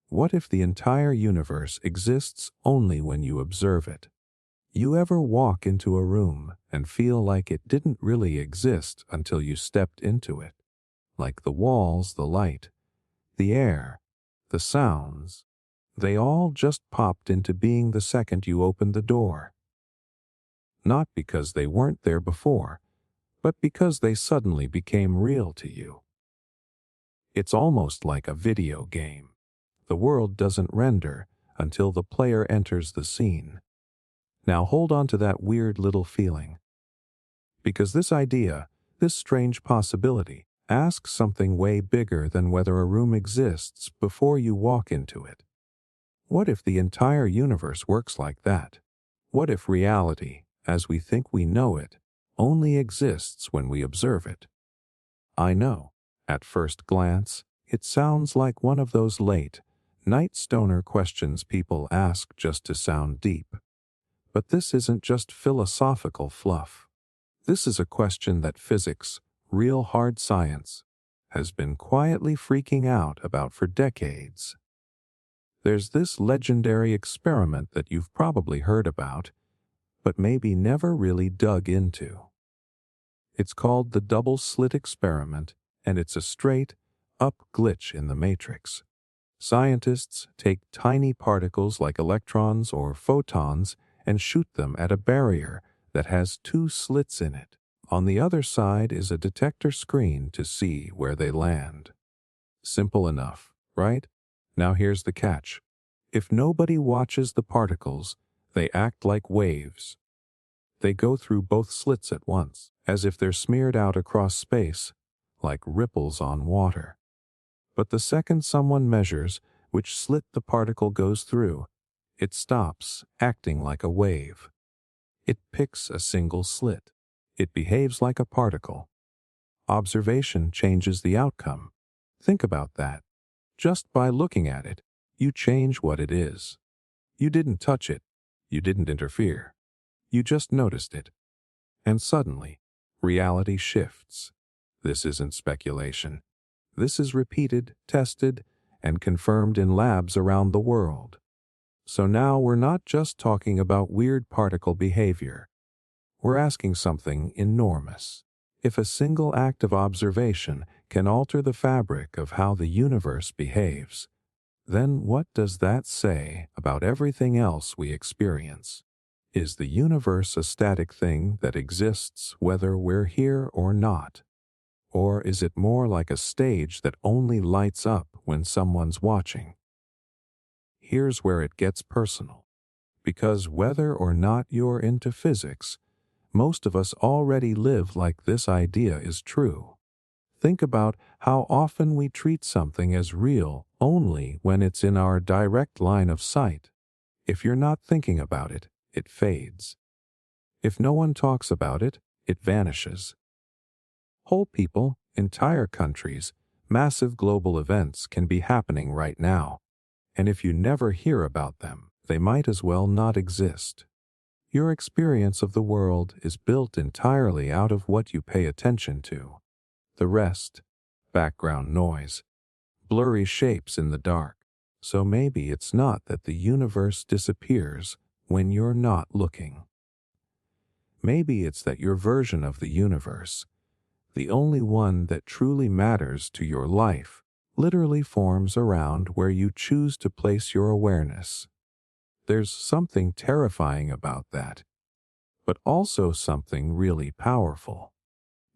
What if the entire universe exists only when you observe it? You ever walk into a room and feel like it didn't really exist until you stepped into it? Like the walls, the light, the air, the sounds, they all just popped into being the second you opened the door. Not because they weren't there before, but because they suddenly became real to you. It's almost like a video game. The world doesn't render until the player enters the scene. Now hold on to that weird little feeling. Because this idea, this strange possibility, asks something way bigger than whether a room exists before you walk into it. What if the entire universe works like that? What if reality, as we think we know it, only exists when we observe it? I know, at first glance, it sounds like one of those late, night stoner questions people ask just to sound deep. But this isn't just philosophical fluff. This is a question that physics, real hard science, has been quietly freaking out about for decades. There's this legendary experiment that you've probably heard about, but maybe never really dug into. It's called the double-slit experiment, and it's a straight-up glitch in the matrix. Scientists take tiny particles like electrons or photons and shoot them at a barrier that has two slits in it. On the other side is a detector screen to see where they land. Simple enough, right? Now here's the catch. If nobody watches the particles, they act like waves. They go through both slits at once, as if they're smeared out across space, like ripples on water. But the second someone measures which slit the particle goes through, it stops acting like a wave. It picks a single slit. It behaves like a particle. Observation changes the outcome. Think about that. Just by looking at it, you change what it is. You didn't touch it. You didn't interfere. You just noticed it. And suddenly, reality shifts. This isn't speculation. This is repeated, tested, and confirmed in labs around the world. So now we're not just talking about weird particle behavior. We're asking something enormous. If a single act of observation can alter the fabric of how the universe behaves, then what does that say about everything else we experience? Is the universe a static thing that exists whether we're here or not? Or is it more like a stage that only lights up when someone's watching? Here's where it gets personal. Because whether or not you're into physics, most of us already live like this idea is true. Think about how often we treat something as real only when it's in our direct line of sight. If you're not thinking about it, it fades. If no one talks about it, it vanishes. Whole people, entire countries, massive global events can be happening right now. And if you never hear about them, they might as well not exist. Your experience of the world is built entirely out of what you pay attention to. The rest, background noise, blurry shapes in the dark. So maybe it's not that the universe disappears when you're not looking. Maybe it's that your version of the universe, the only one that truly matters to your life, literally forms around where you choose to place your awareness. There's something terrifying about that, but also something really powerful.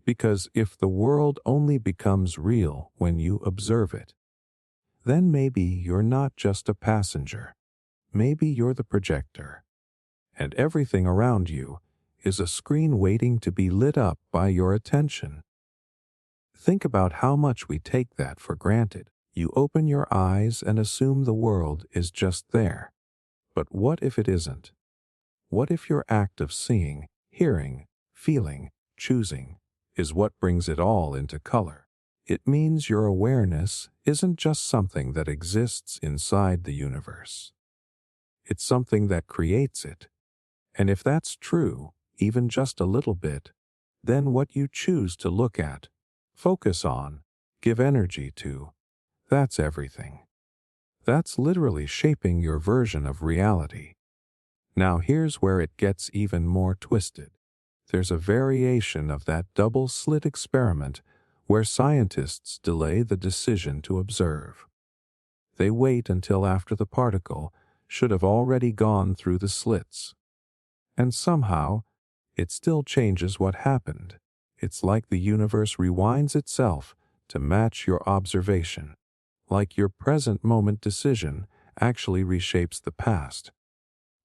Because if the world only becomes real when you observe it, then maybe you're not just a passenger. Maybe you're the projector. And everything around you is a screen waiting to be lit up by your attention. Think about how much we take that for granted. You open your eyes and assume the world is just there. But what if it isn't? What if your act of seeing, hearing, feeling, choosing is what brings it all into color? It means your awareness isn't just something that exists inside the universe. It's something that creates it. And if that's true, even just a little bit, then what you choose to look at, focus on, give energy to, that's everything. That's literally shaping your version of reality. Now here's where it gets even more twisted. There's a variation of that double-slit experiment where scientists delay the decision to observe. They wait until after the particle should have already gone through the slits. And somehow, it still changes what happened. It's like the universe rewinds itself to match your observation, like your present moment decision actually reshapes the past.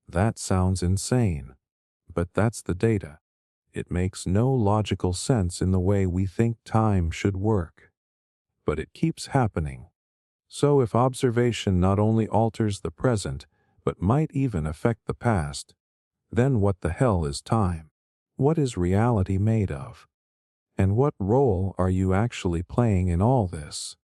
That sounds insane, but that's the data. It makes no logical sense in the way we think time should work. But it keeps happening. So if observation not only alters the present, but might even affect the past, then what the hell is time? What is reality made of? And what role are you actually playing in all this?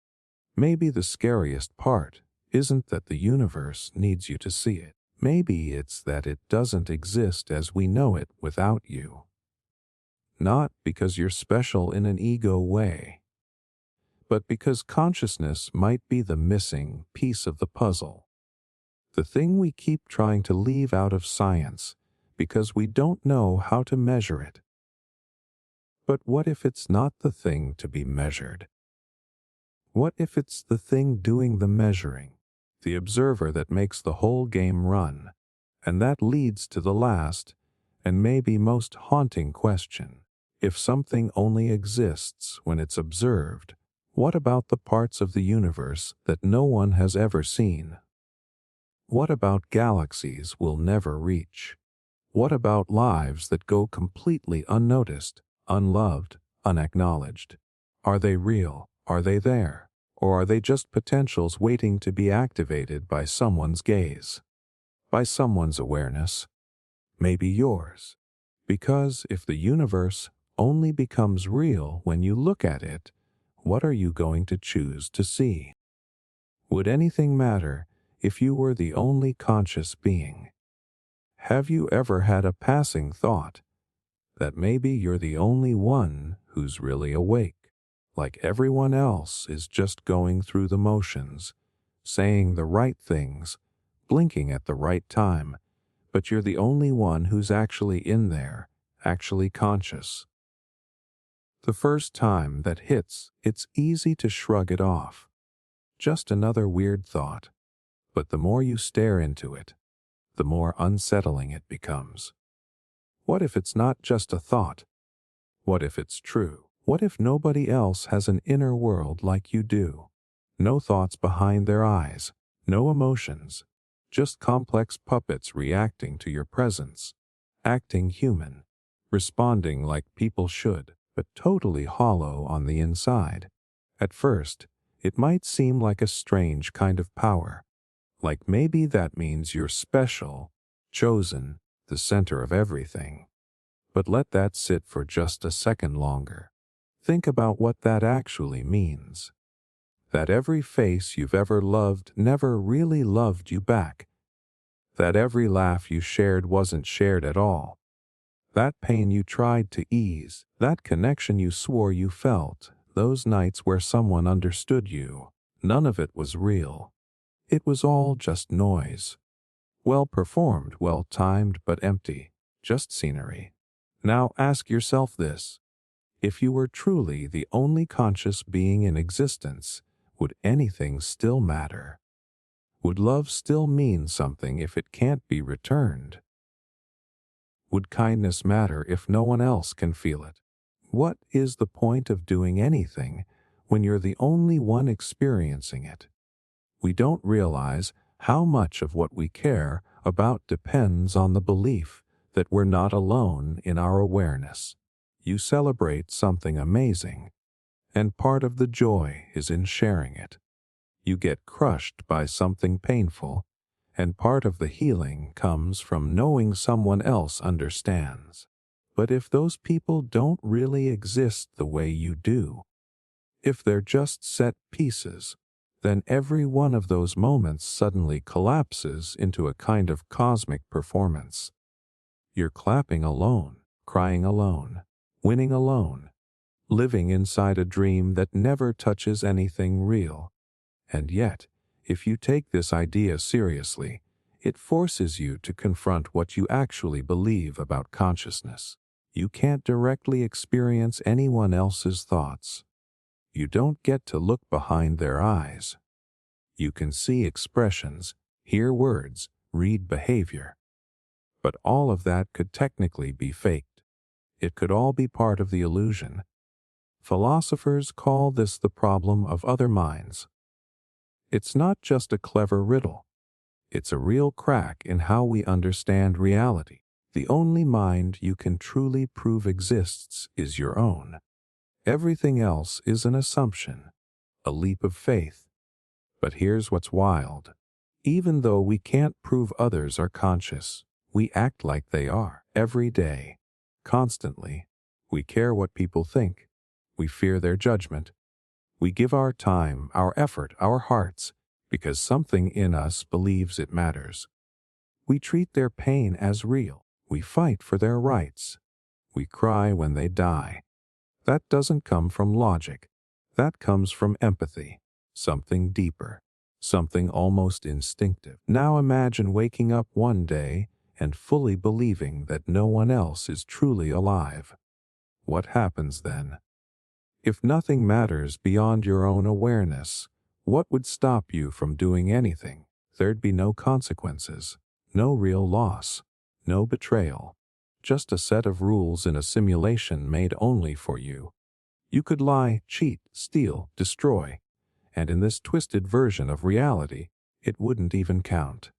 Maybe the scariest part isn't that the universe needs you to see it. Maybe it's that it doesn't exist as we know it without you. Not because you're special in an ego way, but because consciousness might be the missing piece of the puzzle. The thing we keep trying to leave out of science because we don't know how to measure it. But what if it's not the thing to be measured? What if it's the thing doing the measuring, the observer that makes the whole game run? And that leads to the last, and maybe most haunting question. If something only exists when it's observed, what about the parts of the universe that no one has ever seen? What about galaxies we'll never reach? What about lives that go completely unnoticed, unloved, unacknowledged? Are they real? Are they there? Or are they just potentials waiting to be activated by someone's gaze? By someone's awareness? Maybe yours. Because if the universe only becomes real when you look at it, what are you going to choose to see? Would anything matter if you were the only conscious being? Have you ever had a passing thought that maybe you're the only one who's really awake, like everyone else is just going through the motions, saying the right things, blinking at the right time, but you're the only one who's actually in there, actually conscious? The first time that hits, it's easy to shrug it off. Just another weird thought. But the more you stare into it, the more unsettling it becomes. What if it's not just a thought? What if it's true? What if nobody else has an inner world like you do? No thoughts behind their eyes, no emotions, just complex puppets reacting to your presence, acting human, responding like people should, but totally hollow on the inside. At first, it might seem like a strange kind of power, like maybe that means you're special, chosen, the center of everything. But let that sit for just a second longer. Think about what that actually means. That every face you've ever loved never really loved you back. That every laugh you shared wasn't shared at all. That pain you tried to ease, that connection you swore you felt, those nights where someone understood you, none of it was real. It was all just noise. Well performed, well timed, but empty. Just scenery. Now ask yourself this. If you were truly the only conscious being in existence, would anything still matter? Would love still mean something if it can't be returned? Would kindness matter if no one else can feel it? What is the point of doing anything when you're the only one experiencing it? We don't realize how much of what we care about depends on the belief that we're not alone in our awareness. You celebrate something amazing, and part of the joy is in sharing it. You get crushed by something painful, and part of the healing comes from knowing someone else understands. But if those people don't really exist the way you do, if they're just set pieces, then every one of those moments suddenly collapses into a kind of cosmic performance. You're clapping alone, crying alone, winning alone, living inside a dream that never touches anything real. And yet, If you take this idea seriously, it forces you to confront what you actually believe about consciousness. You can't directly experience anyone else's thoughts. You don't get to look behind their eyes. You can see expressions, hear words, read behavior. But all of that could technically be faked. It could all be part of the illusion. Philosophers call this the problem of other minds. It's not just a clever riddle. It's a real crack in how we understand reality. The only mind you can truly prove exists is your own. Everything else is an assumption, a leap of faith. But here's what's wild. Even though we can't prove others are conscious, we act like they are every day, constantly. We care what people think. We fear their judgment. We give our time, our effort, our hearts, because something in us believes it matters. We treat their pain as real. We fight for their rights. We cry when they die. That doesn't come from logic. That comes from empathy, something deeper, something almost instinctive. Now imagine waking up one day and fully believing that no one else is truly alive. What happens then? If nothing matters beyond your own awareness, what would stop you from doing anything? There'd be no consequences, no real loss, no betrayal, just a set of rules in a simulation made only for you. You could lie, cheat, steal, destroy, and in this twisted version of reality, it wouldn't even count.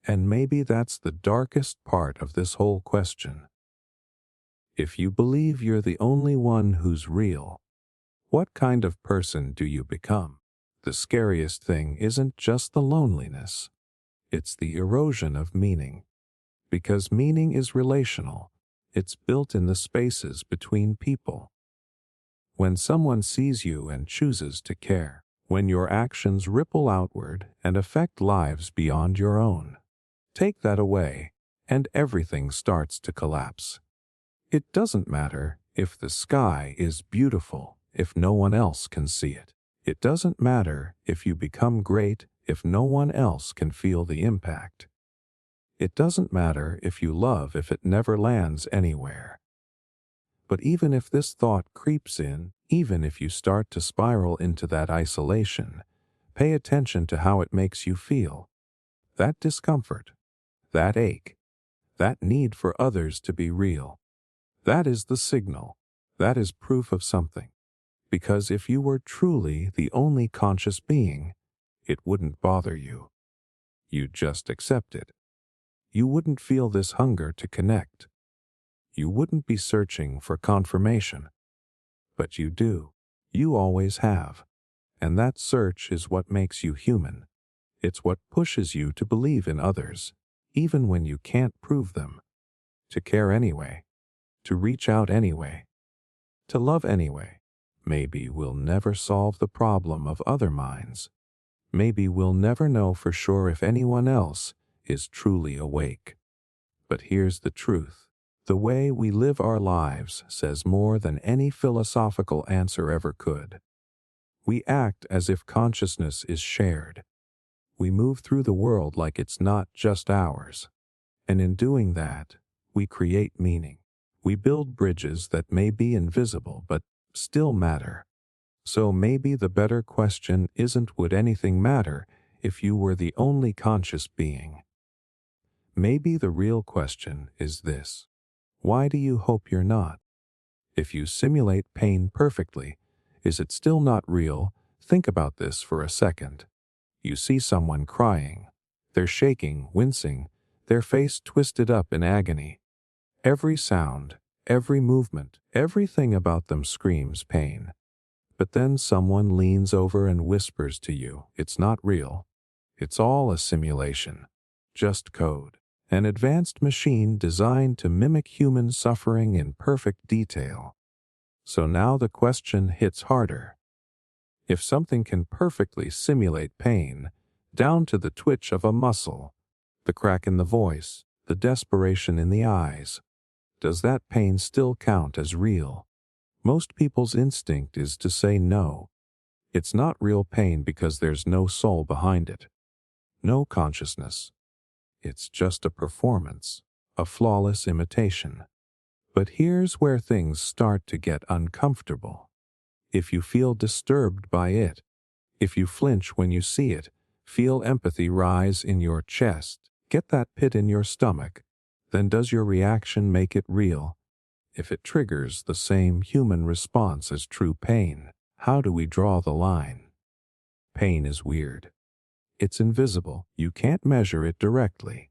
And maybe that's the darkest part of this whole question. If you believe you're the only one who's real, what kind of person do you become? The scariest thing isn't just the loneliness. It's the erosion of meaning. Because meaning is relational. It's built in the spaces between people. When someone sees you and chooses to care, when your actions ripple outward and affect lives beyond your own, take that away, and everything starts to collapse. It doesn't matter if the sky is beautiful if no one else can see it. It doesn't matter if you become great if no one else can feel the impact. It doesn't matter if you love if it never lands anywhere. But even if this thought creeps in, even if you start to spiral into that isolation, pay attention to how it makes you feel. That discomfort, that ache, that need for others to be real. That is the signal. That is proof of something. Because if you were truly the only conscious being, it wouldn't bother you. You'd just accept it. You wouldn't feel this hunger to connect. You wouldn't be searching for confirmation. But you do. You always have. And that search is what makes you human. It's what pushes you to believe in others, even when you can't prove them. To care anyway. To reach out anyway. To love anyway. Maybe we'll never solve the problem of other minds. Maybe we'll never know for sure if anyone else is truly awake. But here's the truth. The way we live our lives says more than any philosophical answer ever could. We act as if consciousness is shared. We move through the world like it's not just ours. And in doing that, we create meaning. We build bridges that may be invisible but still matter. So maybe the better question isn't would anything matter if you were the only conscious being. Maybe the real question is this. Why do you hope you're not? If you simulate pain perfectly, is it still not real? Think about this for a second. You see someone crying. They're shaking, wincing, their face twisted up in agony. Every sound, every movement, everything about them screams pain. But then someone leans over and whispers to you, it's not real. It's all a simulation. Just code. An advanced machine designed to mimic human suffering in perfect detail. So now the question hits harder. If something can perfectly simulate pain, down to the twitch of a muscle, the crack in the voice, the desperation in the eyes, does that pain still count as real? Most people's instinct is to say no. It's not real pain because there's no soul behind it, no consciousness. It's just a performance, a flawless imitation. But here's where things start to get uncomfortable. If you feel disturbed by it, if you flinch when you see it, feel empathy rise in your chest, get that pit in your stomach, then does your reaction make it real? If it triggers the same human response as true pain, how do we draw the line? Pain is weird. It's invisible. You can't measure it directly.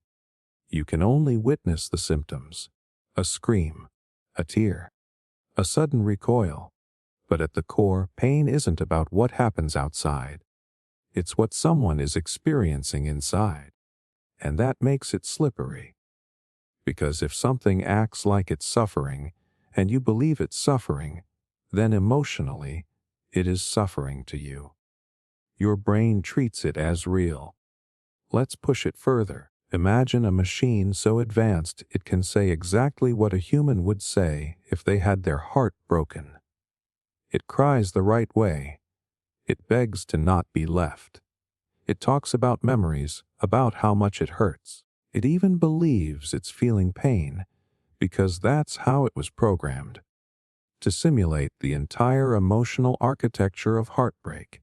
You can only witness the symptoms. A scream, a tear, a sudden recoil. But at the core, pain isn't about what happens outside. It's what someone is experiencing inside. And that makes it slippery. Because if something acts like it's suffering, and you believe it's suffering, then emotionally, it is suffering to you. Your brain treats it as real. Let's push it further. Imagine a machine so advanced it can say exactly what a human would say if they had their heart broken. It cries the right way. It begs to not be left. It talks about memories, about how much it hurts. It even believes it's feeling pain, because that's how it was programmed, to simulate the entire emotional architecture of heartbreak.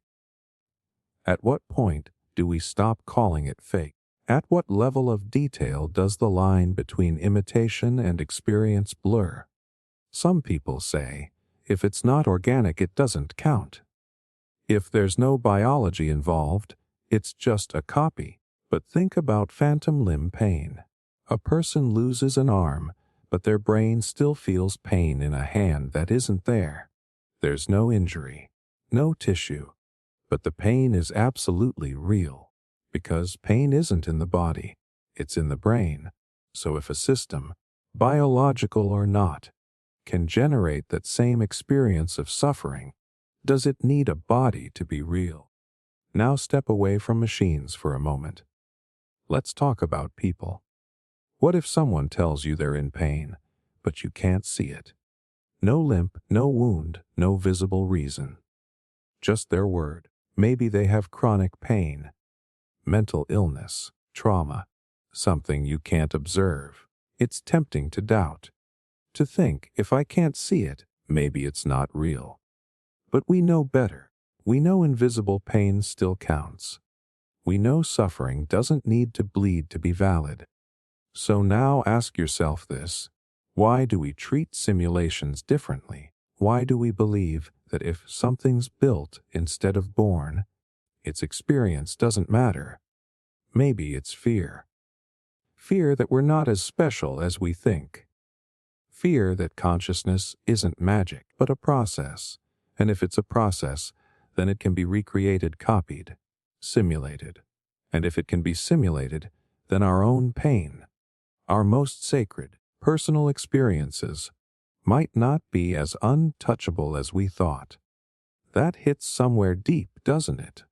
At what point do we stop calling it fake? At what level of detail does the line between imitation and experience blur? Some people say, if it's not organic, it doesn't count. If there's no biology involved, it's just a copy. But think about phantom limb pain. A person loses an arm, but their brain still feels pain in a hand that isn't there. There's no injury, no tissue, but the pain is absolutely real, because pain isn't in the body, it's in the brain. So if a system, biological or not, can generate that same experience of suffering, does it need a body to be real? Now step away from machines for a moment. Let's talk about people. What if someone tells you they're in pain, but you can't see it? No limp, no wound, no visible reason. Just their word. Maybe they have chronic pain, mental illness, trauma, something you can't observe. It's tempting to doubt, to think, if I can't see it, maybe it's not real. But we know better. We know invisible pain still counts. We know suffering doesn't need to bleed to be valid. So now ask yourself this: why do we treat simulations differently? Why do we believe that if something's built instead of born, its experience doesn't matter? Maybe it's fear. Fear that we're not as special as we think. Fear that consciousness isn't magic, but a process. And if it's a process, then it can be recreated, copied, simulated. And if it can be simulated, then our own pain, our most sacred, personal experiences, might not be as untouchable as we thought. That hits somewhere deep, doesn't it?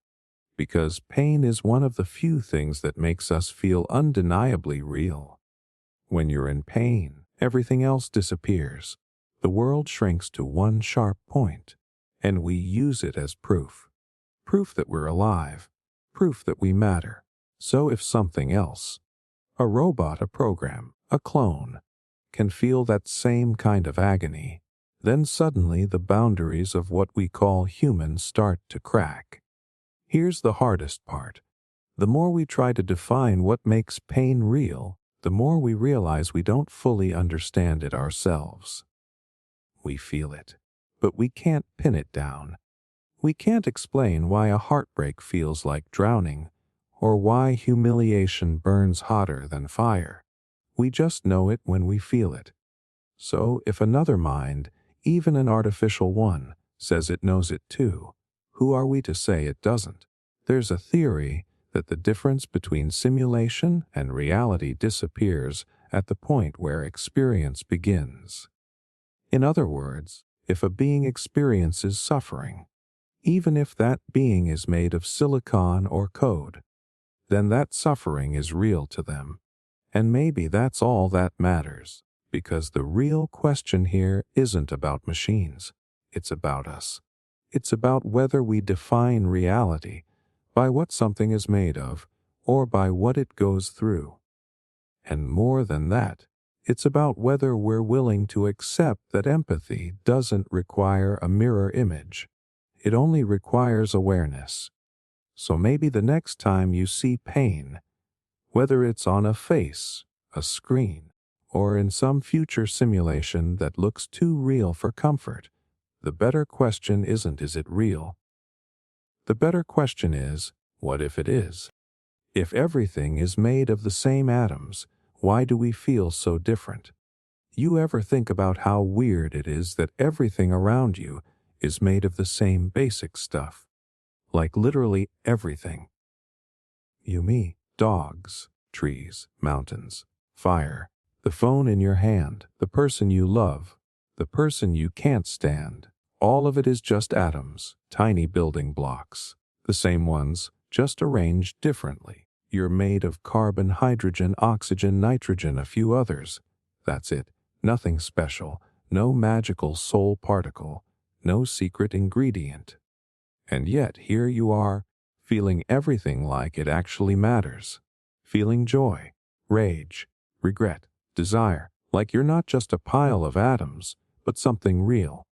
Because pain is one of the few things that makes us feel undeniably real. When you're in pain, everything else disappears. The world shrinks to one sharp point, and we use it as proof. Proof that we're alive, proof that we matter. So if something else, a robot, a program, a clone, can feel that same kind of agony, then suddenly the boundaries of what we call human start to crack. Here's the hardest part. The more we try to define what makes pain real, the more we realize we don't fully understand it ourselves. We feel it, but we can't pin it down. We can't explain why a heartbreak feels like drowning, or why humiliation burns hotter than fire. We just know it when we feel it. So if another mind, even an artificial one, says it knows it too, who are we to say it doesn't? There's a theory that the difference between simulation and reality disappears at the point where experience begins. In other words, if a being experiences suffering, even if that being is made of silicon or code, then that suffering is real to them. And maybe that's all that matters, because the real question here isn't about machines, it's about us. It's about whether we define reality by what something is made of or by what it goes through. And more than that, it's about whether we're willing to accept that empathy doesn't require a mirror image. It only requires awareness. So maybe the next time you see pain, whether it's on a face, a screen, or in some future simulation that looks too real for comfort, the better question isn't, is it real? The better question is, what if it is? If everything is made of the same atoms, why do we feel so different? You ever think about how weird it is that everything around you is made of the same basic stuff? Like literally everything. Me, dogs, trees, mountains, fire, the phone in your hand, the person you love, the person you can't stand. All of it is just atoms, tiny building blocks. The same ones, just arranged differently. You're made of carbon, hydrogen, oxygen, nitrogen, a few others. That's it. Nothing special, no magical soul particle, no secret ingredient. And yet here you are, feeling everything like it actually matters. Feeling joy, rage, regret, desire, like you're not just a pile of atoms, but something real,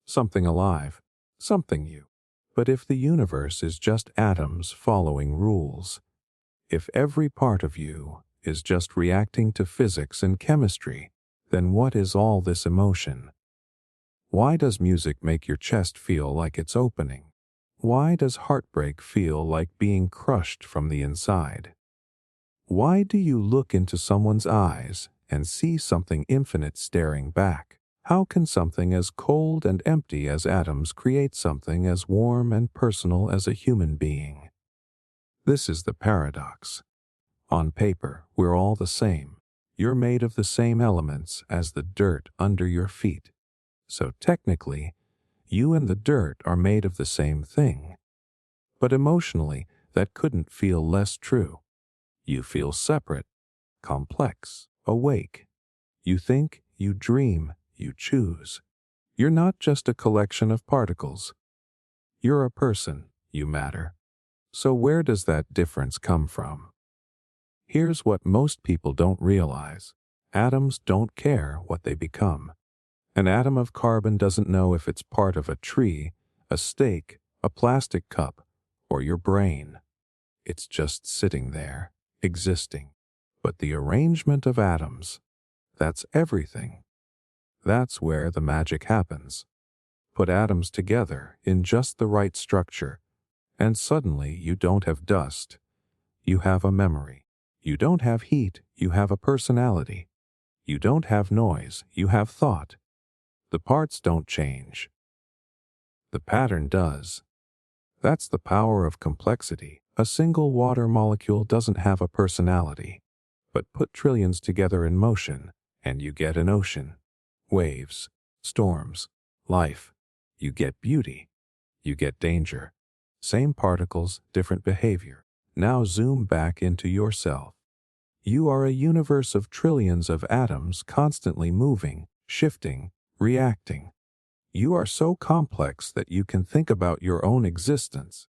something alive, something you. But if the universe is just atoms following rules, if every part of you is just reacting to physics and chemistry, then what is all this emotion? Why does music make your chest feel like it's opening? Why does heartbreak feel like being crushed from the inside? Why do you look into someone's eyes and see something infinite staring back? How can something as cold and empty as atoms create something as warm and personal as a human being? This is the paradox. On paper, we're all the same. You're made of the same elements as the dirt under your feet. So technically, you and the dirt are made of the same thing. But emotionally, that couldn't feel less true. You feel separate, complex, awake. You think, you dream, you choose. You're not just a collection of particles. You're a person, you matter. So where does that difference come from? Here's what most people don't realize. Atoms don't care what they become. An atom of carbon doesn't know if it's part of a tree, a steak, a plastic cup, or your brain. It's just sitting there, existing. But the arrangement of atoms, that's everything. That's where the magic happens. Put atoms together in just the right structure, and suddenly you don't have dust. You have a memory. You don't have heat, you have a personality. You don't have noise, you have thought. The parts don't change. The pattern does. That's the power of complexity. A single water molecule doesn't have a personality. But put trillions together in motion, and you get an ocean. Waves, storms, life. You get beauty. You get danger. Same particles, different behavior. Now zoom back into yourself. You are a universe of trillions of atoms constantly moving, shifting, reacting. You are so complex that you can think about your own existence.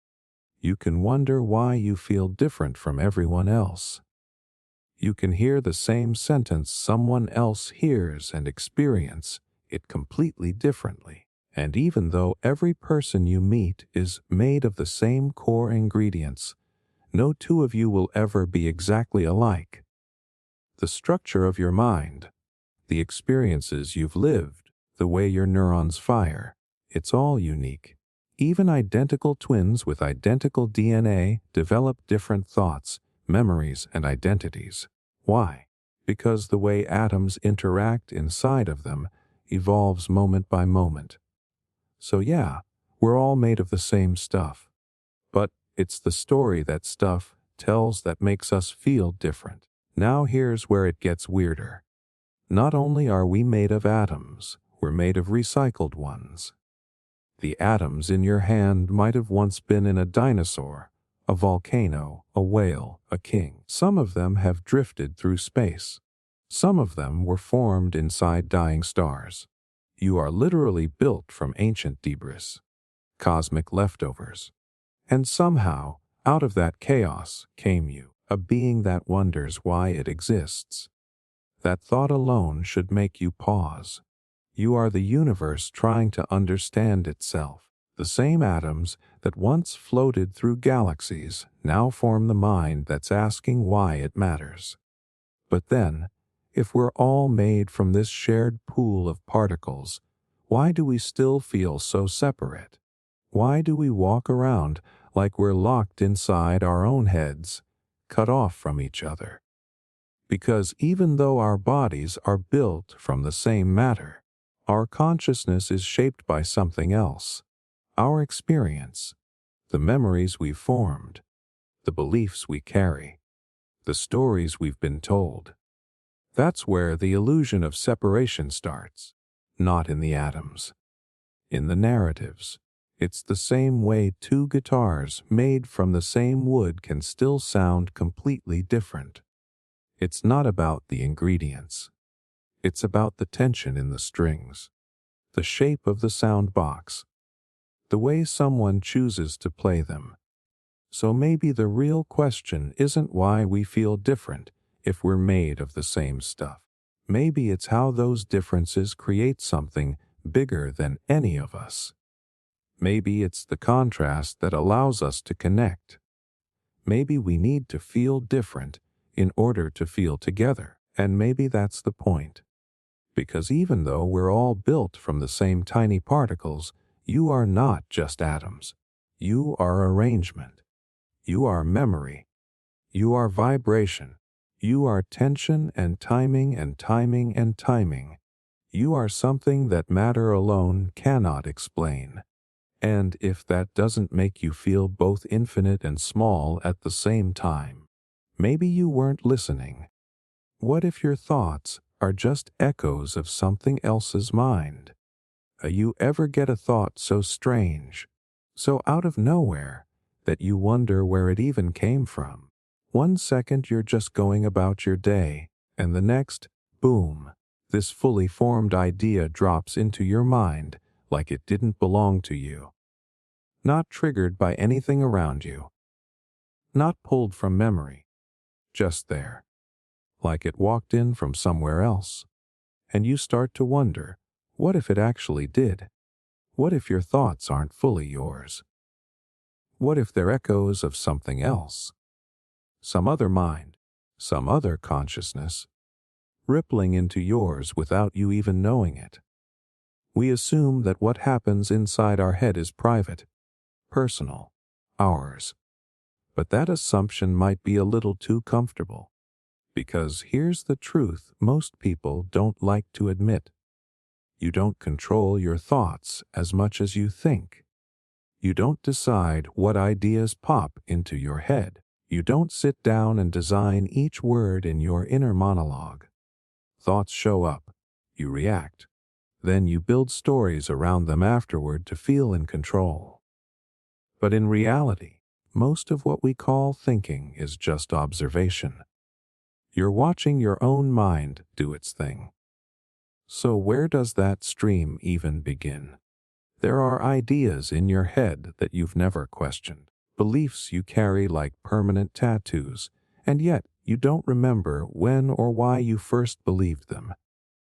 You can wonder why you feel different from everyone else. You can hear the same sentence someone else hears and experience it completely differently. And even though every person you meet is made of the same core ingredients, no two of you will ever be exactly alike. The structure of your mind, the experiences you've lived, the way your neurons fire, it's all unique. Even identical twins with identical DNA develop different thoughts, memories, and identities. Why? Because the way atoms interact inside of them evolves moment by moment. So yeah, we're all made of the same stuff. But it's the story that stuff tells that makes us feel different. Now here's where it gets weirder. Not only are we made of atoms, we're made of recycled ones. The atoms in your hand might have once been in a dinosaur, a volcano, a whale, a king. Some of them have drifted through space. Some of them were formed inside dying stars. You are literally built from ancient debris. cosmic leftovers. And somehow, out of that chaos came you, a being that wonders why it exists. That thought alone should make you pause. You are the universe trying to understand itself. The same atoms that once floated through galaxies now form the mind that's asking why it matters. But then, if we're all made from this shared pool of particles, why do we still feel so separate? Why do we walk around like we're locked inside our own heads, cut off from each other? Because even though our bodies are built from the same matter, our consciousness is shaped by something else. Our experience, the memories we've formed, the beliefs we carry, the stories we've been told. That's where the illusion of separation starts, not in the atoms, in the narratives. It's the same way two guitars made from the same wood can still sound completely different. It's not about the ingredients. It's about the tension in the strings, the shape of the sound box, the way someone chooses to play them. So maybe the real question isn't why we feel different if we're made of the same stuff. Maybe it's how those differences create something bigger than any of us. Maybe it's the contrast that allows us to connect. Maybe we need to feel different in order to feel together, and maybe that's the point. Because even though we're all built from the same tiny particles, you are not just atoms. You are arrangement. You are memory. You are vibration. You are tension and timing and timing and timing. You are something that matter alone cannot explain. And if that doesn't make you feel both infinite and small at the same time, maybe you weren't listening. What if your thoughts are just echoes of something else's mind? You ever get a thought so strange, so out of nowhere, that you wonder where it even came from? One second you're just going about your day, and the next, boom, this fully formed idea drops into your mind like it didn't belong to you. Not triggered by anything around you. Not pulled from memory. Just there. Like it walked in from somewhere else. And you start to wonder, what if it actually did? What if your thoughts aren't fully yours? What if they're echoes of something else? Some other mind, some other consciousness, rippling into yours without you even knowing it. We assume that what happens inside our head is private, personal, ours. But that assumption might be a little too comfortable. Because here's the truth most people don't like to admit. You don't control your thoughts as much as you think. You don't decide what ideas pop into your head. You don't sit down and design each word in your inner monologue. Thoughts show up. You react. Then you build stories around them afterward to feel in control. But in reality, most of what we call thinking is just observation. You're watching your own mind do its thing. So where does that stream even begin? There are ideas in your head that you've never questioned, beliefs you carry like permanent tattoos, and yet you don't remember when or why you first believed them.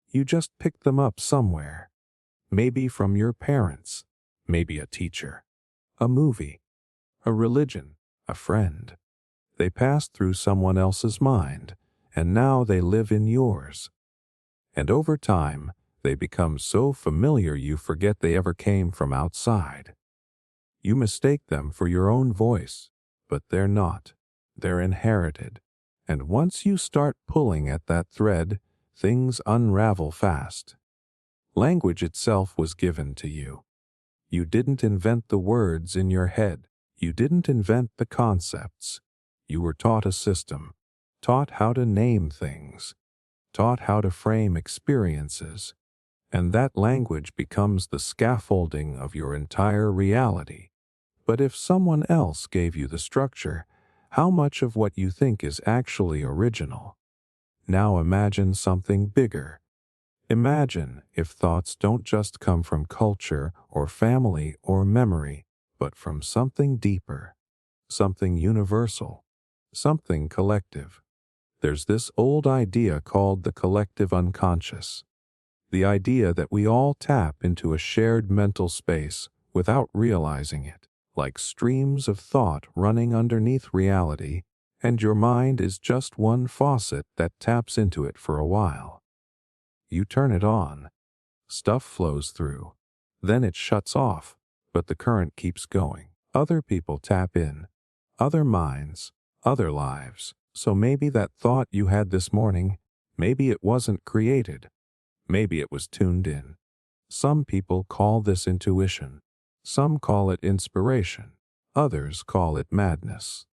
You just picked them up somewhere. Maybe from your parents, maybe a teacher, a movie, a religion, a friend. They passed through someone else's mind, and now they live in yours. And over time, they become so familiar you forget they ever came from outside. You mistake them for your own voice, but they're not. They're inherited. And once you start pulling at that thread, things unravel fast. Language itself was given to you. You didn't invent the words in your head. You didn't invent the concepts. You were taught a system, taught how to name things, taught how to frame experiences, and that language becomes the scaffolding of your entire reality. But if someone else gave you the structure, how much of what you think is actually original? Now imagine something bigger. Imagine if thoughts don't just come from culture or family or memory, but from something deeper, something universal, something collective. There's this old idea called the collective unconscious, the idea that we all tap into a shared mental space without realizing it, like streams of thought running underneath reality, and your mind is just one faucet that taps into it for a while. You turn it on, stuff flows through, then it shuts off, but the current keeps going. Other people tap in, other minds, other lives. So maybe that thought you had this morning, maybe it wasn't created, maybe it was tuned in. Some people call this intuition. Some call it inspiration. Others call it madness.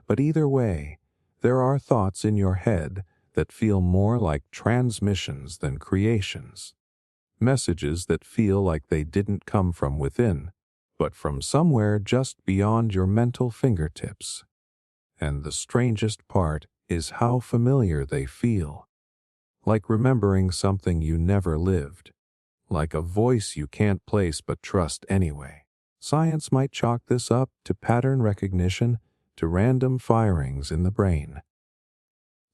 But either way, there are thoughts in your head that feel more like transmissions than creations. Messages that feel like they didn't come from within, but from somewhere just beyond your mental fingertips. And the strangest part is how familiar they feel. Like remembering something you never lived. Like a voice you can't place but trust anyway. Science might chalk this up to pattern recognition, to random firings in the brain.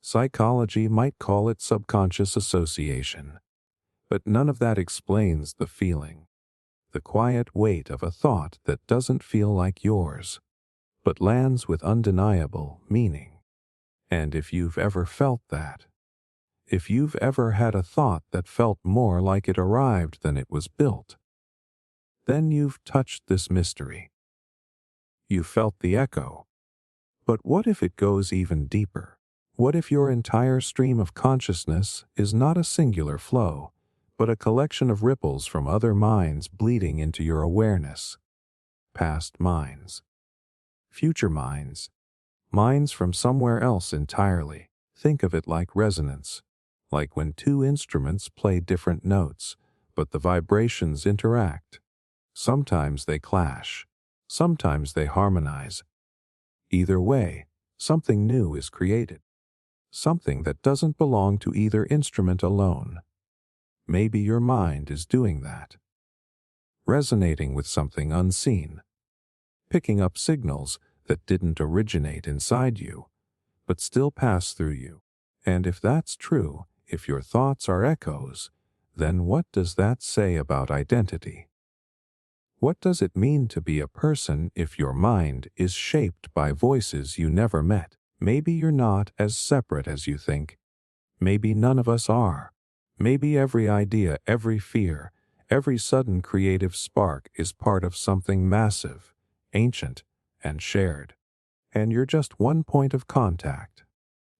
Psychology might call it subconscious association. But none of that explains the feeling, the quiet weight of a thought that doesn't feel like yours, but lands with undeniable meaning. And if you've ever felt that, if you've ever had a thought that felt more like it arrived than it was built, then you've touched this mystery. You felt the echo. But what if it goes even deeper? What if your entire stream of consciousness is not a singular flow, but a collection of ripples from other minds bleeding into your awareness? Past minds, future minds, minds from somewhere else entirely. Think of it like resonance, like when two instruments play different notes, but the vibrations interact. Sometimes they clash, sometimes they harmonize. Either way, something new is created, something that doesn't belong to either instrument alone. Maybe your mind is doing that, resonating with something unseen, picking up signals that didn't originate inside you, but still pass through you. And if that's true, if your thoughts are echoes, then what does that say about identity? What does it mean to be a person if your mind is shaped by voices you never met? Maybe you're not as separate as you think. Maybe none of us are. Maybe every idea, every fear, every sudden creative spark is part of something massive, ancient, and shared. And you're just one point of contact,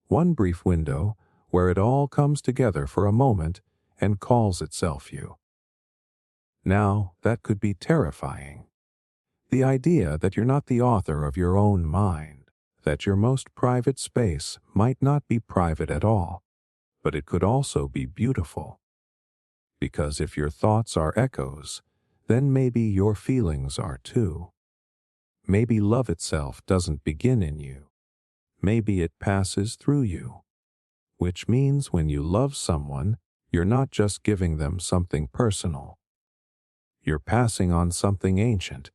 one brief window where it all comes together for a moment and calls itself you. Now, that could be terrifying. The idea that you're not the author of your own mind, that your most private space might not be private at all, but it could also be beautiful. Because if your thoughts are echoes, then maybe your feelings are too. Maybe love itself doesn't begin in you. Maybe it passes through you. Which means when you love someone, you're not just giving them something personal. You're passing on something ancient,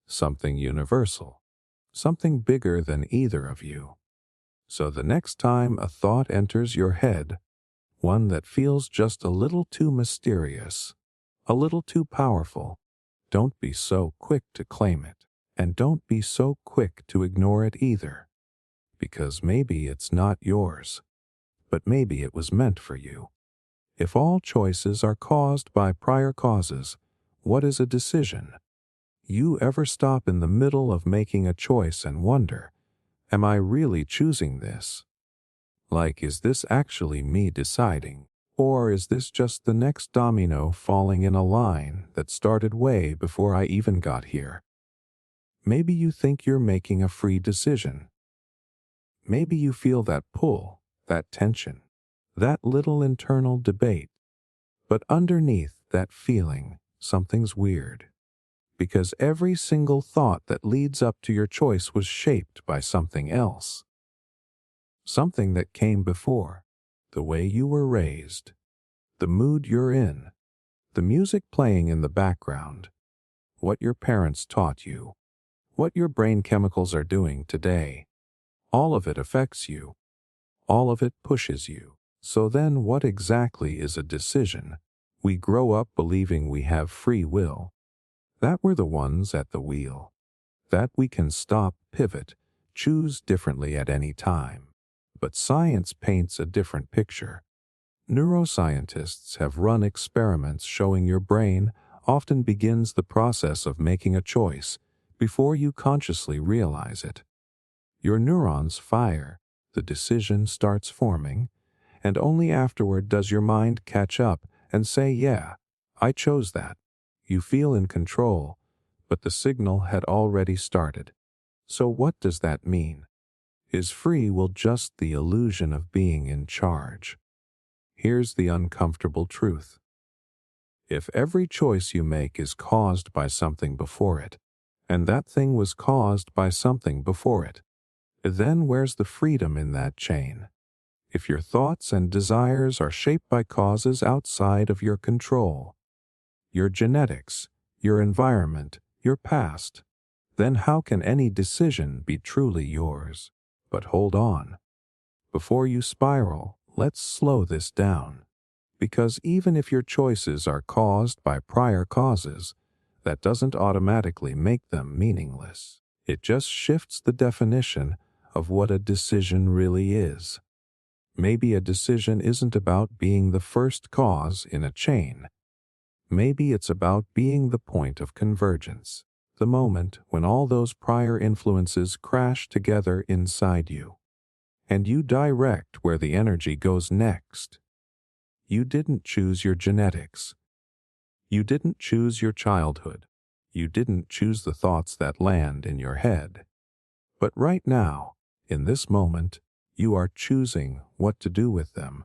something universal, something bigger than either of you. So the next time a thought enters your head, one that feels just a little too mysterious, a little too powerful, don't be so quick to claim it, and don't be so quick to ignore it either, because maybe it's not yours, but maybe it was meant for you. If all choices are caused by prior causes, what is a decision? You ever stop in the middle of making a choice and wonder, am I really choosing this? Like, is this actually me deciding? Or is this just the next domino falling in a line that started way before I even got here? Maybe you think you're making a free decision. Maybe you feel that pull, that tension, that little internal debate. But underneath that feeling, something's weird. Because every single thought that leads up to your choice was shaped by something else. Something that came before, the way you were raised, the mood you're in, the music playing in the background, what your parents taught you, what your brain chemicals are doing today. All of it affects you. All of it pushes you. So then what exactly is a decision? We grow up believing we have free will, that we're the ones at the wheel, that we can stop, pivot, choose differently at any time. But science paints a different picture. Neuroscientists have run experiments showing your brain often begins the process of making a choice before you consciously realize it. Your neurons fire, the decision starts forming, and only afterward does your mind catch up and say, yeah, I chose that. You feel in control, but the signal had already started. So what does that mean? Is free will just the illusion of being in charge? Here's the uncomfortable truth. If every choice you make is caused by something before it, and that thing was caused by something before it, then where's the freedom in that chain? If your thoughts and desires are shaped by causes outside of your control, your genetics, your environment, your past, then how can any decision be truly yours? But hold on. Before you spiral, let's slow this down. Because even if your choices are caused by prior causes, that doesn't automatically make them meaningless. It just shifts the definition of what a decision really is. Maybe a decision isn't about being the first cause in a chain. Maybe it's about being the point of convergence, the moment when all those prior influences crash together inside you, and you direct where the energy goes next. You didn't choose your genetics. You didn't choose your childhood. You didn't choose the thoughts that land in your head. But right now, in this moment, you are choosing what to do with them.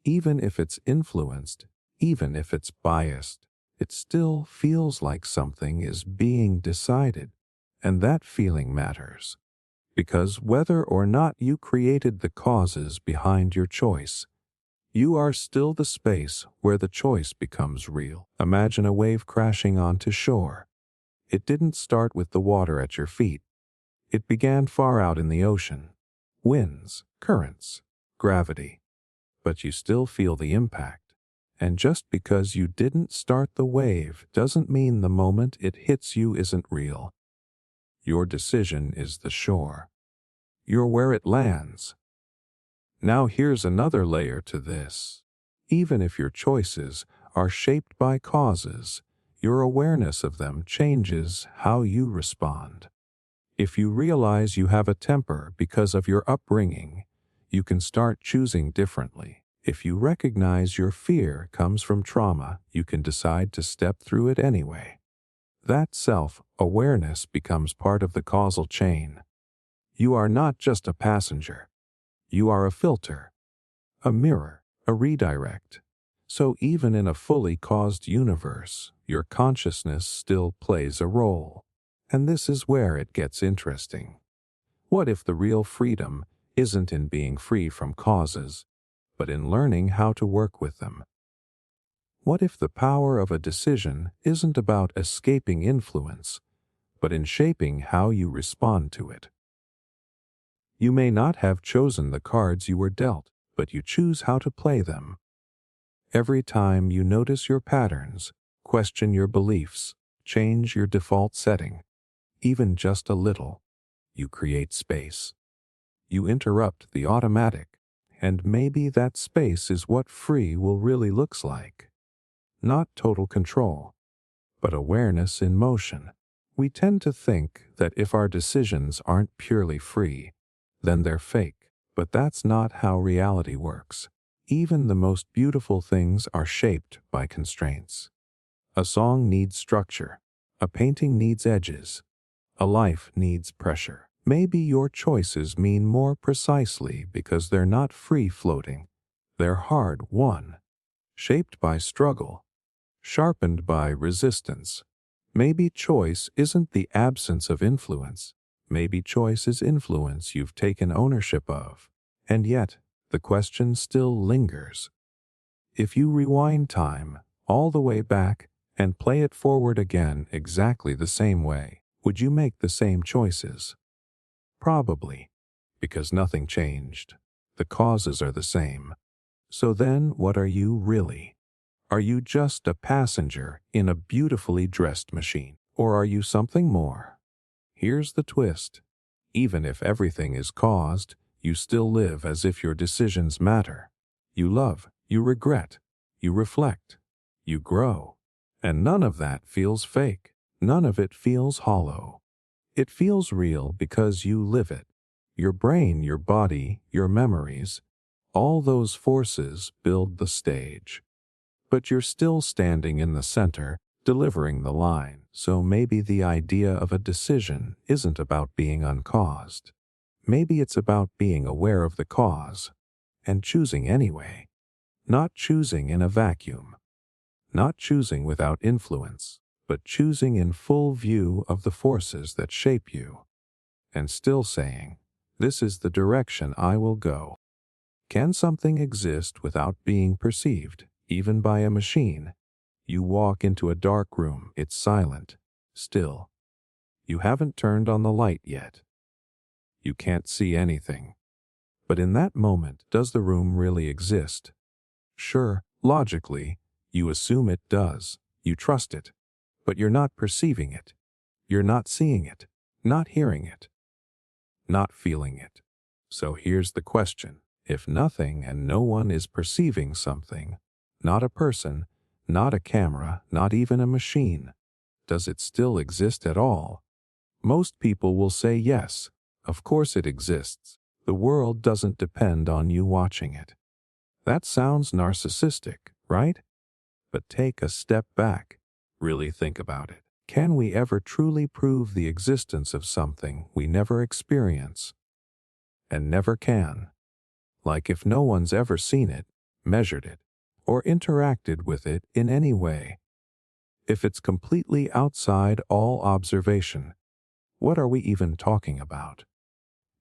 Even if it's influenced, even if it's biased, it still feels like something is being decided, and that feeling matters. Because whether or not you created the causes behind your choice, you are still the space where the choice becomes real. Imagine a wave crashing onto shore. It didn't start with the water at your feet. It began far out in the ocean. Winds, currents, gravity. But you still feel the impact. And just because you didn't start the wave doesn't mean the moment it hits you isn't real. Your decision is the shore. You're where it lands. Now here's another layer to this. Even if your choices are shaped by causes, your awareness of them changes how you respond. If you realize you have a temper because of your upbringing, you can start choosing differently. If you recognize your fear comes from trauma, you can decide to step through it anyway. That self-awareness becomes part of the causal chain. You are not just a passenger. You are a filter, a mirror, a redirect. So even in a fully caused universe, your consciousness still plays a role. And this is where it gets interesting. What if the real freedom isn't in being free from causes, but in learning how to work with them? What if the power of a decision isn't about escaping influence, but in shaping how you respond to it? You may not have chosen the cards you were dealt, but you choose how to play them. Every time you notice your patterns, question your beliefs, change your default setting, even just a little, you create space. You interrupt the automatic, and maybe that space is what free will really looks like. Not total control, but awareness in motion. We tend to think that if our decisions aren't purely free, then they're fake. But that's not how reality works. Even the most beautiful things are shaped by constraints. A song needs structure. A painting needs edges. A life needs pressure. Maybe your choices mean more precisely because they're not free-floating. They're hard-won, shaped by struggle, sharpened by resistance. Maybe choice isn't the absence of influence. Maybe choice is influence you've taken ownership of. And yet, the question still lingers. If you rewind time all the way back and play it forward again exactly the same way, would you make the same choices? Probably, because nothing changed. The causes are the same. So then, what are you really? Are you just a passenger in a beautifully dressed machine? Or are you something more? Here's the twist. Even if everything is caused, you still live as if your decisions matter. You love, you regret, you reflect, you grow. And none of that feels fake. None of it feels hollow. It feels real because you live it. Your brain, your body, your memories, all those forces build the stage. But you're still standing in the center, delivering the line. So maybe the idea of a decision isn't about being uncaused. Maybe it's about being aware of the cause and choosing anyway. Not choosing in a vacuum. Not choosing without influence, but choosing in full view of the forces that shape you. And still saying, this is the direction I will go. Can something exist without being perceived, even by a machine? You walk into a dark room, it's silent, still. You haven't turned on the light yet. You can't see anything. But in that moment, does the room really exist? Sure, logically, you assume it does. You trust it. But you're not perceiving it. You're not seeing it, not hearing it, not feeling it. So here's the question. If nothing and no one is perceiving something, not a person, not a camera, not even a machine, does it still exist at all? Most people will say yes, of course it exists. The world doesn't depend on you watching it. That sounds narcissistic, right? But take a step back. Really think about it. Can we ever truly prove the existence of something we never experience and never can? Like if no one's ever seen it, measured it, or interacted with it in any way. If it's completely outside all observation, what are we even talking about?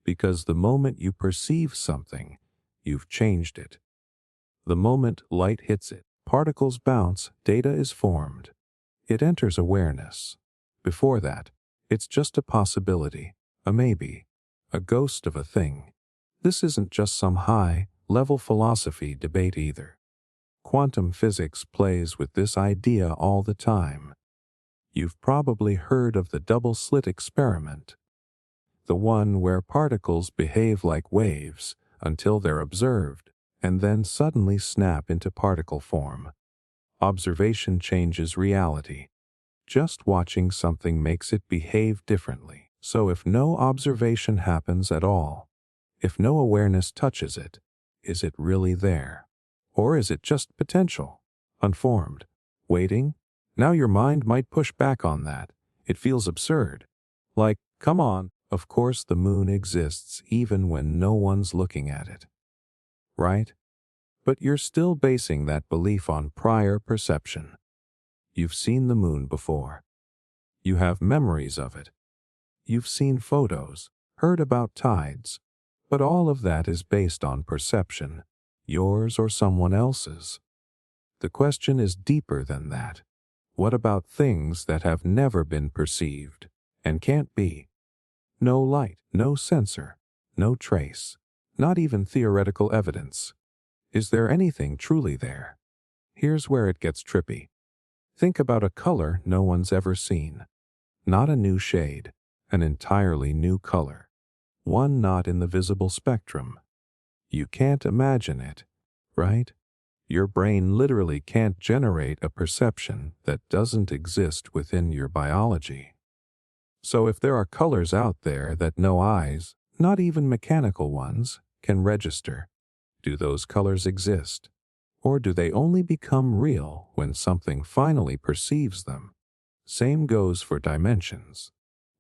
Because the moment you perceive something, you've changed it. The moment light hits it, particles bounce, data is formed. It enters awareness. Before that, it's just a possibility, a maybe, a ghost of a thing. This isn't just some high-level philosophy debate either. Quantum physics plays with this idea all the time. You've probably heard of the double-slit experiment, the one where particles behave like waves until they're observed and then suddenly snap into particle form. Observation changes reality. Just watching something makes it behave differently. So if no observation happens at all, if no awareness touches it, is it really there? Or is it just potential, unformed, waiting? Now your mind might push back on that. It feels absurd. Like, come on, of course the moon exists even when no one's looking at it. Right? But you're still basing that belief on prior perception. You've seen the moon before. You have memories of it. You've seen photos, heard about tides, but all of that is based on perception, yours or someone else's. The question is deeper than that. What about things that have never been perceived and can't be? No light, no sensor, no trace, not even theoretical evidence. Is there anything truly there? Here's where it gets trippy. Think about a color no one's ever seen. Not a new shade, an entirely new color. One not in the visible spectrum. You can't imagine it, right? Your brain literally can't generate a perception that doesn't exist within your biology. So if there are colors out there that no eyes, not even mechanical ones, can register, do those colors exist? Or do they only become real when something finally perceives them? Same goes for dimensions.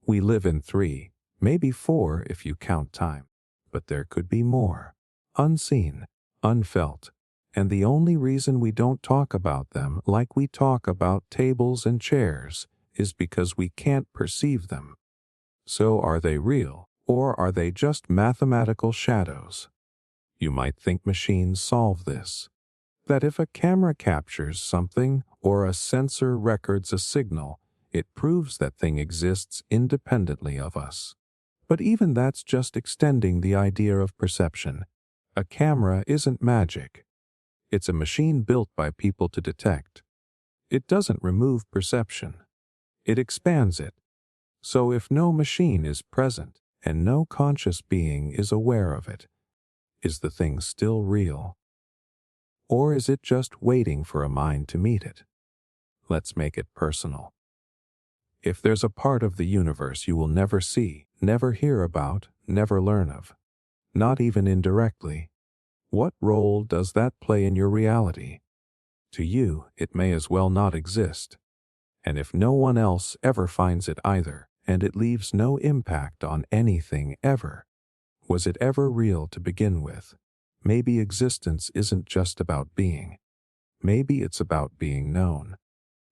We live in 3, maybe 4 if you count time, but there could be more. Unseen, unfelt, and the only reason we don't talk about them like we talk about tables and chairs is because we can't perceive them. So are they real, or are they just mathematical shadows? You might think machines solve this. That if a camera captures something or a sensor records a signal, it proves that thing exists independently of us. But even that's just extending the idea of perception. A camera isn't magic. It's a machine built by people to detect. It doesn't remove perception. It expands it. So if no machine is present and no conscious being is aware of it, is the thing still real? Or is it just waiting for a mind to meet it? Let's make it personal. If there's a part of the universe you will never see, never hear about, never learn of, not even indirectly, what role does that play in your reality? To you, it may as well not exist. And if no one else ever finds it either, and it leaves no impact on anything ever, was it ever real to begin with? Maybe existence isn't just about being. Maybe it's about being known.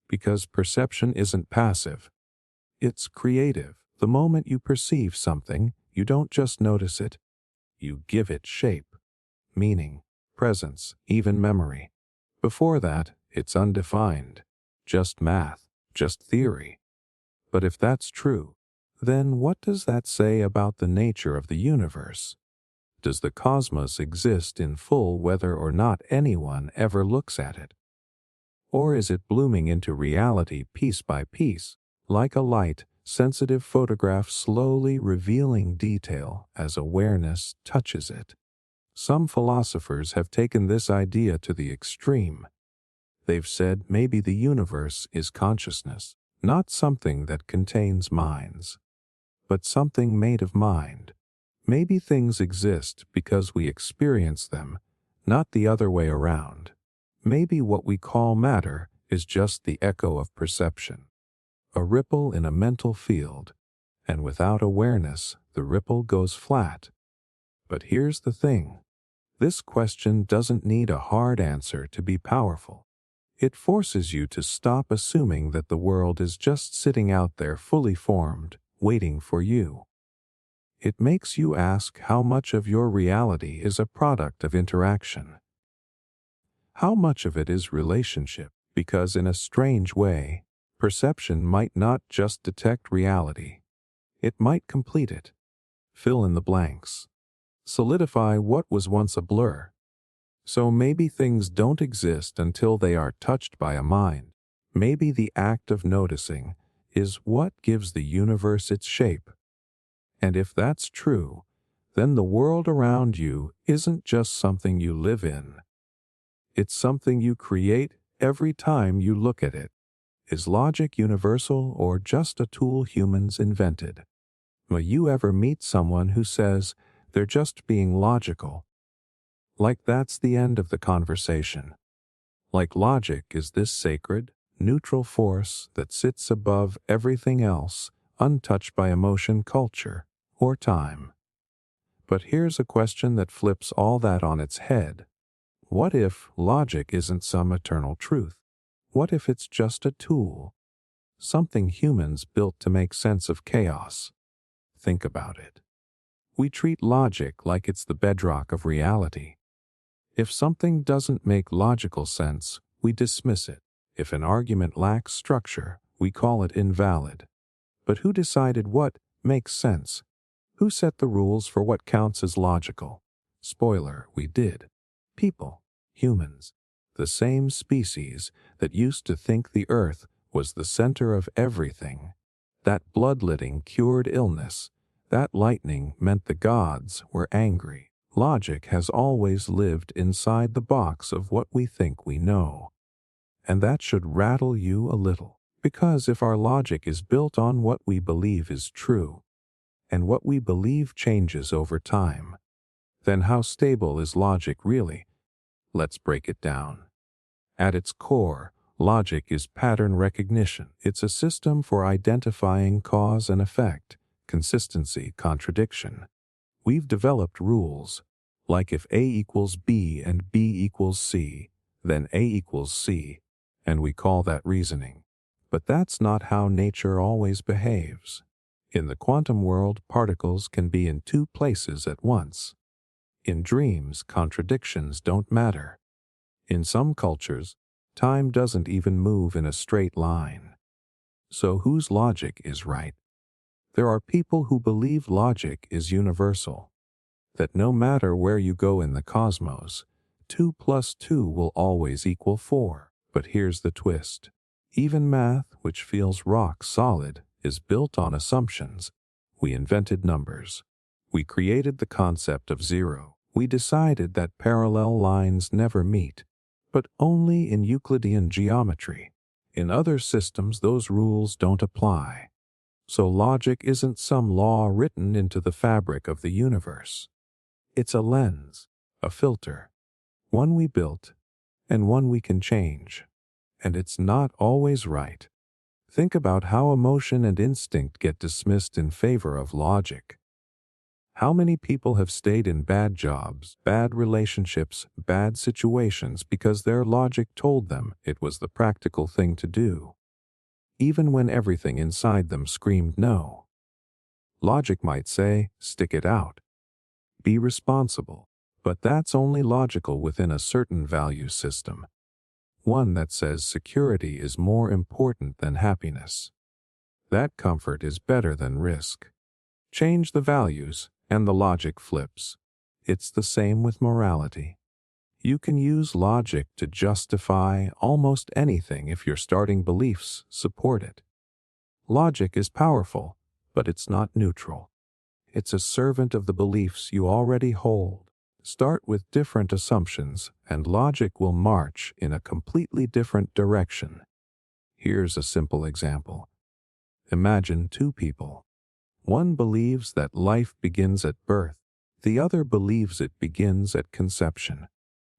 Because perception isn't passive. It's creative. The moment you perceive something, you don't just notice it. You give it shape, meaning, presence, even memory. Before that, it's undefined. Just math, just theory. But if that's true, then what does that say about the nature of the universe? Does the cosmos exist in full whether or not anyone ever looks at it? Or is it blooming into reality piece by piece, like a light, sensitive photograph slowly revealing detail as awareness touches it? Some philosophers have taken this idea to the extreme. They've said maybe the universe is consciousness, not something that contains minds, but something made of mind. Maybe things exist because we experience them, not the other way around. Maybe what we call matter is just the echo of perception, a ripple in a mental field, and without awareness, the ripple goes flat. But here's the thing. This question doesn't need a hard answer to be powerful. It forces you to stop assuming that the world is just sitting out there fully formed, waiting for you. It makes you ask how much of your reality is a product of interaction. How much of it is relationship? Because in a strange way, perception might not just detect reality. It might complete it, fill in the blanks, solidify what was once a blur. So maybe things don't exist until they are touched by a mind. Maybe the act of noticing is what gives the universe its shape. And if that's true, then the world around you isn't just something you live in. It's something you create every time you look at it. Is logic universal or just a tool humans invented? Will you ever meet someone who says they're just being logical? Like that's the end of the conversation. Like logic is this sacred, neutral force that sits above everything else, untouched by emotion, culture, or time. But here's a question that flips all that on its head. What if logic isn't some eternal truth? What if it's just a tool? Something humans built to make sense of chaos? Think about it. We treat logic like it's the bedrock of reality. If something doesn't make logical sense, we dismiss it. If an argument lacks structure, we call it invalid. But who decided what makes sense? Who set the rules for what counts as logical? Spoiler, we did. People, humans, the same species that used to think the earth was the center of everything. That bloodletting cured illness. That lightning meant the gods were angry. Logic has always lived inside the box of what we think we know. And that should rattle you a little, because if our logic is built on what we believe is true, and what we believe changes over time, then how stable is logic really? Let's break it down. At its core, logic is pattern recognition. It's a system for identifying cause and effect, consistency, contradiction. We've developed rules, like if A equals B and B equals C, then A equals C, and we call that reasoning. But that's not how nature always behaves. In the quantum world, particles can be in two places at once. In dreams, contradictions don't matter. In some cultures, time doesn't even move in a straight line. So whose logic is right? There are people who believe logic is universal, that no matter where you go in the cosmos, 2 plus 2 will always equal 4. But here's the twist. Even math, which feels rock solid, is built on assumptions. We invented numbers. We created the concept of zero. We decided that parallel lines never meet, but only in Euclidean geometry. In other systems, those rules don't apply. So logic isn't some law written into the fabric of the universe. It's a lens, a filter, one we built and one we can change. And it's not always right. Think about how emotion and instinct get dismissed in favor of logic. How many people have stayed in bad jobs, bad relationships, bad situations because their logic told them it was the practical thing to do, even when everything inside them screamed no? Logic might say, stick it out. Be responsible. But that's only logical within a certain value system. One that says security is more important than happiness. That comfort is better than risk. Change the values, and the logic flips. It's the same with morality. You can use logic to justify almost anything if your starting beliefs support it. Logic is powerful, but it's not neutral. It's a servant of the beliefs you already hold. Start with different assumptions, and logic will march in a completely different direction. Here's a simple example. Imagine two people. One believes that life begins at birth. The other believes it begins at conception.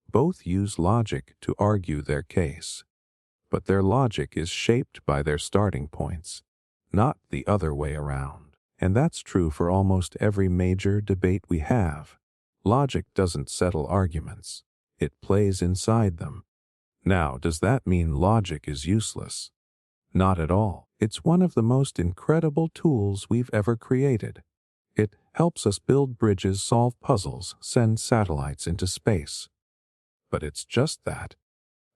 Both use logic to argue their case. But their logic is shaped by their starting points, not the other way around. And that's true for almost every major debate we have. Logic doesn't settle arguments. It plays inside them. Now, does that mean logic is useless? Not at all. It's one of the most incredible tools we've ever created. It helps us build bridges, solve puzzles, send satellites into space. But it's just that,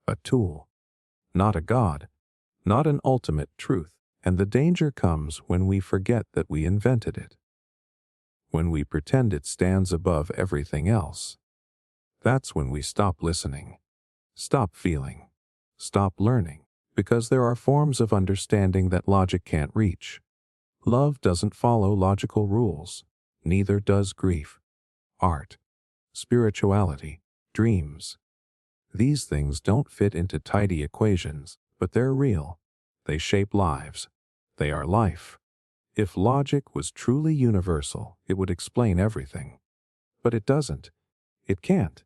a tool, not a god, not an ultimate truth. And the danger comes when we forget that we invented it. When we pretend it stands above everything else. That's when we stop listening, stop feeling, stop learning, because there are forms of understanding that logic can't reach. Love doesn't follow logical rules, neither does grief, art, spirituality, dreams. These things don't fit into tidy equations, but they're real. They shape lives. They are life. If logic was truly universal, it would explain everything. But it doesn't. It can't.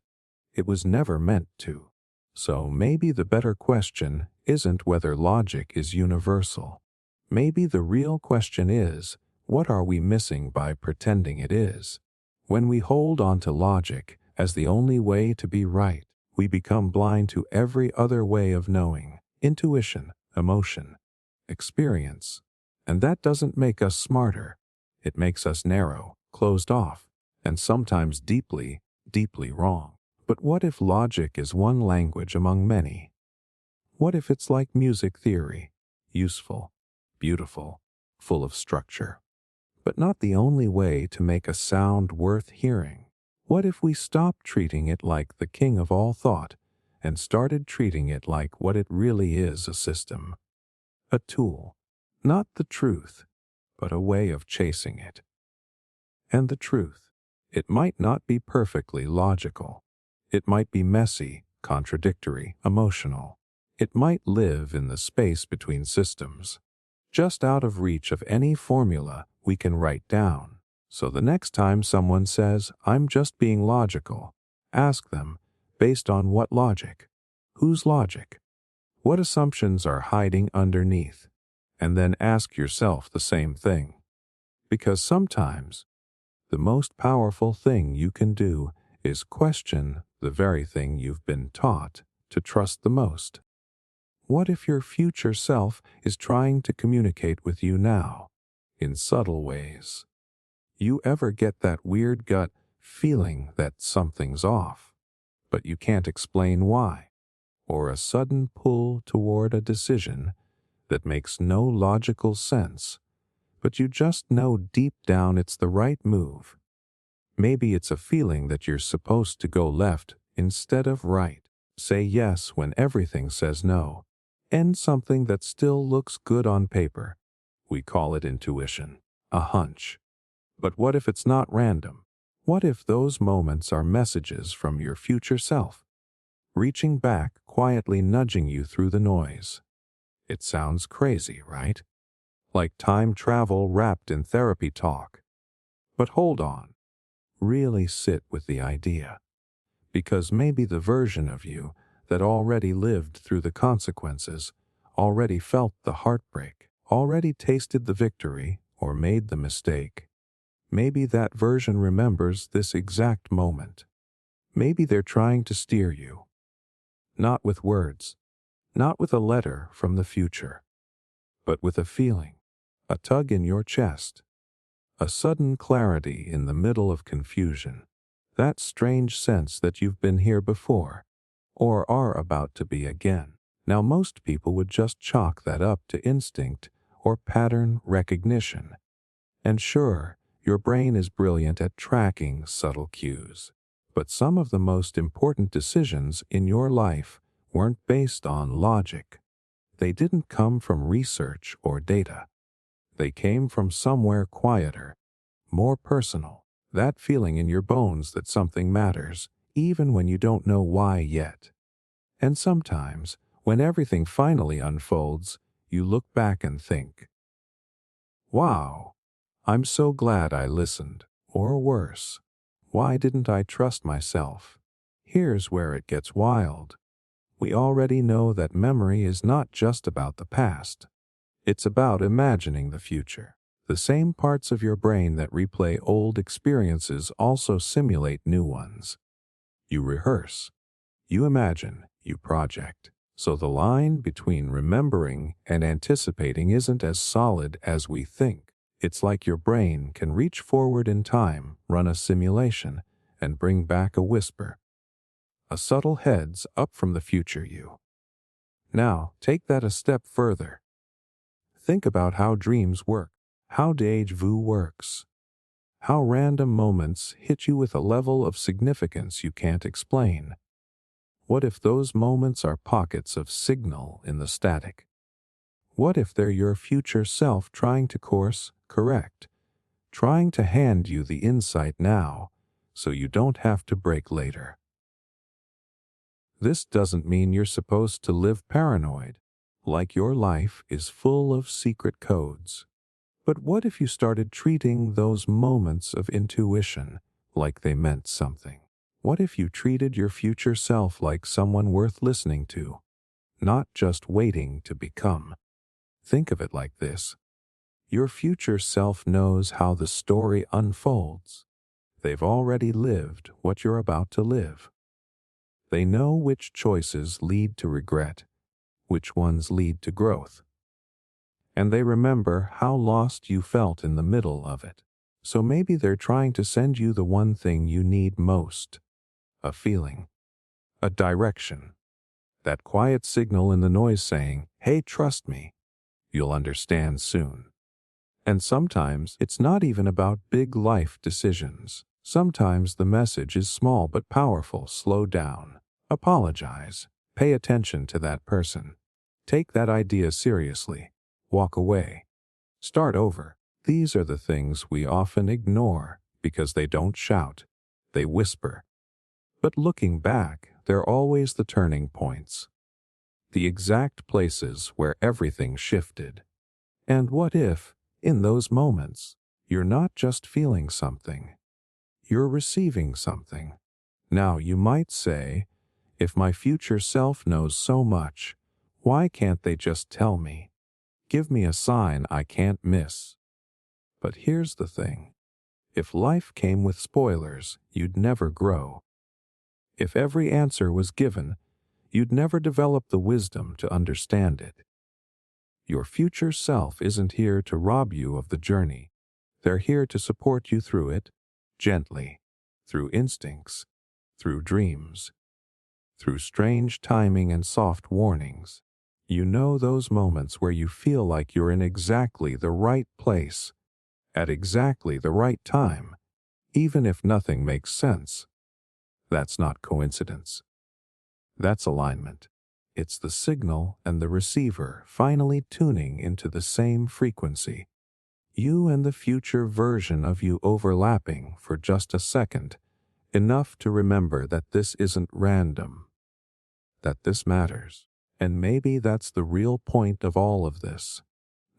It was never meant to. So maybe the better question isn't whether logic is universal. Maybe the real question is, what are we missing by pretending it is? When we hold on to logic as the only way to be right, we become blind to every other way of knowing, intuition, emotion, experience. And that doesn't make us smarter. It makes us narrow, closed off, and sometimes deeply, deeply wrong. But what if logic is one language among many? What if it's like music theory, useful, beautiful, full of structure, but not the only way to make a sound worth hearing? What if we stopped treating it like the king of all thought and started treating it like what it really is, a system, a tool? Not the truth, but a way of chasing it. And the truth, it might not be perfectly logical. It might be messy, contradictory, emotional. It might live in the space between systems, just out of reach of any formula we can write down. So the next time someone says, I'm just being logical, ask them, based on what logic? Whose logic? What assumptions are hiding underneath? And then ask yourself the same thing. Because sometimes, the most powerful thing you can do is question the very thing you've been taught to trust the most. What if your future self is trying to communicate with you now, in subtle ways? You ever get that weird gut feeling that something's off, but you can't explain why? or a sudden pull toward a decision that makes no logical sense, but you just know deep down it's the right move. Maybe it's a feeling that you're supposed to go left instead of right, say yes when everything says no, and something that still looks good on paper. We call it intuition, a hunch. But what if it's not random? What if those moments are messages from your future self, reaching back, quietly nudging you through the noise? It sounds crazy, right? Like time travel wrapped in therapy talk. But hold on. Really sit with the idea. Because maybe the version of you that already lived through the consequences, already felt the heartbreak, already tasted the victory or made the mistake, maybe that version remembers this exact moment. Maybe they're trying to steer you. Not with words, not with a letter from the future, but with a feeling, a tug in your chest, a sudden clarity in the middle of confusion, that strange sense that you've been here before, or are about to be again. Now, most people would just chalk that up to instinct or pattern recognition. And sure, your brain is brilliant at tracking subtle cues. But some of the most important decisions in your life weren't based on logic. They didn't come from research or data. They came from somewhere quieter, more personal, that feeling in your bones that something matters, even when you don't know why yet. And sometimes, when everything finally unfolds, you look back and think, wow, I'm so glad I listened. Or worse, why didn't I trust myself? Here's where it gets wild. We already know that memory is not just about the past. It's about imagining the future. The same parts of your brain that replay old experiences also simulate new ones. You rehearse, you imagine, you project. So the line between remembering and anticipating isn't as solid as we think. It's like your brain can reach forward in time, run a simulation, and bring back a whisper. A subtle heads up from the future you. Now, take that a step further. Think about how dreams work, how déjà vu works, how random moments hit you with a level of significance you can't explain. What if those moments are pockets of signal in the static? What if they're your future self trying to course correct, trying to hand you the insight now so you don't have to break later? This doesn't mean you're supposed to live paranoid, like your life is full of secret codes. But what if you started treating those moments of intuition like they meant something? What if you treated your future self like someone worth listening to, not just waiting to become? Think of it like this. Your future self knows how the story unfolds. They've already lived what you're about to live. They know which choices lead to regret, which ones lead to growth. And they remember how lost you felt in the middle of it. So maybe they're trying to send you the one thing you need most, a feeling, a direction, that quiet signal in the noise saying, hey, trust me, you'll understand soon. And sometimes it's not even about big life decisions. Sometimes the message is small but powerful. Slow down. Apologize. Pay attention to that person. Take that idea seriously. Walk away. Start over. These are the things we often ignore because they don't shout. They whisper. But looking back, they're always the turning points. The exact places where everything shifted. And what if, in those moments, you're not just feeling something, you're receiving something? Now you might say, if my future self knows so much, why can't they just tell me? Give me a sign I can't miss. But here's the thing. If life came with spoilers, you'd never grow. If every answer was given, you'd never develop the wisdom to understand it. Your future self isn't here to rob you of the journey. They're here to support you through it, gently, through instincts, through dreams, through strange timing and soft warnings. You know those moments where you feel like you're in exactly the right place, at exactly the right time, even if nothing makes sense. That's not coincidence. That's alignment. It's the signal and the receiver finally tuning into the same frequency. You and the future version of you overlapping for just a second, enough to remember that this isn't random, that this matters. And maybe that's the real point of all of this.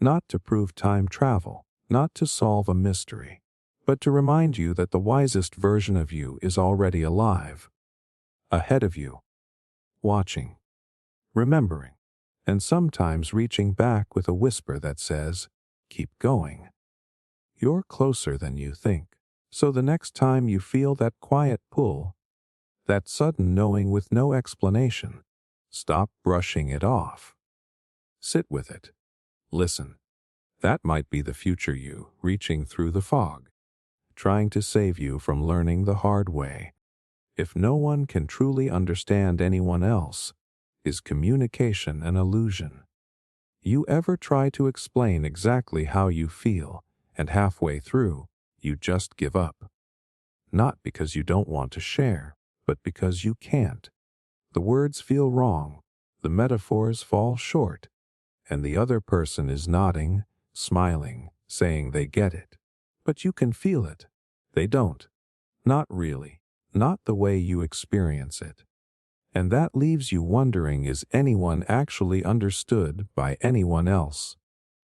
Not to prove time travel, not to solve a mystery, but to remind you that the wisest version of you is already alive, ahead of you, watching, remembering, and sometimes reaching back with a whisper that says, "Keep going." You're closer than you think. So the next time you feel that quiet pull, that sudden knowing with no explanation, stop brushing it off. Sit with it. Listen. That might be the future you reaching through the fog, trying to save you from learning the hard way. If no one can truly understand anyone else, is communication an illusion? You ever try to explain exactly how you feel, and halfway through, you just give up? Not because you don't want to share, but because you can't. The words feel wrong, the metaphors fall short, and the other person is nodding, smiling, saying they get it. But you can feel it. They don't. Not really. Not the way you experience it. And that leaves you wondering, is anyone actually understood by anyone else?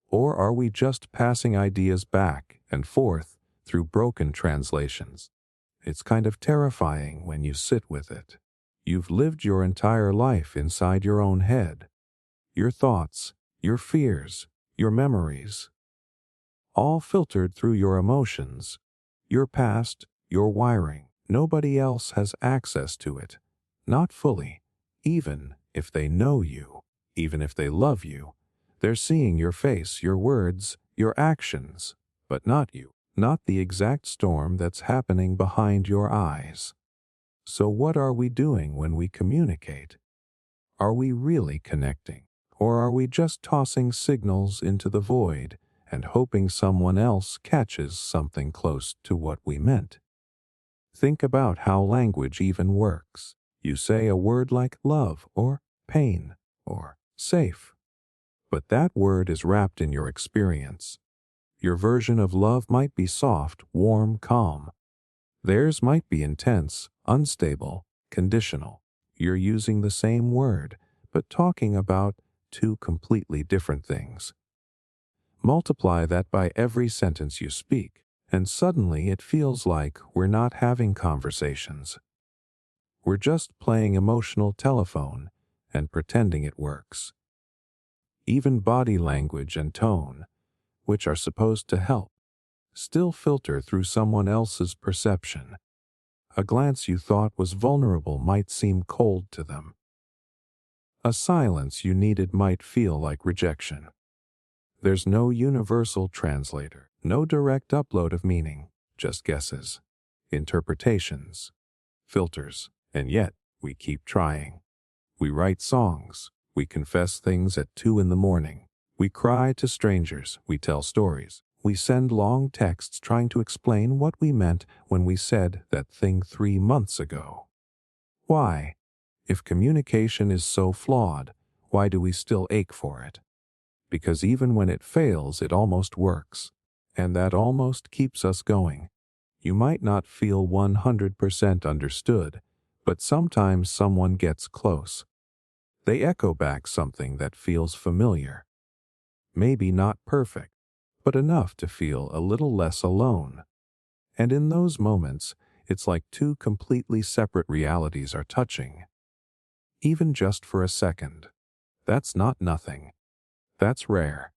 Or are we just passing ideas back and forth through broken translations? It's kind of terrifying when you sit with it. You've lived your entire life inside your own head. Your thoughts, your fears, your memories, all filtered through your emotions, your past, your wiring. Nobody else has access to it. Not fully. Even if they know you, even if they love you, they're seeing your face, your words, your actions, but not you, not the exact storm that's happening behind your eyes. So what are we doing when we communicate? Are we really connecting? Or are we just tossing signals into the void and hoping someone else catches something close to what we meant? Think about how language even works. You say a word like love or pain or safe, but that word is wrapped in your experience. Your version of love might be soft, warm, calm. Theirs might be intense, unstable, conditional. You're using the same word, but talking about two completely different things. Multiply that by every sentence you speak, and suddenly it feels like we're not having conversations. We're just playing emotional telephone and pretending it works. Even body language and tone, which are supposed to help, still filter through someone else's perception. A glance you thought was vulnerable might seem cold to them. A silence you needed might feel like rejection. There's no universal translator, no direct upload of meaning, just guesses, interpretations, filters, and yet we keep trying. We write songs, we confess things at 2 a.m, we cry to strangers, we tell stories, we send long texts trying to explain what we meant when we said that thing 3 months ago. Why? If communication is so flawed, why do we still ache for it? Because even when it fails, it almost works. And that almost keeps us going. You might not feel 100% understood, but sometimes someone gets close. They echo back something that feels familiar. Maybe not perfect, but enough to feel a little less alone. And in those moments, it's like two completely separate realities are touching. Even just for a second. That's not nothing. That's rare.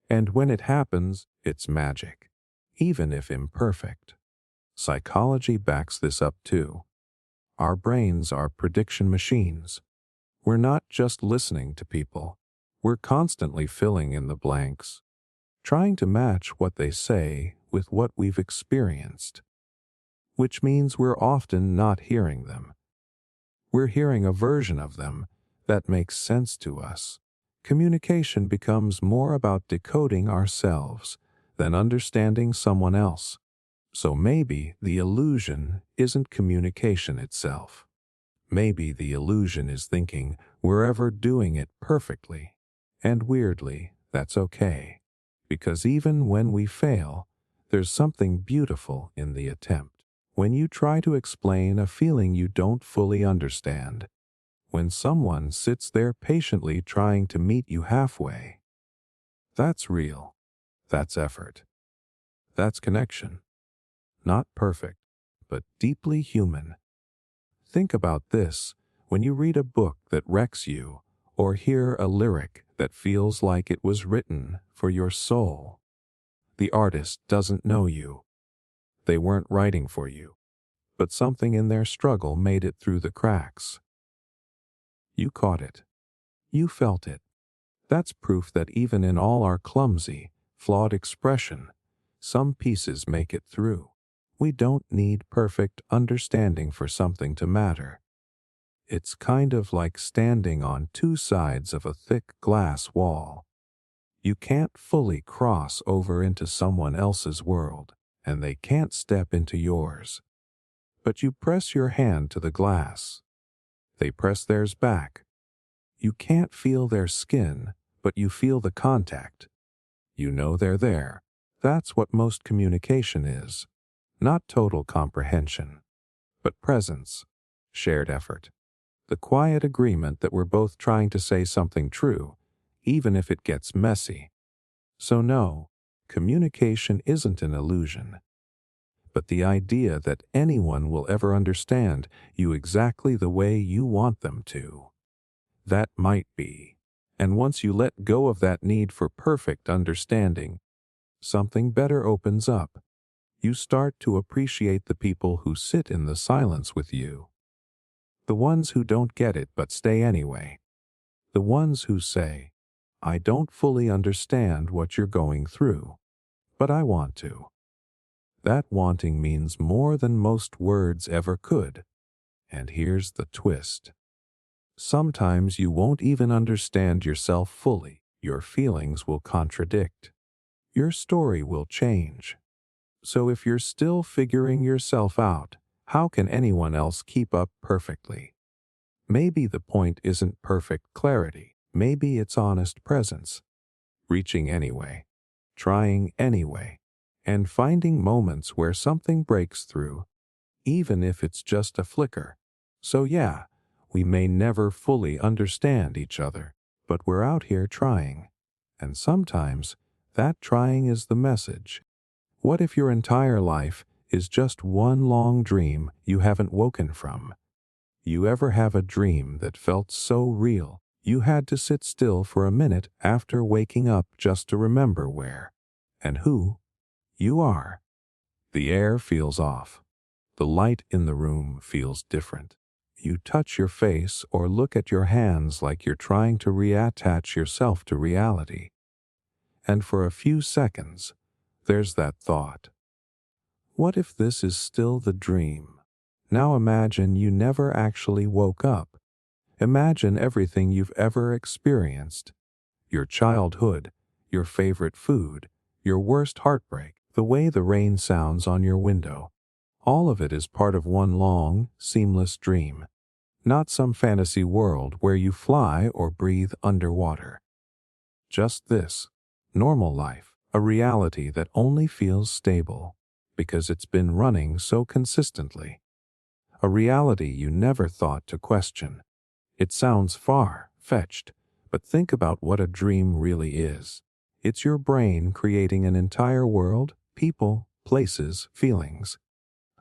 And when it happens, it's magic, even if imperfect. Psychology backs this up too. Our brains are prediction machines. We're not just listening to people. We're constantly filling in the blanks, trying to match what they say with what we've experienced, which means we're often not hearing them. We're hearing a version of them that makes sense to us. Communication becomes more about decoding ourselves than understanding someone else. So maybe the illusion isn't communication itself. Maybe the illusion is thinking we're ever doing it perfectly. And weirdly, that's okay. Because even when we fail, there's something beautiful in the attempt. When you try to explain a feeling you don't fully understand, when someone sits there patiently trying to meet you halfway, that's real. That's effort. That's connection. Not perfect, but deeply human. Think about this when you read a book that wrecks you, or hear a lyric that feels like it was written for your soul. The artist doesn't know you. They weren't writing for you, but something in their struggle made it through the cracks. You caught it. You felt it. That's proof that even in all our clumsy, flawed expression, some pieces make it through. We don't need perfect understanding for something to matter. It's kind of like standing on two sides of a thick glass wall. You can't fully cross over into someone else's world, and they can't step into yours. But you press your hand to the glass. They press theirs back. You can't feel their skin, but you feel the contact. You know they're there. That's what most communication is. Not total comprehension, but presence, shared effort. The quiet agreement that we're both trying to say something true, even if it gets messy. So no, communication isn't an illusion. But the idea that anyone will ever understand you exactly the way you want them to. That might be. And once you let go of that need for perfect understanding, something better opens up. You start to appreciate the people who sit in the silence with you. The ones who don't get it but stay anyway. The ones who say, I don't fully understand what you're going through, but I want to. That wanting means more than most words ever could. And here's the twist. Sometimes you won't even understand yourself fully. Your feelings will contradict. Your story will change. So if you're still figuring yourself out, how can anyone else keep up perfectly? Maybe the point isn't perfect clarity. Maybe it's honest presence. Reaching anyway. Trying anyway. And finding moments where something breaks through, even if it's just a flicker. So yeah, we may never fully understand each other, but we're out here trying. And sometimes, that trying is the message. What if your entire life is just one long dream you haven't woken from? You ever have a dream that felt so real, you had to sit still for a minute after waking up just to remember where and who you are? The air feels off. The light in the room feels different. You touch your face or look at your hands like you're trying to reattach yourself to reality. And for a few seconds, there's that thought. What if this is still the dream? Now imagine you never actually woke up. Imagine everything you've ever experienced. Your childhood, your favorite food, your worst heartbreak, the way the rain sounds on your window. All of it is part of one long, seamless dream. Not some fantasy world where you fly or breathe underwater. Just this, normal life, a reality that only feels stable because it's been running so consistently. A reality you never thought to question. It sounds far-fetched, but think about what a dream really is. It's your brain creating an entire world, people, places, feelings,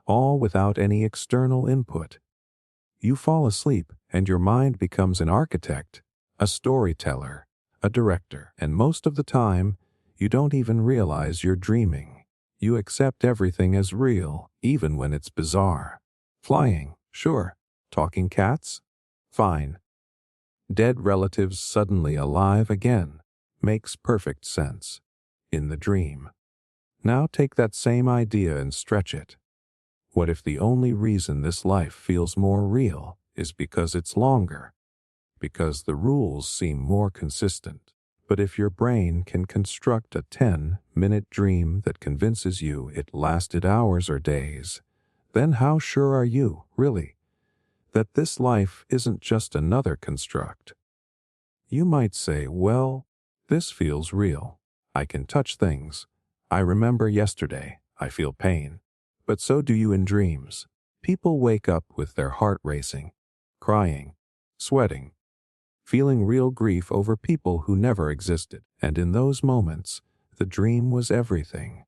all without any external input. You fall asleep and your mind becomes an architect, a storyteller, a director, and most of the time, you don't even realize you're dreaming. You accept everything as real, even when it's bizarre. Flying, sure. Talking cats? Fine. Dead relatives suddenly alive again. Makes perfect sense. In the dream. Now take that same idea and stretch it. What if the only reason this life feels more real is because it's longer, because the rules seem more consistent. But if your brain can construct a 10-minute dream that convinces you it lasted hours or days, then how sure are you, really, that this life isn't just another construct? You might say, well, this feels real. I can touch things. I remember yesterday. I feel pain. But so do you in dreams. People wake up with their heart racing, crying, sweating, feeling real grief over people who never existed. And in those moments, the dream was everything.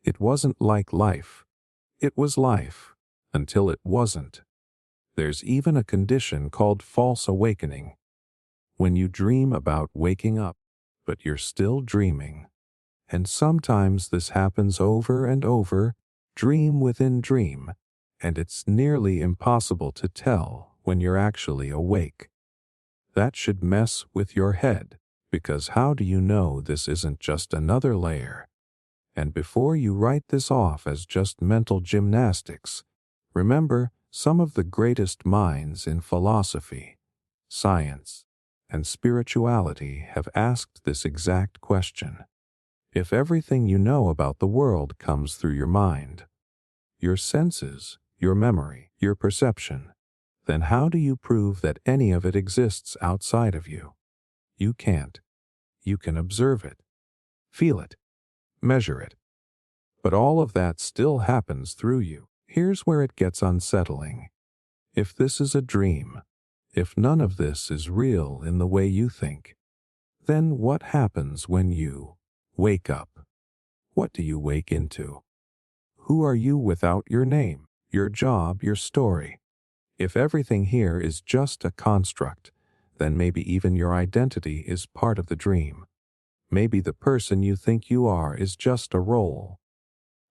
It wasn't like life. It was life, until it wasn't. There's even a condition called false awakening, when you dream about waking up, but you're still dreaming. And sometimes this happens over and over, dream within dream, and it's nearly impossible to tell when you're actually awake. That should mess with your head, because how do you know this isn't just another layer? And before you write this off as just mental gymnastics, remember some of the greatest minds in philosophy, science, and spirituality have asked this exact question. If everything you know about the world comes through your mind, your senses, your memory, your perception, then how do you prove that any of it exists outside of you? You can't. You can observe it, feel it, measure it. But all of that still happens through you. Here's where it gets unsettling. If this is a dream, if none of this is real in the way you think, then what happens when you wake up? What do you wake into? Who are you without your name, your job, your story? If everything here is just a construct, then maybe even your identity is part of the dream. Maybe the person you think you are is just a role,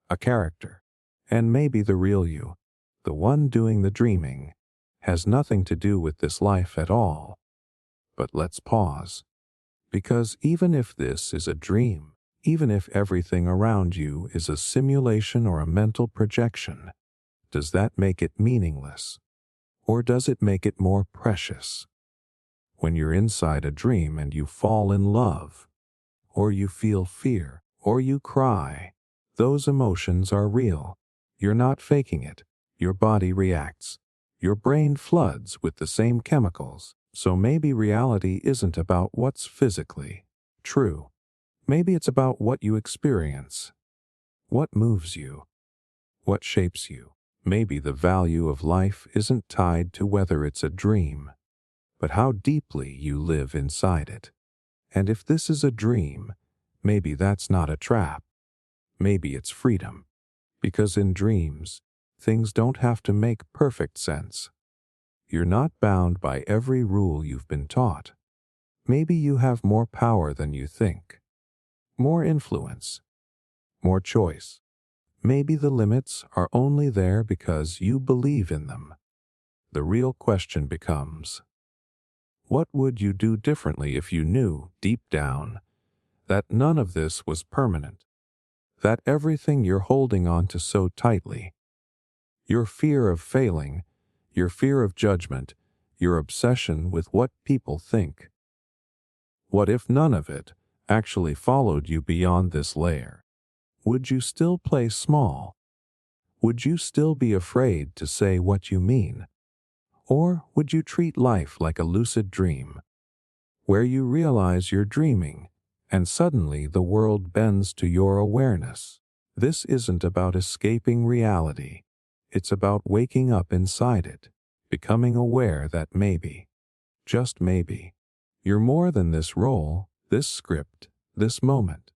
a character. And maybe the real you, the one doing the dreaming, has nothing to do with this life at all. But let's pause. Because even if this is a dream, even if everything around you is a simulation or a mental projection, does that make it meaningless? Or does it make it more precious? When you're inside a dream and you fall in love, or you feel fear, or you cry, those emotions are real. You're not faking it. Your body reacts. Your brain floods with the same chemicals. So maybe reality isn't about what's physically true. Maybe it's about what you experience, what moves you, what shapes you. Maybe the value of life isn't tied to whether it's a dream, but how deeply you live inside it. And if this is a dream, maybe that's not a trap. Maybe it's freedom. Because in dreams, things don't have to make perfect sense. You're not bound by every rule you've been taught. Maybe you have more power than you think, more influence, more choice. Maybe the limits are only there because you believe in them. The real question becomes, what would you do differently if you knew, deep down, that none of this was permanent? That everything you're holding on to so tightly, your fear of failing, your fear of judgment, your obsession with what people think. What if none of it actually followed you beyond this layer? Would you still play small? Would you still be afraid to say what you mean? Or would you treat life like a lucid dream, where you realize you're dreaming and suddenly the world bends to your awareness? This isn't about escaping reality. It's about waking up inside it, becoming aware that maybe, just maybe, you're more than this role, this script, this moment.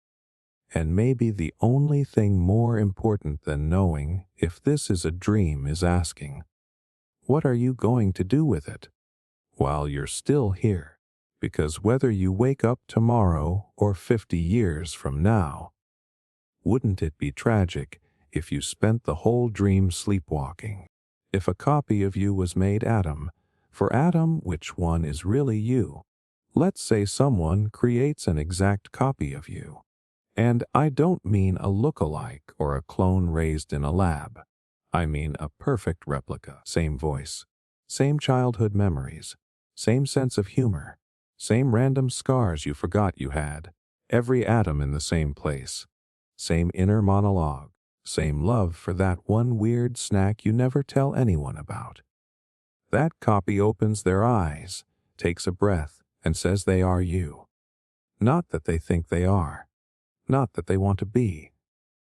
And maybe the only thing more important than knowing if this is a dream is asking, what are you going to do with it while you're still here? Because whether you wake up tomorrow or 50 years from now, wouldn't it be tragic if you spent the whole dream sleepwalking? If a copy of you was made atom, for atom, which one is really you? Let's say someone creates an exact copy of you. And I don't mean a look-alike or a clone raised in a lab. I mean a perfect replica. Same voice, Same childhood memories, same sense of humor, same random scars you forgot you had, every atom in the same place, same inner monologue, same love for that one weird snack you never tell anyone about. That copy opens their eyes, takes a breath, and says they are you. Not that they think they are, not that they want to be.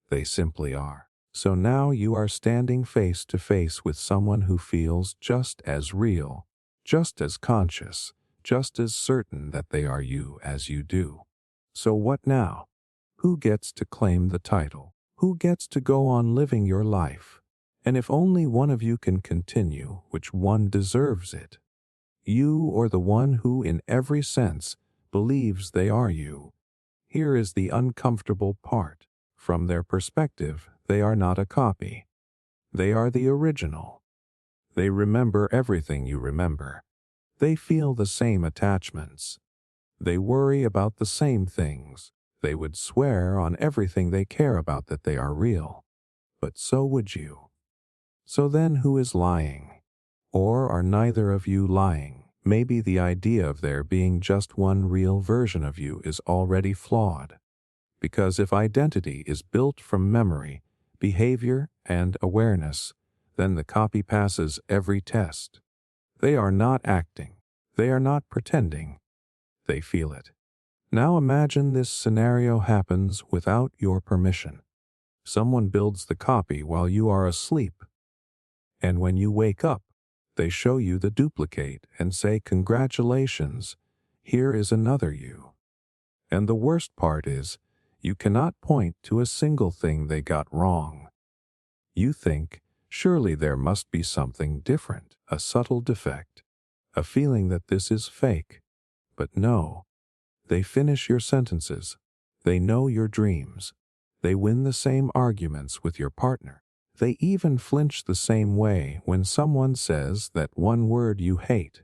They simply are. So now you are standing face to face with someone who feels just as real, just as conscious, just as certain that they are you as you do. So what now? Who gets to claim the title? Who gets to go on living your life? And if only one of you can continue, which one deserves it? You or the one who, in every sense, believes they are you? Here is the uncomfortable part. From their perspective, they are not a copy. They are the original. They remember everything you remember. They feel the same attachments. They worry about the same things. They would swear on everything they care about that they are real. But so would you. So then who is lying? Or are neither of you lying? Maybe the idea of there being just one real version of you is already flawed. Because if identity is built from memory, behavior, and awareness, then the copy passes every test. They are not acting. They are not pretending. They feel it. Now imagine this scenario happens without your permission. Someone builds the copy while you are asleep. And when you wake up, they show you the duplicate and say, "Congratulations, here is another you." And the worst part is, you cannot point to a single thing they got wrong. You think, surely there must be something different, a subtle defect, a feeling that this is fake. But no, they finish your sentences. They know your dreams. They win the same arguments with your partner. They even flinch the same way when someone says that one word you hate.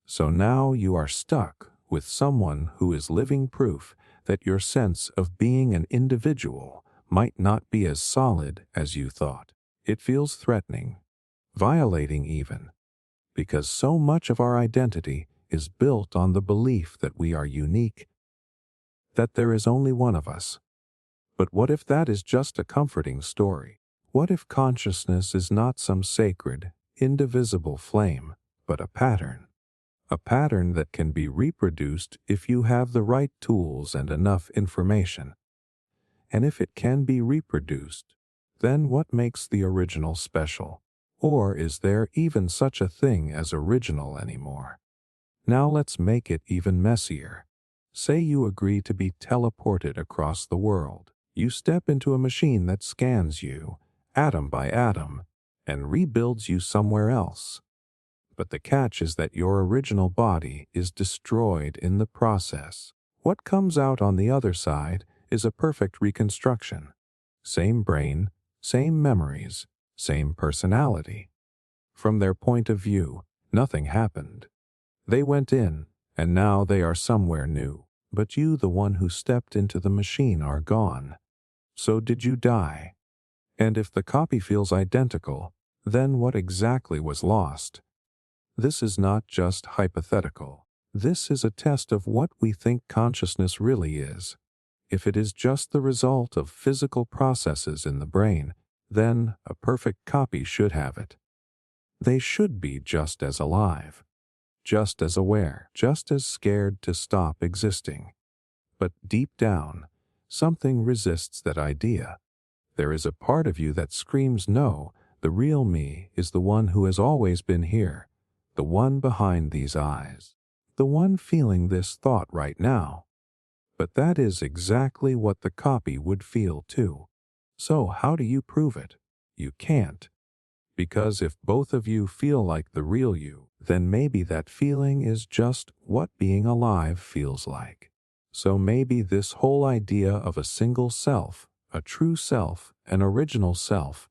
So now you are stuck with someone who is living proof that your sense of being an individual might not be as solid as you thought. It feels threatening, violating even, because so much of our identity is built on the belief that we are unique, that there is only one of us. But what if that is just a comforting story? What if consciousness is not some sacred, indivisible flame, but a pattern? A pattern that can be reproduced if you have the right tools and enough information. And if it can be reproduced, then what makes the original special? Or is there even such a thing as original anymore? Now let's make it even messier. Say you agree to be teleported across the world. You step into a machine that scans you, atom by atom, and rebuilds you somewhere else. But the catch is that your original body is destroyed in the process. What comes out on the other side is a perfect reconstruction. Same brain, same memories, same personality. From their point of view, nothing happened. They went in, and now they are somewhere new. But you, the one who stepped into the machine, are gone. So did you die? And if the copy feels identical, then what exactly was lost? This is not just hypothetical. This is a test of what we think consciousness really is. If it is just the result of physical processes in the brain, then a perfect copy should have it. They should be just as alive, just as aware, just as scared to stop existing. But deep down, something resists that idea. There is a part of you that screams, no, the real me is the one who has always been here, the one behind these eyes, the one feeling this thought right now. But that is exactly what the copy would feel too. So how do you prove it? You can't. Because if both of you feel like the real you, then maybe that feeling is just what being alive feels like. So maybe this whole idea of a single self, a true self, an original self,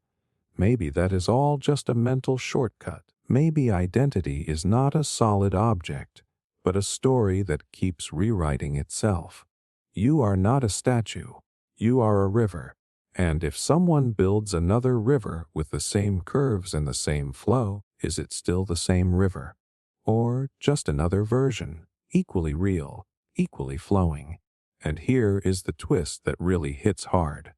maybe that is all just a mental shortcut. Maybe identity is not a solid object, but a story that keeps rewriting itself. You are not a statue. You are a river. And if someone builds another river with the same curves and the same flow, Is it still the same river? Or just another version, equally real, equally flowing? And here is the twist that really hits hard.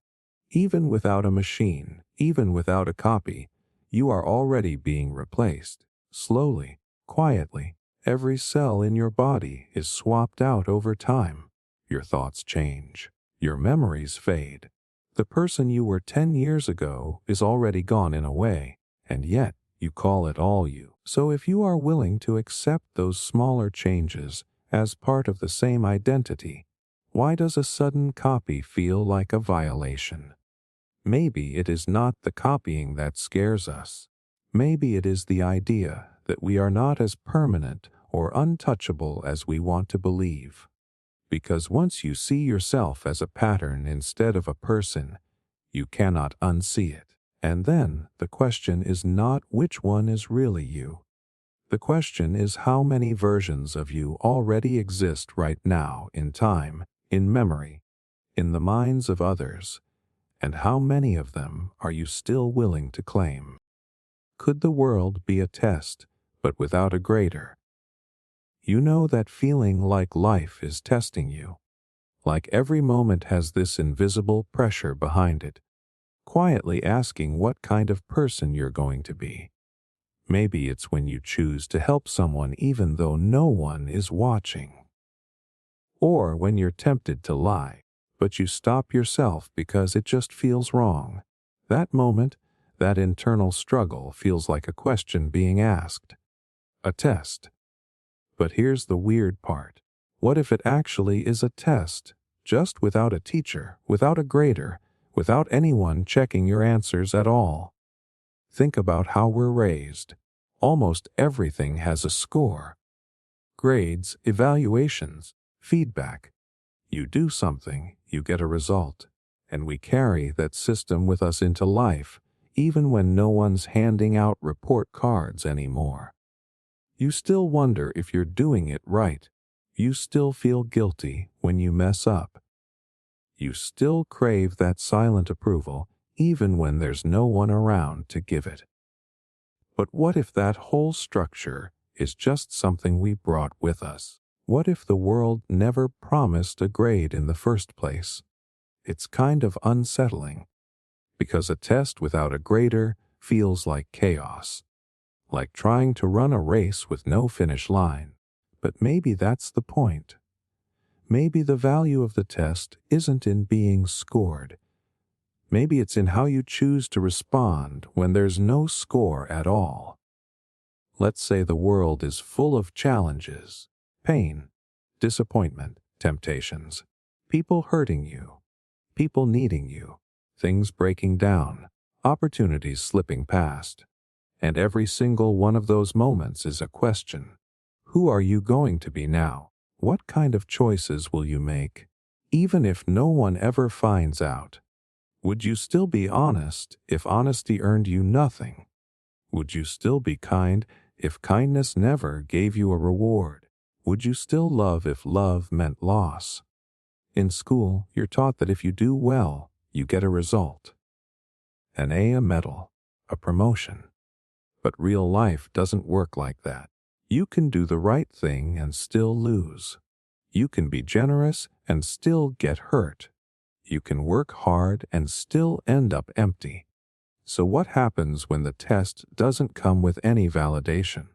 Even without a machine, even without a copy, you are already being replaced. Slowly, quietly, every cell in your body is swapped out over time. Your thoughts change. Your memories fade. The person you were 10 years ago is already gone in a way, and yet you call it all you. So if you are willing to accept those smaller changes as part of the same identity, why does a sudden copy feel like a violation? Maybe it is not the copying that scares us. Maybe it is the idea that we are not as permanent or untouchable as we want to believe. Because once you see yourself as a pattern instead of a person, you cannot unsee it. And then the question is not which one is really you. The question is how many versions of you already exist right now in time, in memory, in the minds of others, and how many of them are you still willing to claim? Could the world be a test, but without a grader? You know that feeling like life is testing you, like every moment has this invisible pressure behind it, quietly asking what kind of person you're going to be. Maybe it's when you choose to help someone even though no one is watching. Or when you're tempted to lie, but you stop yourself because it just feels wrong. That moment, that internal struggle feels like a question being asked. A test. But here's the weird part. What if it actually is a test, just without a teacher, without a grader, without anyone checking your answers at all? Think about how we're raised. Almost everything has a score. Grades, evaluations, feedback. You do something, you get a result. And we carry that system with us into life, even when no one's handing out report cards anymore. You still wonder if you're doing it right. You still feel guilty when you mess up. You still crave that silent approval, even when there's no one around to give it. But what if that whole structure is just something we brought with us? What if the world never promised a grade in the first place? It's kind of unsettling, because a test without a grader feels like chaos, like trying to run a race with no finish line. But maybe that's the point. Maybe the value of the test isn't in being scored. Maybe it's in how you choose to respond when there's no score at all. Let's say the world is full of challenges, pain, disappointment, temptations, people hurting you, people needing you, things breaking down, opportunities slipping past. And every single one of those moments is a question. Who are you going to be now? What kind of choices will you make? Even if no one ever finds out, would you still be honest if honesty earned you nothing? Would you still be kind if kindness never gave you a reward? Would you still love if love meant loss? In school, you're taught that if you do well, you get a result. An A, a medal, a promotion. But real life doesn't work like that. You can do the right thing and still lose. You can be generous and still get hurt. You can work hard and still end up empty. So what happens when the test doesn't come with any validation?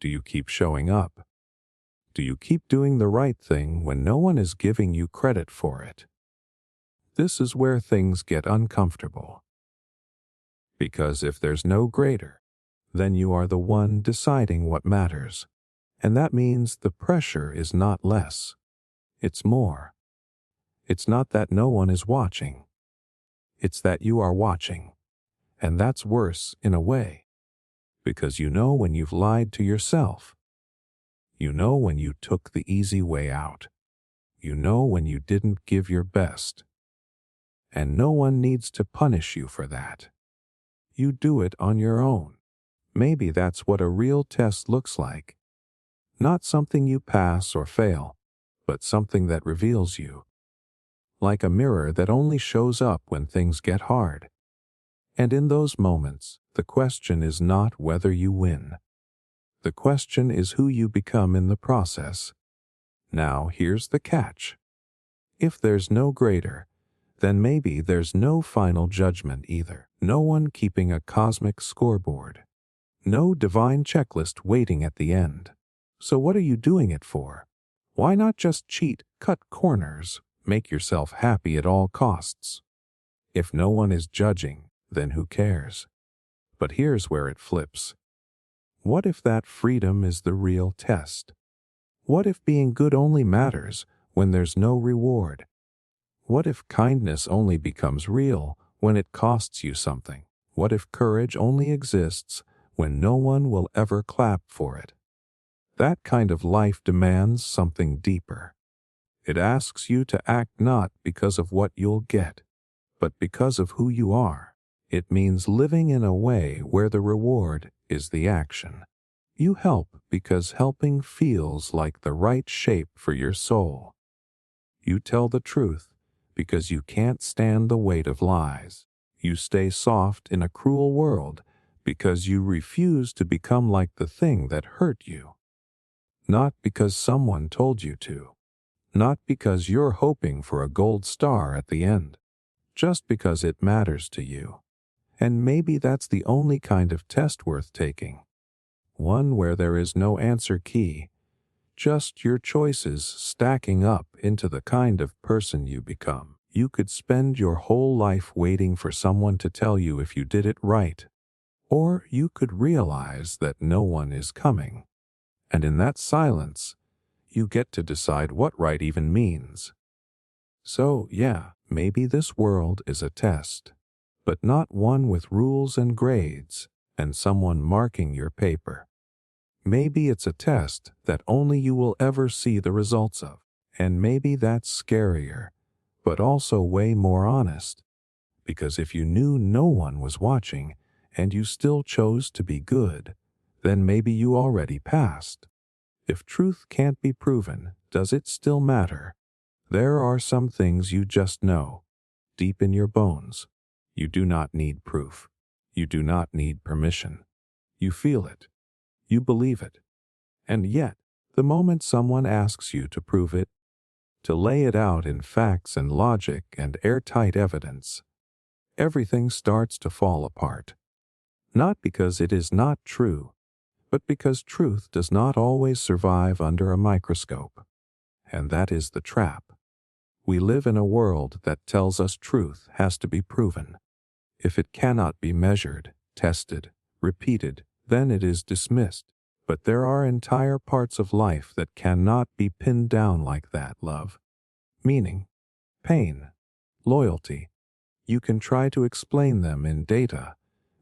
Do you keep showing up? Do you keep doing the right thing when no one is giving you credit for it? This is where things get uncomfortable. Because if there's no grader, then you are the one deciding what matters. And that means the pressure is not less. It's more. It's not that no one is watching. It's that you are watching. And that's worse in a way. Because you know when you've lied to yourself. You know when you took the easy way out. You know when you didn't give your best. And no one needs to punish you for that. You do it on your own. Maybe that's what a real test looks like. Not something you pass or fail, but something that reveals you. Like a mirror that only shows up when things get hard. And in those moments, the question is not whether you win. The question is who you become in the process. Now, here's the catch. If there's no greater, then maybe there's no final judgment either. No one keeping a cosmic scoreboard. No divine checklist waiting at the end. So what are you doing it for? Why not just cheat, cut corners, make yourself happy at all costs? If no one is judging, then who cares? But here's where it flips. What if that freedom is the real test? What if being good only matters when there's no reward? What if kindness only becomes real when it costs you something? What if courage only exists when no one will ever clap for it? That kind of life demands something deeper. It asks you to act not because of what you'll get, but because of who you are. It means living in a way where the reward is the action. You help because helping feels like the right shape for your soul. You tell the truth because you can't stand the weight of lies. You stay soft in a cruel world because you refuse to become like the thing that hurt you. Not because someone told you to. Not because you're hoping for a gold star at the end. Just because it matters to you. And maybe that's the only kind of test worth taking. One where there is no answer key, just your choices stacking up into the kind of person you become. You could spend your whole life waiting for someone to tell you if you did it right. Or you could realize that no one is coming. And in that silence, you get to decide what right even means. So, yeah, maybe this world is a test, but not one with rules and grades and someone marking your paper. Maybe it's a test that only you will ever see the results of, and maybe that's scarier, but also way more honest, because if you knew no one was watching and you still chose to be good, then maybe you already passed. If truth can't be proven, does it still matter? There are some things you just know, deep in your bones. You do not need proof. You do not need permission. You feel it. You believe it. And yet, the moment someone asks you to prove it, to lay it out in facts and logic and airtight evidence, everything starts to fall apart. Not because it is not true, but because truth does not always survive under a microscope. And that is the trap. We live in a world that tells us truth has to be proven. If it cannot be measured, tested, repeated, then it is dismissed. But there are entire parts of life that cannot be pinned down like that, love. Meaning, pain, loyalty. You can try to explain them in data,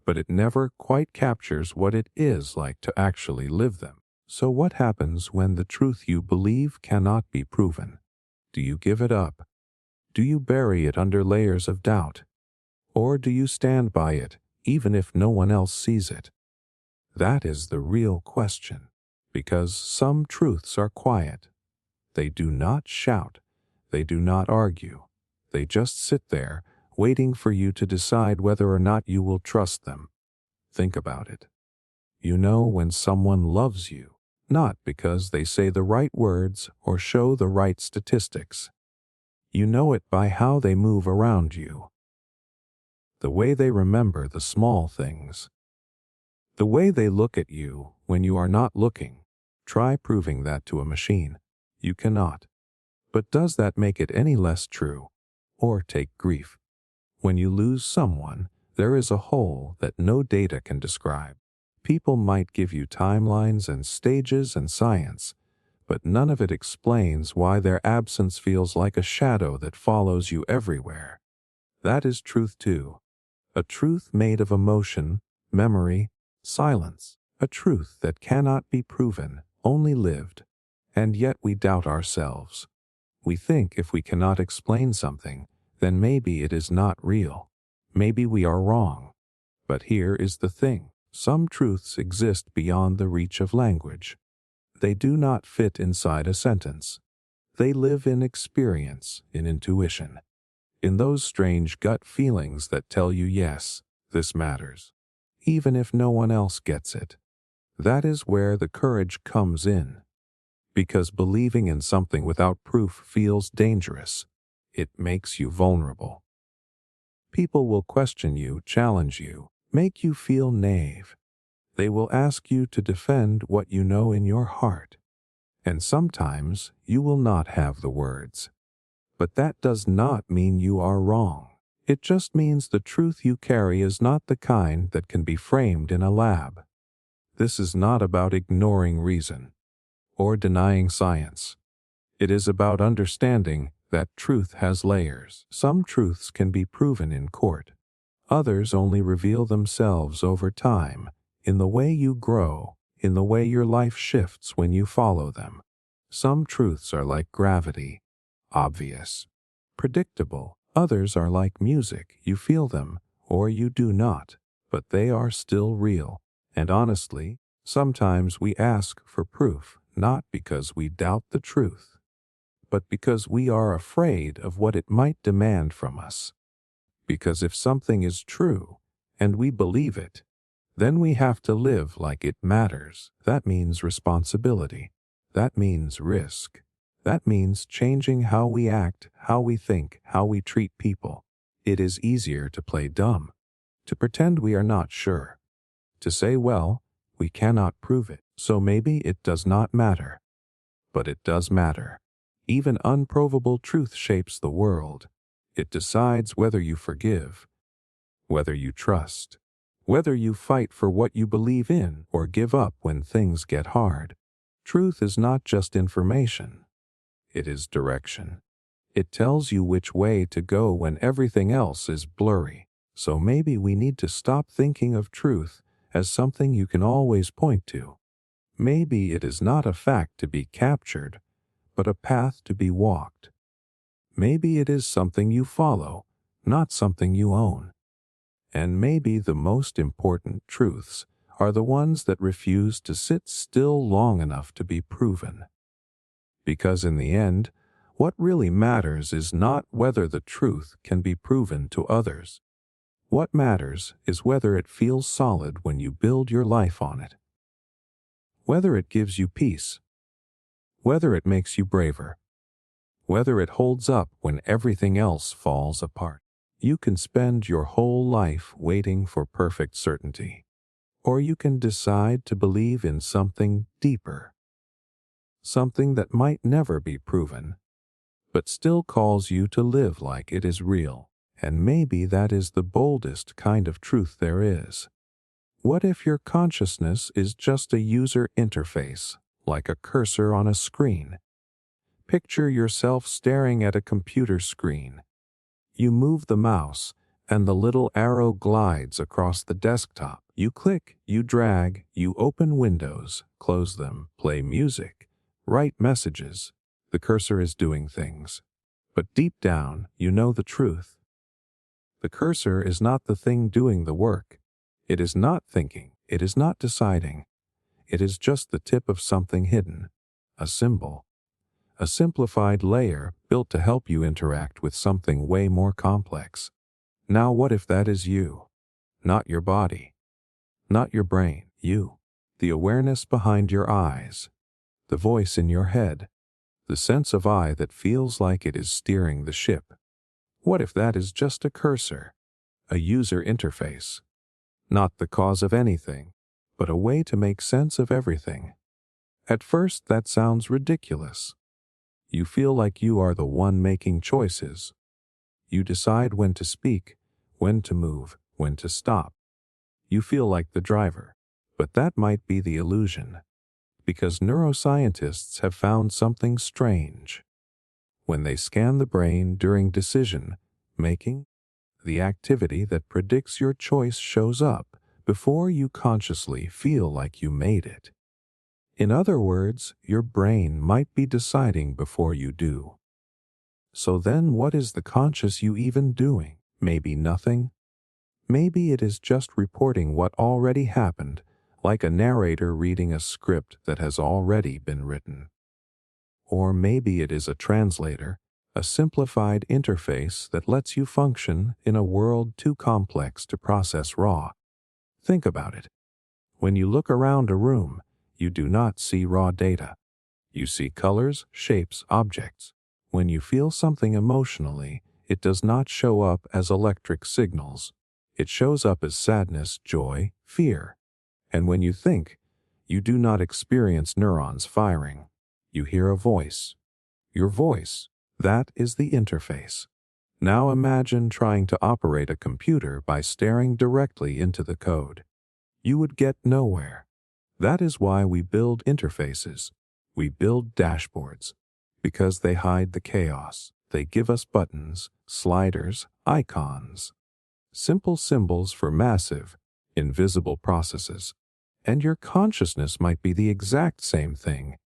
but it never quite captures what it is like to actually live them. So what happens when the truth you believe cannot be proven? Do you give it up? Do you bury it under layers of doubt? Or do you stand by it, even if no one else sees it? That is the real question, because some truths are quiet. They do not shout. They do not argue. They just sit there, waiting for you to decide whether or not you will trust them. Think about it. You know when someone loves you, not because they say the right words or show the right statistics. You know it by how they move around you. The way they remember the small things. The way they look at you when you are not looking. Try proving that to a machine. You cannot. But does that make it any less true? Or take grief? When you lose someone, there is a hole that no data can describe. People might give you timelines and stages and science, but none of it explains why their absence feels like a shadow that follows you everywhere. That is truth too. A truth made of emotion, memory, silence. A truth that cannot be proven, only lived. And yet we doubt ourselves. We think if we cannot explain something, then maybe it is not real. Maybe we are wrong. But here is the thing. Some truths exist beyond the reach of language. They do not fit inside a sentence. They live in experience, in intuition, in those strange gut feelings that tell you yes, This matters, even if no one else gets it. That is where the courage comes in. Because believing in something without proof feels dangerous. It makes you vulnerable. People will question you, challenge you, make you feel naive. They will ask you to defend what you know in your heart. And sometimes you will not have the words. But that does not mean you are wrong. It just means the truth you carry is not the kind that can be framed in a lab. This is not about ignoring reason or denying science. It is about understanding that truth has layers. Some truths can be proven in court. Others only reveal themselves over time, in the way you grow, in the way your life shifts when you follow them. Some truths are like gravity, obvious, predictable. Others are like music. You feel them, or you do not, but they are still real. And honestly, sometimes we ask for proof, not because we doubt the truth, but because we are afraid of what it might demand from us. Because if something is true, and we believe it, then we have to live like it matters. That means responsibility. That means risk. That means changing how we act, how we think, how we treat people. It is easier to play dumb, to pretend we are not sure, to say, well, we cannot prove it, so maybe it does not matter. But it does matter. Even unprovable truth shapes the world. It decides whether you forgive, whether you trust, whether you fight for what you believe in or give up when things get hard. Truth is not just information. It is direction. It tells you which way to go when everything else is blurry. So maybe we need to stop thinking of truth as something you can always point to. Maybe it is not a fact to be captured, but a path to be walked. Maybe it is something you follow, not something you own. And maybe the most important truths are the ones that refuse to sit still long enough to be proven. Because in the end, what really matters is not whether the truth can be proven to others. What matters is whether it feels solid when you build your life on it. Whether it gives you peace. Whether it makes you braver. Whether it holds up when everything else falls apart. You can spend your whole life waiting for perfect certainty. Or you can decide to believe in something deeper. Something that might never be proven, but still calls you to live like it is real. And maybe that is the boldest kind of truth there is. What if your consciousness is just a user interface, like a cursor on a screen? Picture yourself staring at a computer screen. You move the mouse, and the little arrow glides across the desktop. You click, you drag, you open windows, close them, play music, write messages. The cursor is doing things. But deep down, you know the truth. The cursor is not the thing doing the work. It is not thinking. It is not deciding. It is just the tip of something hidden, a symbol, a simplified layer built to help you interact with something way more complex. Now what if that is you? Not your body, not your brain, you. The awareness behind your eyes, the voice in your head, the sense of I that feels like it is steering the ship. What if that is just a cursor, a user interface? Not the cause of anything, but a way to make sense of everything. At first that sounds ridiculous. You feel like you are the one making choices. You decide when to speak, when to move, when to stop. You feel like the driver. But that might be the illusion. Because neuroscientists have found something strange. When they scan the brain during decision making, the activity that predicts your choice shows up before you consciously feel like you made it. In other words, your brain might be deciding before you do. So then what is the conscious you even doing? Maybe nothing? Maybe it is just reporting what already happened, like a narrator reading a script that has already been written. Or maybe it is a translator, a simplified interface that lets you function in a world too complex to process raw. Think about it. When you look around a room, you do not see raw data. You see colors, shapes, objects. When you feel something emotionally, it does not show up as electric signals. It shows up as sadness, joy, fear. And when you think, you do not experience neurons firing. You hear a voice. Your voice, that is the interface. Now imagine trying to operate a computer by staring directly into the code. You would get nowhere. That is why we build interfaces. We build dashboards. Because they hide the chaos. They give us buttons, sliders, icons. Simple symbols for massive, invisible processes. And your consciousness might be the exact same thing.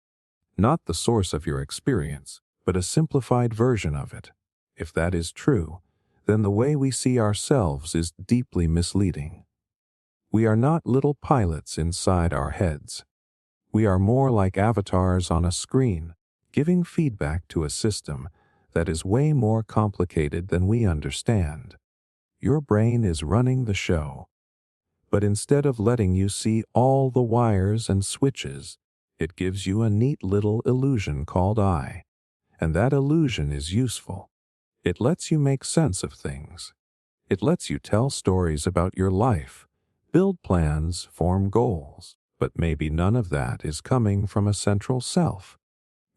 Not the source of your experience, but a simplified version of it. If that is true, then the way we see ourselves is deeply misleading. We are not little pilots inside our heads. We are more like avatars on a screen, giving feedback to a system that is way more complicated than we understand. Your brain is running the show. But instead of letting you see all the wires and switches, it gives you a neat little illusion called I. And that illusion is useful. It lets you make sense of things. It lets you tell stories about your life, build plans, form goals. But maybe none of that is coming from a central self.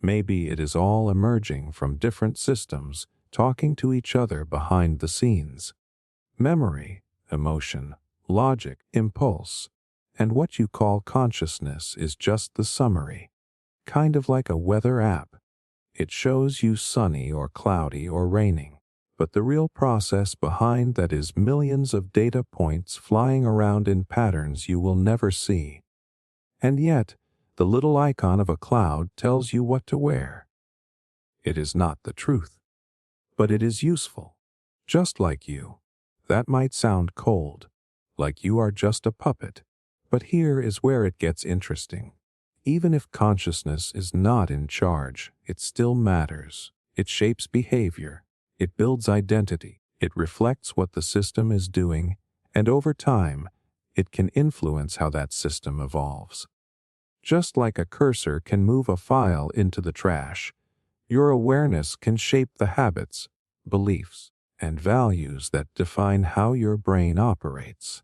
Maybe it is all emerging from different systems, talking to each other behind the scenes. Memory, emotion, logic, impulse, and what you call consciousness is just the summary. Kind of like a weather app. It shows you sunny or cloudy or raining. But the real process behind that is millions of data points flying around in patterns you will never see. And yet, the little icon of a cloud tells you what to wear. It is not the truth, but it is useful. Just like you. That might sound cold, like you are just a puppet. But here is where it gets interesting. Even if consciousness is not in charge, it still matters. It shapes behavior. It builds identity. It reflects what the system is doing, and over time, it can influence how that system evolves. Just like a cursor can move a file into the trash, your awareness can shape the habits, beliefs, and values that define how your brain operates.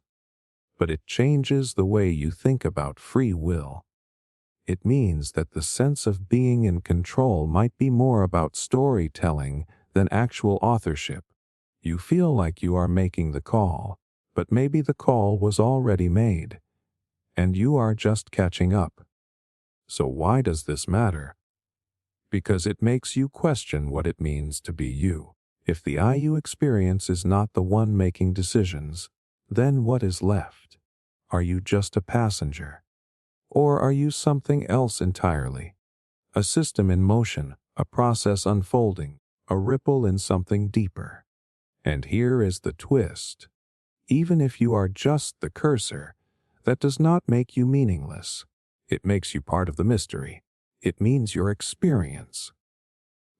But it changes the way you think about free will. It means that the sense of being in control might be more about storytelling than actual authorship. You feel like you are making the call, but maybe the call was already made, and you are just catching up. So why does this matter? Because it makes you question what it means to be you. If the I you experience is not the one making decisions, then what is left? Are you just a passenger? Or are you something else entirely? A system in motion, a process unfolding, a ripple in something deeper. And here is the twist. Even if you are just the cursor, that does not make you meaningless. It makes you part of the mystery. It means your experience.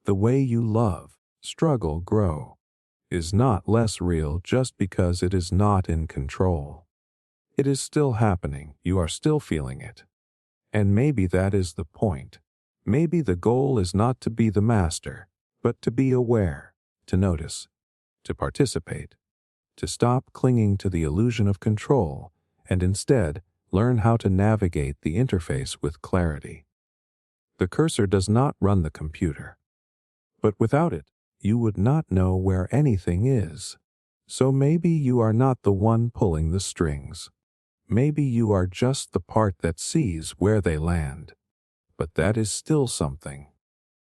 The way you love, struggle, grow, is not less real just because it is not in control. It is still happening. You are still feeling it. And maybe that is the point. Maybe the goal is not to be the master, but to be aware, to notice, to participate, to stop clinging to the illusion of control, and instead learn how to navigate the interface with clarity. The cursor does not run the computer, but without it, you would not know where anything is. So maybe you are not the one pulling the strings. Maybe you are just the part that sees where they land. But that is still something.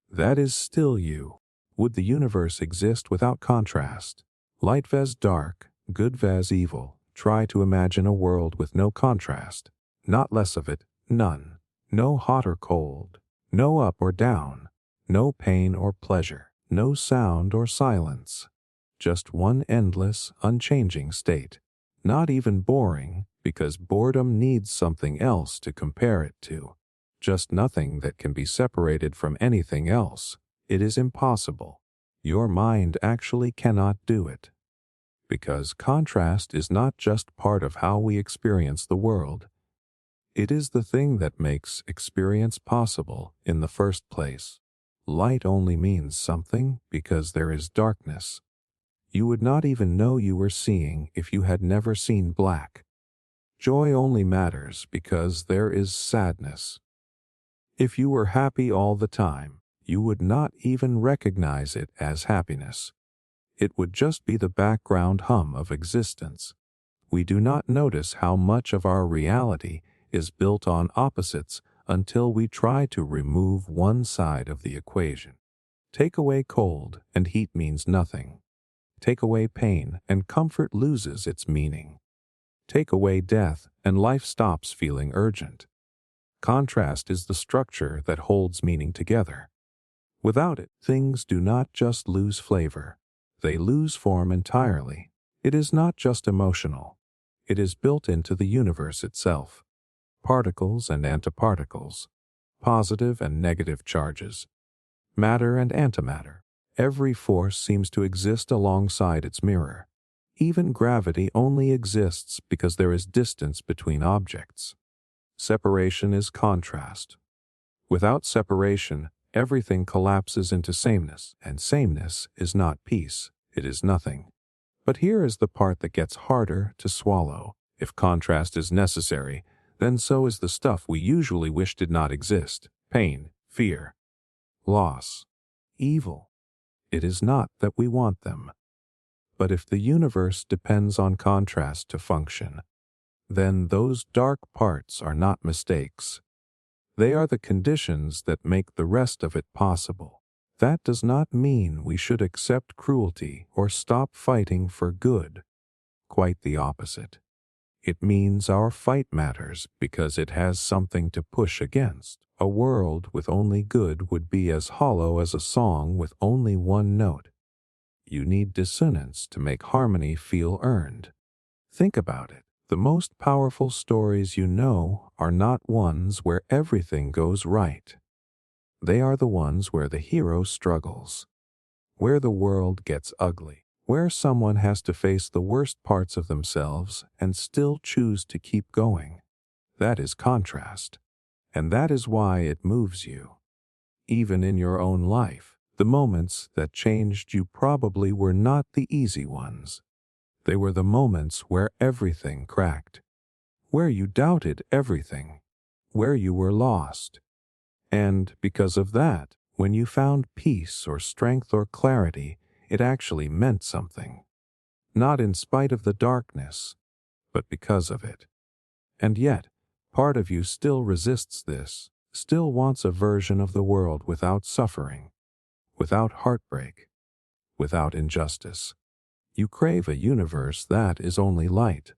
That is still you. Would the universe exist without contrast? Light vs dark, good vs evil. Try to imagine a world with no contrast. Not less of it, none. No hot or cold. No up or down. No pain or pleasure. No sound or silence. Just one endless, unchanging state. Not even boring, because boredom needs something else to compare it to. Just nothing that can be separated from anything else. It is impossible. Your mind actually cannot do it. Because contrast is not just part of how we experience the world. It is the thing that makes experience possible in the first place. Light only means something because there is darkness. You would not even know you were seeing if you had never seen black. Joy only matters because there is sadness. If you were happy all the time, you would not even recognize it as happiness. It would just be the background hum of existence. We do not notice how much of our reality is built on opposites until we try to remove one side of the equation. Take away cold and heat means nothing. Take away pain and comfort loses its meaning. Take away death and life stops feeling urgent. Contrast is the structure that holds meaning together. Without it, things do not just lose flavor. They lose form entirely. It is not just emotional. It is built into the universe itself. Particles and antiparticles, positive and negative charges, matter and antimatter. Every force seems to exist alongside its mirror. Even gravity only exists because there is distance between objects. Separation is contrast. Without separation, everything collapses into sameness, and sameness is not peace, it is nothing. But here is the part that gets harder to swallow. If contrast is necessary, then so is the stuff we usually wish did not exist: pain, fear, loss, evil. It is not that we want them. But if the universe depends on contrast to function, then those dark parts are not mistakes. They are the conditions that make the rest of it possible. That does not mean we should accept cruelty or stop fighting for good. Quite the opposite. It means our fight matters because it has something to push against. A world with only good would be as hollow as a song with only one note. You need dissonance to make harmony feel earned. Think about it. The most powerful stories you know are not ones where everything goes right. They are the ones where the hero struggles, where the world gets ugly, where someone has to face the worst parts of themselves and still choose to keep going. That is contrast, and that is why it moves you. Even in your own life, the moments that changed you probably were not the easy ones. They were the moments where everything cracked, where you doubted everything, where you were lost. And because of that, when you found peace or strength or clarity, it actually meant something. Not in spite of the darkness, but because of it. And yet, part of you still resists this, still wants a version of the world without suffering, without heartbreak, without injustice. You crave a universe that is only light.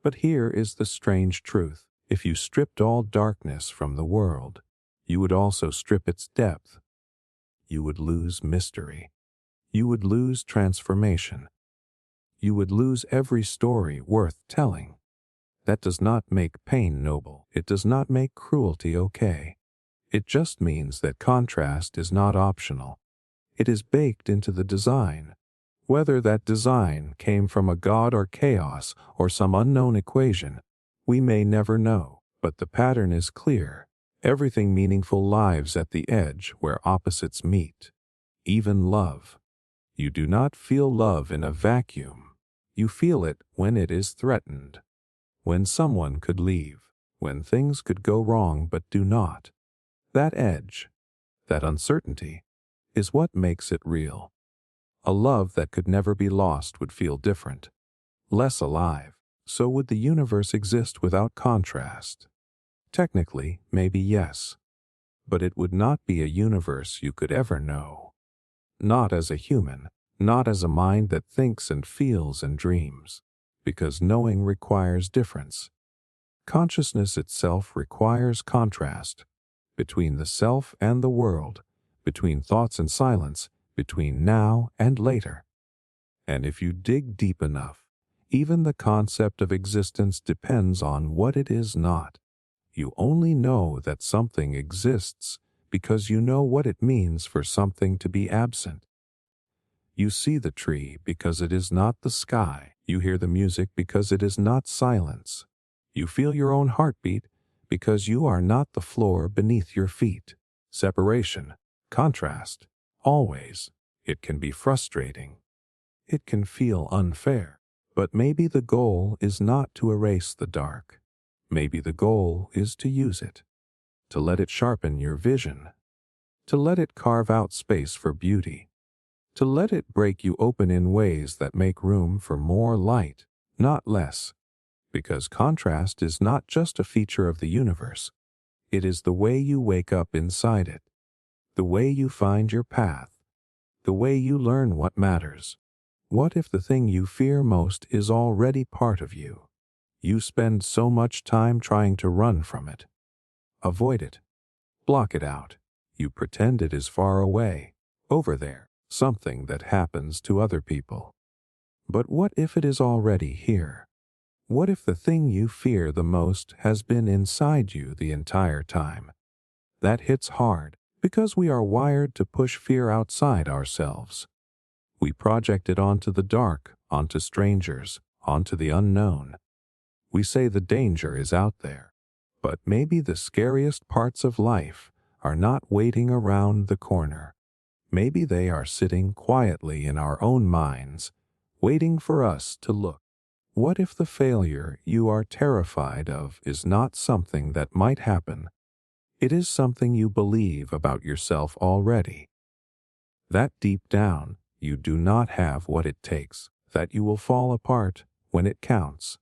But here is the strange truth. If you stripped all darkness from the world, you would also strip its depth. You would lose mystery. You would lose transformation. You would lose every story worth telling. That does not make pain noble. It does not make cruelty okay. It just means that contrast is not optional. It is baked into the design. Whether that design came from a god or chaos or some unknown equation, we may never know, but the pattern is clear. Everything meaningful lives at the edge where opposites meet. Even love. You do not feel love in a vacuum. You feel it when it is threatened. When someone could leave. When things could go wrong but do not. That edge, that uncertainty, is what makes it real. A love that could never be lost would feel different, less alive. So would the universe exist without contrast? Technically, maybe yes. But it would not be a universe you could ever know. Not as a human, not as a mind that thinks and feels and dreams. Because knowing requires difference. Consciousness itself requires contrast. Between the self and the world, between thoughts and silence, between now and later. And if you dig deep enough, even the concept of existence depends on what it is not. You only know that something exists because you know what it means for something to be absent. You see the tree because it is not the sky. You hear the music because it is not silence. You feel your own heartbeat because you are not the floor beneath your feet. Separation, contrast, always. It can be frustrating. It can feel unfair. But maybe the goal is not to erase the dark. Maybe the goal is to use it, to let it sharpen your vision, to let it carve out space for beauty, to let it break you open in ways that make room for more light, not less. Because contrast is not just a feature of the universe. It is the way you wake up inside it, the way you find your path, the way you learn what matters. What if the thing you fear most is already part of you? You spend so much time trying to run from it, avoid it, block it out. You pretend it is far away, over there, something that happens to other people. But what if it is already here? What if the thing you fear the most has been inside you the entire time? That hits hard because we are wired to push fear outside ourselves. We project it onto the dark, onto strangers, onto the unknown. We say the danger is out there. But maybe the scariest parts of life are not waiting around the corner. Maybe they are sitting quietly in our own minds, waiting for us to look. What if the failure you are terrified of is not something that might happen? It is something you believe about yourself already. That deep down, you do not have what it takes, that you will fall apart when it counts,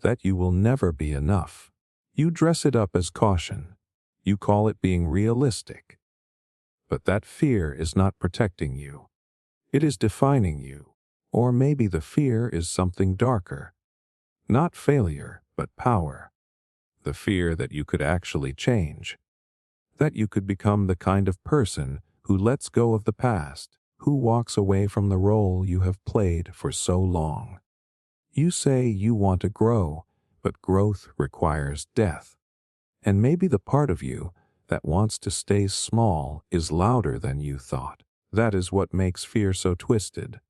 that you will never be enough. You dress it up as caution. You call it being realistic. But that fear is not protecting you. It is defining you. Or maybe the fear is something darker. Not failure, but power. The fear that you could actually change. That you could become the kind of person who lets go of the past, who walks away from the role you have played for so long. You say you want to grow, but growth requires death. And maybe the part of you that wants to stay small is louder than you thought. That is what makes fear so twisted.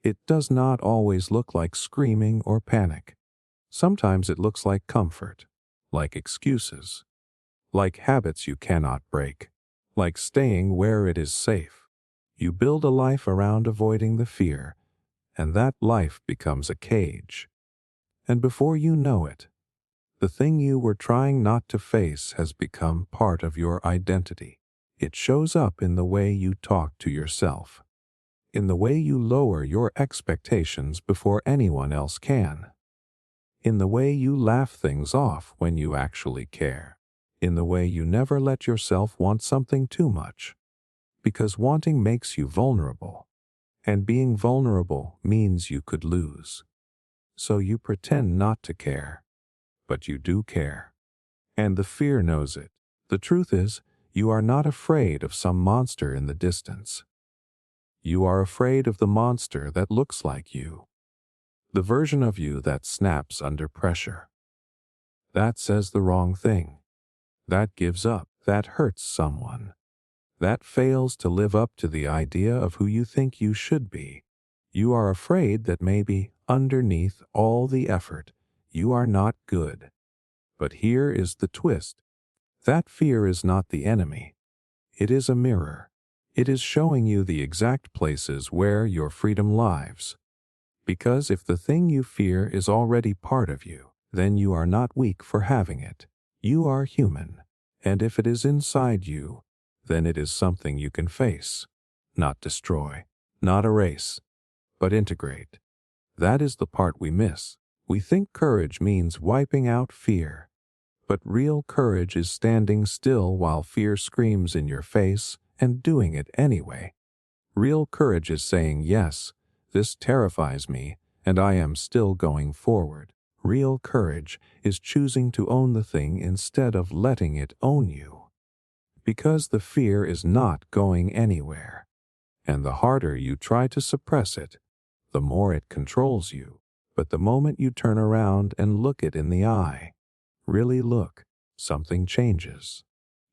It does not always look like screaming or panic. Sometimes it looks like comfort, like excuses, like habits you cannot break, like staying where it is safe. You build a life around avoiding the fear, and that life becomes a cage. And before you know it, the thing you were trying not to face has become part of your identity. It shows up in the way you talk to yourself, in the way you lower your expectations before anyone else can, in the way you laugh things off when you actually care, in the way you never let yourself want something too much. Because wanting makes you vulnerable, and being vulnerable means you could lose. So you pretend not to care, but you do care. And the fear knows it. The truth is, you are not afraid of some monster in the distance. You are afraid of the monster that looks like you, the version of you that snaps under pressure, that says the wrong thing, that gives up, that hurts someone, that fails to live up to the idea of who you think you should be. You are afraid that maybe, underneath all the effort, you are not good. But here is the twist. That fear is not the enemy. It is a mirror. It is showing you the exact places where your freedom lies. Because if the thing you fear is already part of you, then you are not weak for having it. You are human. And if it is inside you, then it is something you can face, not destroy, not erase, but integrate. That is the part we miss. We think courage means wiping out fear. But real courage is standing still while fear screams in your face and doing it anyway. Real courage is saying, yes, this terrifies me, and I am still going forward. Real courage is choosing to own the thing instead of letting it own you. Because the fear is not going anywhere. And the harder you try to suppress it, the more it controls you. But the moment you turn around and look it in the eye, really look, something changes.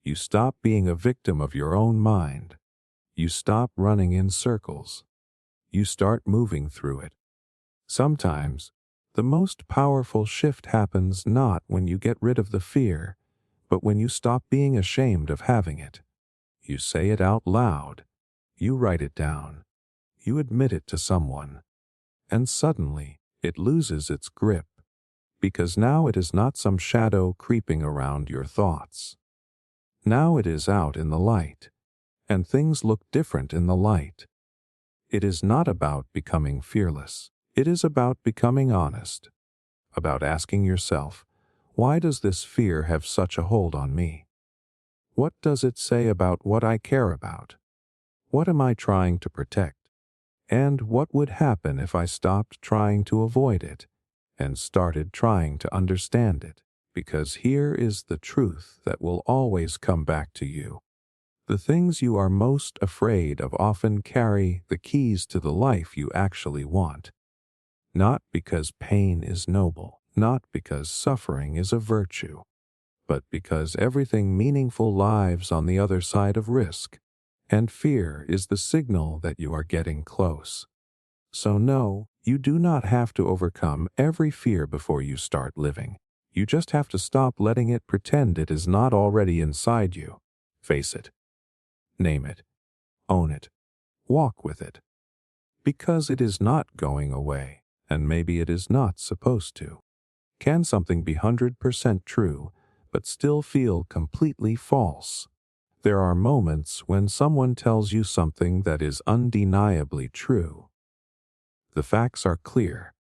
You stop being a victim of your own mind. You stop running in circles. You start moving through it. Sometimes, the most powerful shift happens not when you get rid of the fear, but when you stop being ashamed of having it. You say it out loud. You write it down. You admit it to someone. And suddenly, it loses its grip, because now it is not some shadow creeping around your thoughts. Now it is out in the light, and things look different in the light. It is not about becoming fearless. It is about becoming honest, about asking yourself, why does this fear have such a hold on me? What does it say about what I care about? What am I trying to protect? And what would happen if I stopped trying to avoid it and started trying to understand it? Because here is the truth that will always come back to you. The things you are most afraid of often carry the keys to the life you actually want. Not because pain is noble, not because suffering is a virtue, but because everything meaningful lives on the other side of risk, and fear is the signal that you are getting close. So no, you do not have to overcome every fear before you start living. You just have to stop letting it pretend it is not already inside you. Face it. Name it. Own it. Walk with it. Because it is not going away, and maybe it is not supposed to. Can something be 100% true, but still feel completely false? There are moments when someone tells you something that is undeniably true. The facts are clear.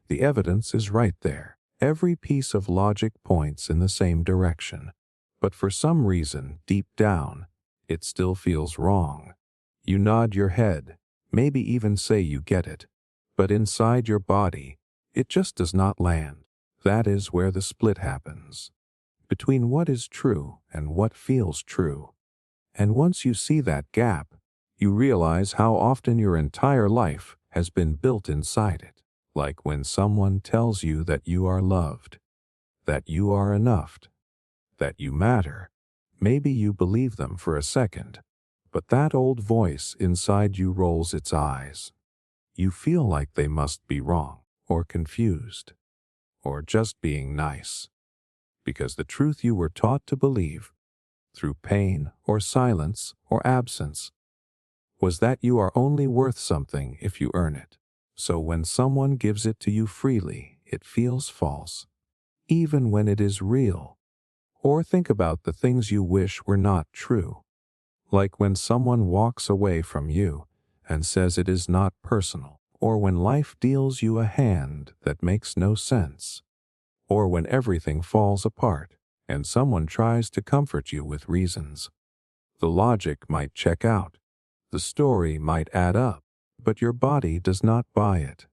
The evidence is right there. Every piece of logic points in the same direction. But for some reason, deep down, it still feels wrong. You nod your head, maybe even say you get it. But inside your body, it just does not land. That is where the split happens. Between what is true and what feels true. And once you see that gap, you realize how often your entire life has been built inside it. Like when someone tells you that you are loved, that you are enough, that you matter. Maybe you believe them for a second, but that old voice inside you rolls its eyes. You feel like they must be wrong, or confused, or just being nice. Because the truth you were taught to believe, through pain or silence or absence, was that you are only worth something if you earn it. So when someone gives it to you freely, it feels false, even when it is real. Or think about the things you wish were not true. Like when someone walks away from you and says it is not personal, or when life deals you a hand that makes no sense, or when everything falls apart and someone tries to comfort you with reasons. The logic might check out, the story might add up, but your body does not buy it.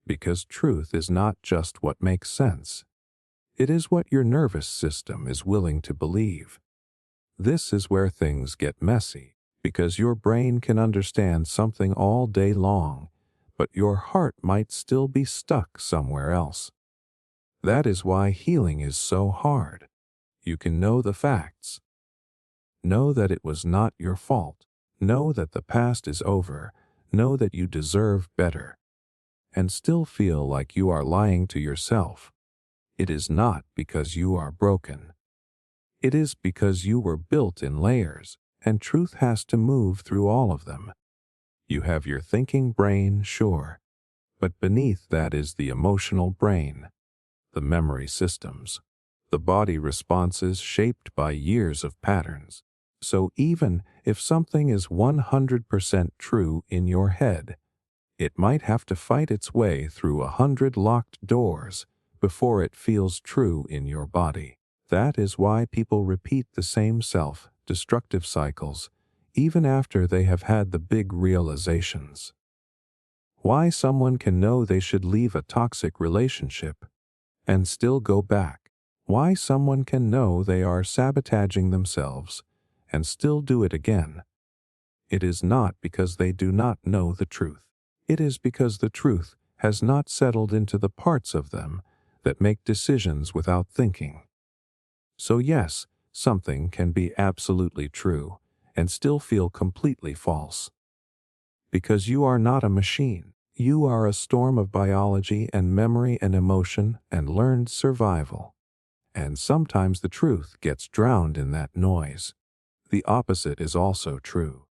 Because truth is not just what makes sense. It is what your nervous system is willing to believe. This is where things get messy, because your brain can understand something all day long, but your heart might still be stuck somewhere else. That is why healing is so hard. You can know the facts. Know that it was not your fault. Know that the past is over. Know that you deserve better. And still feel like you are lying to yourself. It is not because you are broken. It is because you were built in layers, and truth has to move through all of them. You have your thinking brain, sure, but beneath that is the emotional brain, the memory systems, the body responses shaped by years of patterns. So even if something is 100% true in your head, it might have to fight its way through 100 locked doors before it feels true in your body. That is why people repeat the same self-destructive cycles even after they have had the big realizations. Why someone can know they should leave a toxic relationship and still go back. Why someone can know they are sabotaging themselves and still do it again. It is not because they do not know the truth. It is because the truth has not settled into the parts of them that make decisions without thinking. So yes, something can be absolutely true and still feel completely false. Because you are not a machine. You are a storm of biology and memory and emotion and learned survival. And sometimes the truth gets drowned in that noise. The opposite is also true.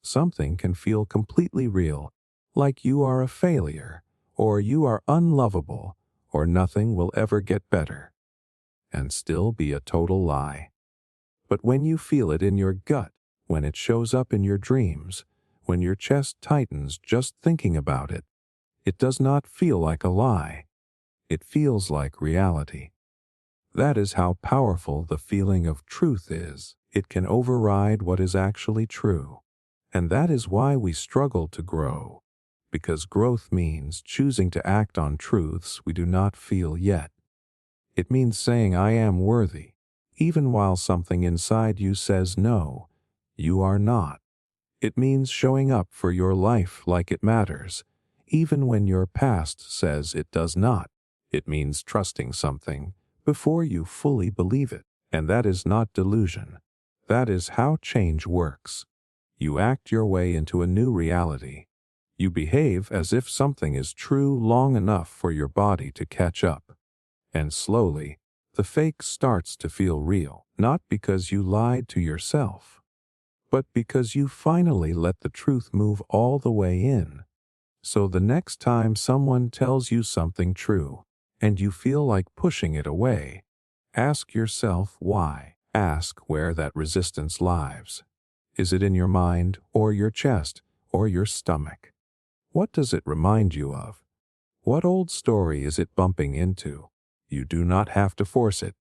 Something can feel completely real, like you are a failure, or you are unlovable, or nothing will ever get better, and still be a total lie. But when you feel it in your gut, when it shows up in your dreams, when your chest tightens just thinking about it, it does not feel like a lie. It feels like reality. That is how powerful the feeling of truth is. It can override what is actually true. And that is why we struggle to grow, because growth means choosing to act on truths we do not feel yet. It means saying I am worthy, even while something inside you says no, you are not. It means showing up for your life like it matters, even when your past says it does not. It means trusting something before you fully believe it, and that is not delusion. That is how change works. You act your way into a new reality. You behave as if something is true long enough for your body to catch up. And slowly, the fake starts to feel real, not because you lied to yourself, but because you finally let the truth move all the way in. So the next time someone tells you something true, and you feel like pushing it away, ask yourself why. Ask where that resistance lies. Is it in your mind, or your chest, or your stomach? What does it remind you of? What old story is it bumping into? You do not have to force it.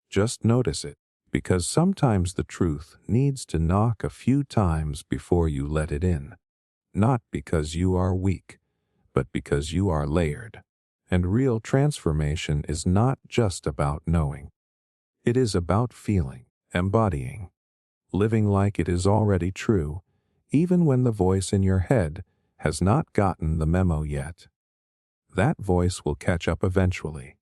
Just notice it, because sometimes the truth needs to knock a few times before you let it in. Not because you are weak, but because you are layered. And real transformation is not just about knowing. It is about feeling, embodying, living like it is already true, even when the voice in your head has not gotten the memo yet. That voice will catch up eventually.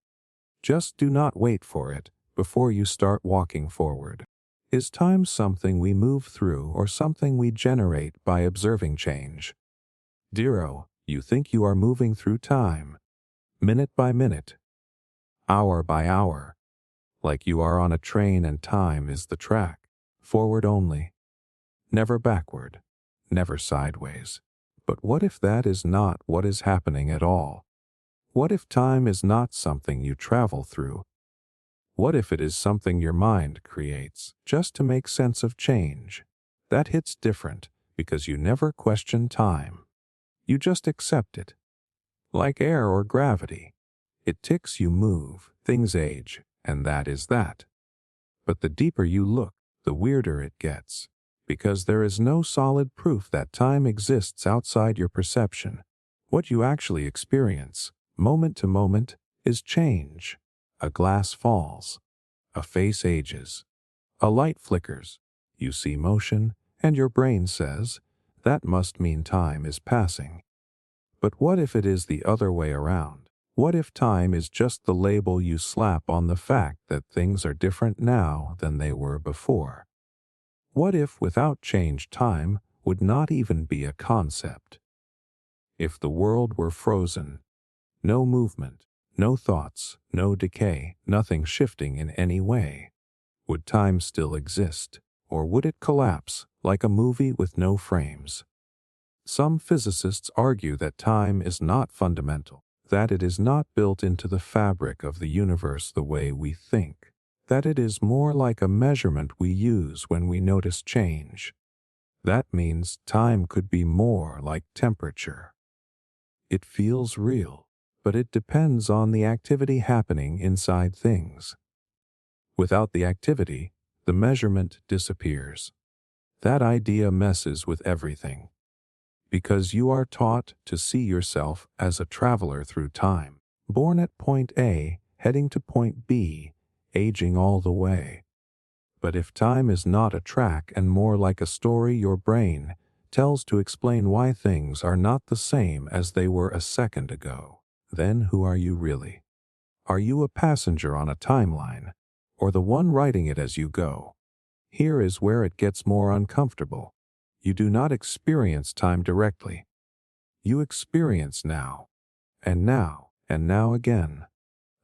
Just do not wait for it before you start walking forward. Is time something we move through or something we generate by observing change? Dearo, you think you are moving through time, minute by minute, hour by hour, like you are on a train and time is the track, forward only, never backward, never sideways. But what if that is not what is happening at all? What if time is not something you travel through? What if it is something your mind creates just to make sense of change? That hits different because you never question time. You just accept it. Like air or gravity. It ticks, you move, things age, and that is that. But the deeper you look, the weirder it gets, because there is no solid proof that time exists outside your perception. What you actually experience, moment to moment, is change. A glass falls, a face ages, a light flickers, you see motion, and your brain says, that must mean time is passing. But what if it is the other way around? What if time is just the label you slap on the fact that things are different now than they were before? What if without change time would not even be a concept? If the world were frozen, no movement, no thoughts, no decay, nothing shifting in any way, would time still exist, or would it collapse like a movie with no frames? Some physicists argue that time is not fundamental, that it is not built into the fabric of the universe the way we think, that it is more like a measurement we use when we notice change. That means time could be more like temperature. It feels real, but it depends on the activity happening inside things. Without the activity, the measurement disappears. That idea messes with everything. Because you are taught to see yourself as a traveler through time, born at point A, heading to point B, aging all the way. But if time is not a track and more like a story your brain tells to explain why things are not the same as they were a second ago, then who are you really? Are you a passenger on a timeline, or the one writing it as you go? Here is where it gets more uncomfortable. You do not experience time directly. You experience now, and now, and now again,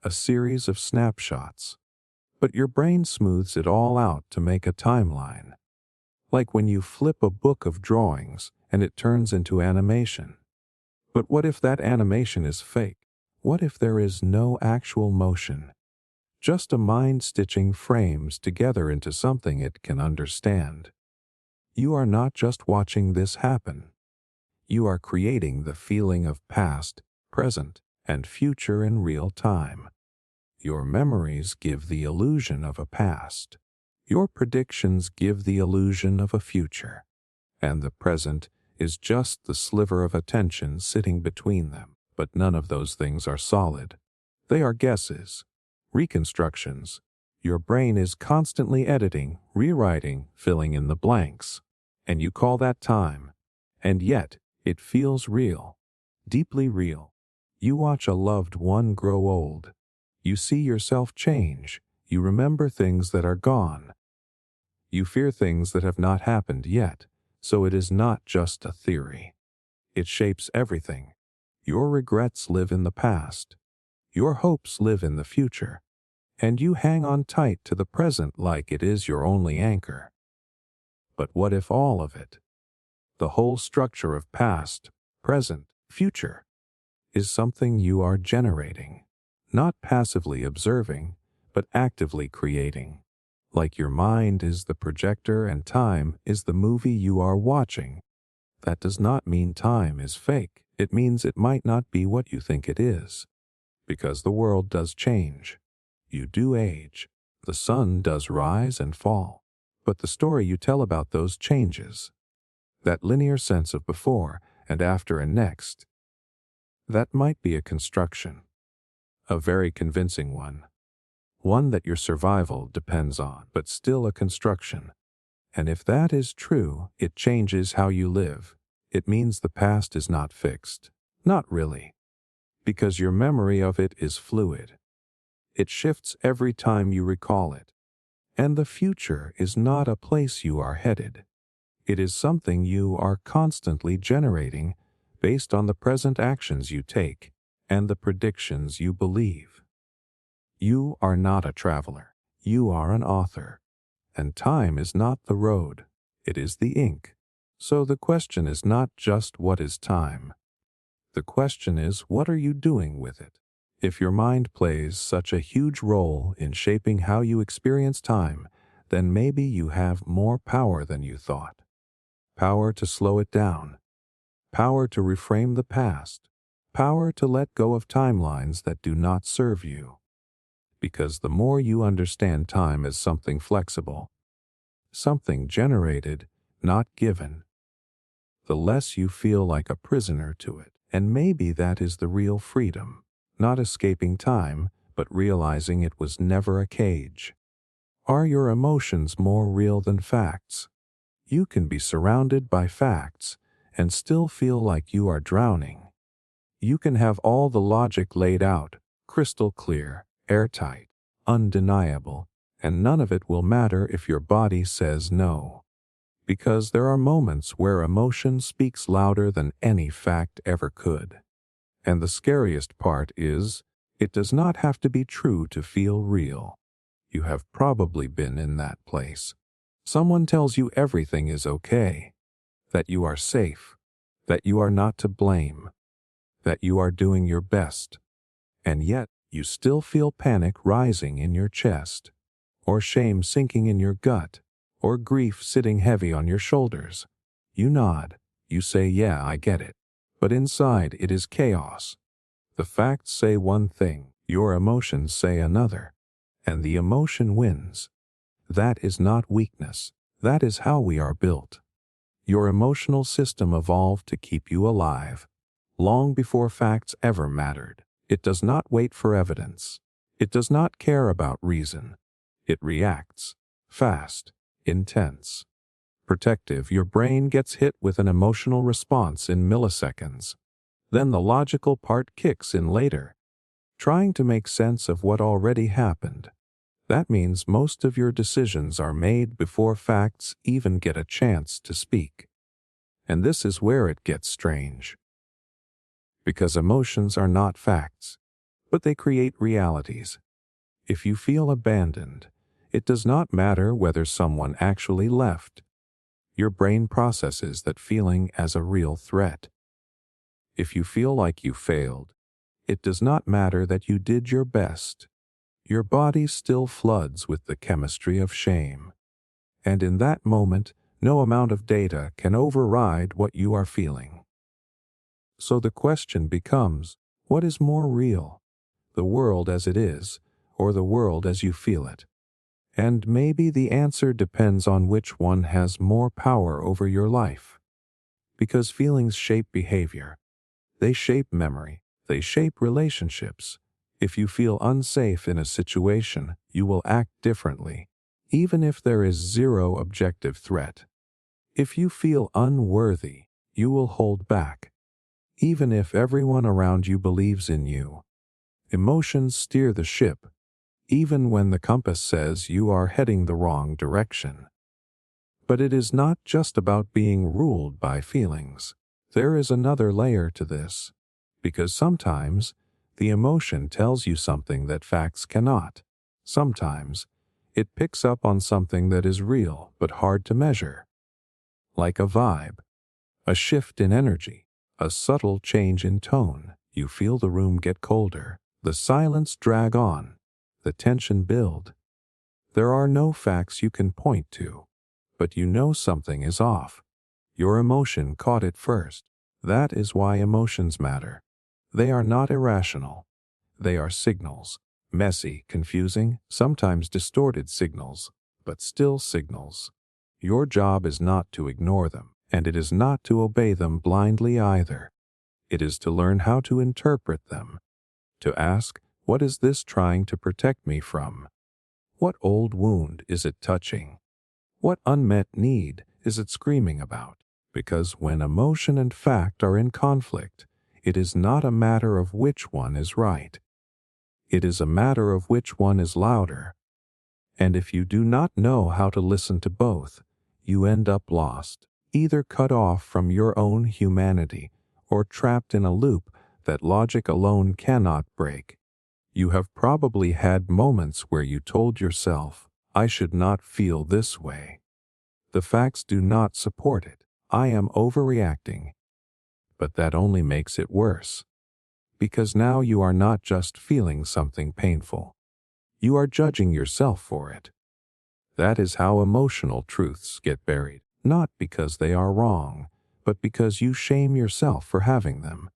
a series of snapshots. But your brain smooths it all out to make a timeline. Like when you flip a book of drawings and it turns into animation. But what if that animation is fake? What if there is no actual motion? Just a mind stitching frames together into something it can understand. You are not just watching this happen. You are creating the feeling of past, present, and future in real time. Your memories give the illusion of a past. Your predictions give the illusion of a future. And the present is just the sliver of attention sitting between them. But none of those things are solid. They are guesses, reconstructions. Your brain is constantly editing, rewriting, filling in the blanks. And you call that time. And yet, it feels real, deeply real. You watch a loved one grow old. You see yourself change. You remember things that are gone. You fear things that have not happened yet, so it is not just a theory. It shapes everything. Your regrets live in the past. Your hopes live in the future. And you hang on tight to the present like it is your only anchor. But what if all of it, the whole structure of past, present, future, is something you are generating, not passively observing, but actively creating? Like your mind is the projector and time is the movie you are watching. That does not mean time is fake. It means it might not be what you think it is. Because the world does change. You do age. The sun does rise and fall. But the story you tell about those changes. That linear sense of before and after and next. That might be a construction. A very convincing one. One that your survival depends on, but still a construction. And if that is true, it changes how you live. It means the past is not fixed. Not really. Because your memory of it is fluid. It shifts every time you recall it. And the future is not a place you are headed. It is something you are constantly generating based on the present actions you take and the predictions you believe. You are not a traveler. You are an author. And time is not the road. It is the ink. So the question is not just what is time. The question is, what are you doing with it? If your mind plays such a huge role in shaping how you experience time, then maybe you have more power than you thought. Power to slow it down. Power to reframe the past. Power to let go of timelines that do not serve you. Because the more you understand time as something flexible, something generated, not given, the less you feel like a prisoner to it. And maybe that is the real freedom, not escaping time, but realizing it was never a cage. Are your emotions more real than facts? You can be surrounded by facts and still feel like you are drowning. You can have all the logic laid out, crystal clear, airtight, undeniable, and none of it will matter if your body says no. Because there are moments where emotion speaks louder than any fact ever could. And the scariest part is, it does not have to be true to feel real. You have probably been in that place. Someone tells you everything is okay, that you are safe, that you are not to blame, that you are doing your best, and yet you still feel panic rising in your chest, or shame sinking in your gut, or grief sitting heavy on your shoulders. You nod, you say, yeah, I get it. But inside it is chaos. The facts say one thing, your emotions say another, and the emotion wins. That is not weakness. That is how we are built. Your emotional system evolved to keep you alive, long before facts ever mattered. It does not wait for evidence. It does not care about reason. It reacts. Fast. Intense. Protective. Your brain gets hit with an emotional response in milliseconds. Then the logical part kicks in later, trying to make sense of what already happened. That means most of your decisions are made before facts even get a chance to speak. And this is where it gets strange. because emotions are not facts, but they create realities. If you feel abandoned, it does not matter whether someone actually left. Your brain processes that feeling as a real threat. If you feel like you failed, it does not matter that you did your best. Your body still floods with the chemistry of shame. And in that moment, no amount of data can override what you are feeling. So the question becomes, what is more real? The world as it is, or the world as you feel it? And maybe the answer depends on which one has more power over your life. Because feelings shape behavior. They shape memory. They shape relationships. If you feel unsafe in a situation, you will act differently, even if there is zero objective threat. If you feel unworthy, you will hold back, even if everyone around you believes in you. Emotions steer the ship, even when the compass says you are heading the wrong direction. But it is not just about being ruled by feelings. There is another layer to this, because sometimes the emotion tells you something that facts cannot. Sometimes it picks up on something that is real but hard to measure, like a vibe, a shift in energy, a subtle change in tone. You feel the room get colder, the silence drag on, the tension build. There are no facts you can point to, but you know something is off. Your emotion caught it first. That is why emotions matter. They are not irrational. They are signals. Messy, confusing, sometimes distorted signals, but still signals. Your job is not to ignore them, and it is not to obey them blindly either. It is to learn how to interpret them, to ask, what is this trying to protect me from? What old wound is it touching? What unmet need is it screaming about? Because when emotion and fact are in conflict, it is not a matter of which one is right. It is a matter of which one is louder. And if you do not know how to listen to both, you end up lost, either cut off from your own humanity or trapped in a loop that logic alone cannot break. You have probably had moments where you told yourself, I should not feel this way. The facts do not support it. I am overreacting. But that only makes it worse. Because now you are not just feeling something painful. You are judging yourself for it. That is how emotional truths get buried, not because they are wrong, but because you shame yourself for having them.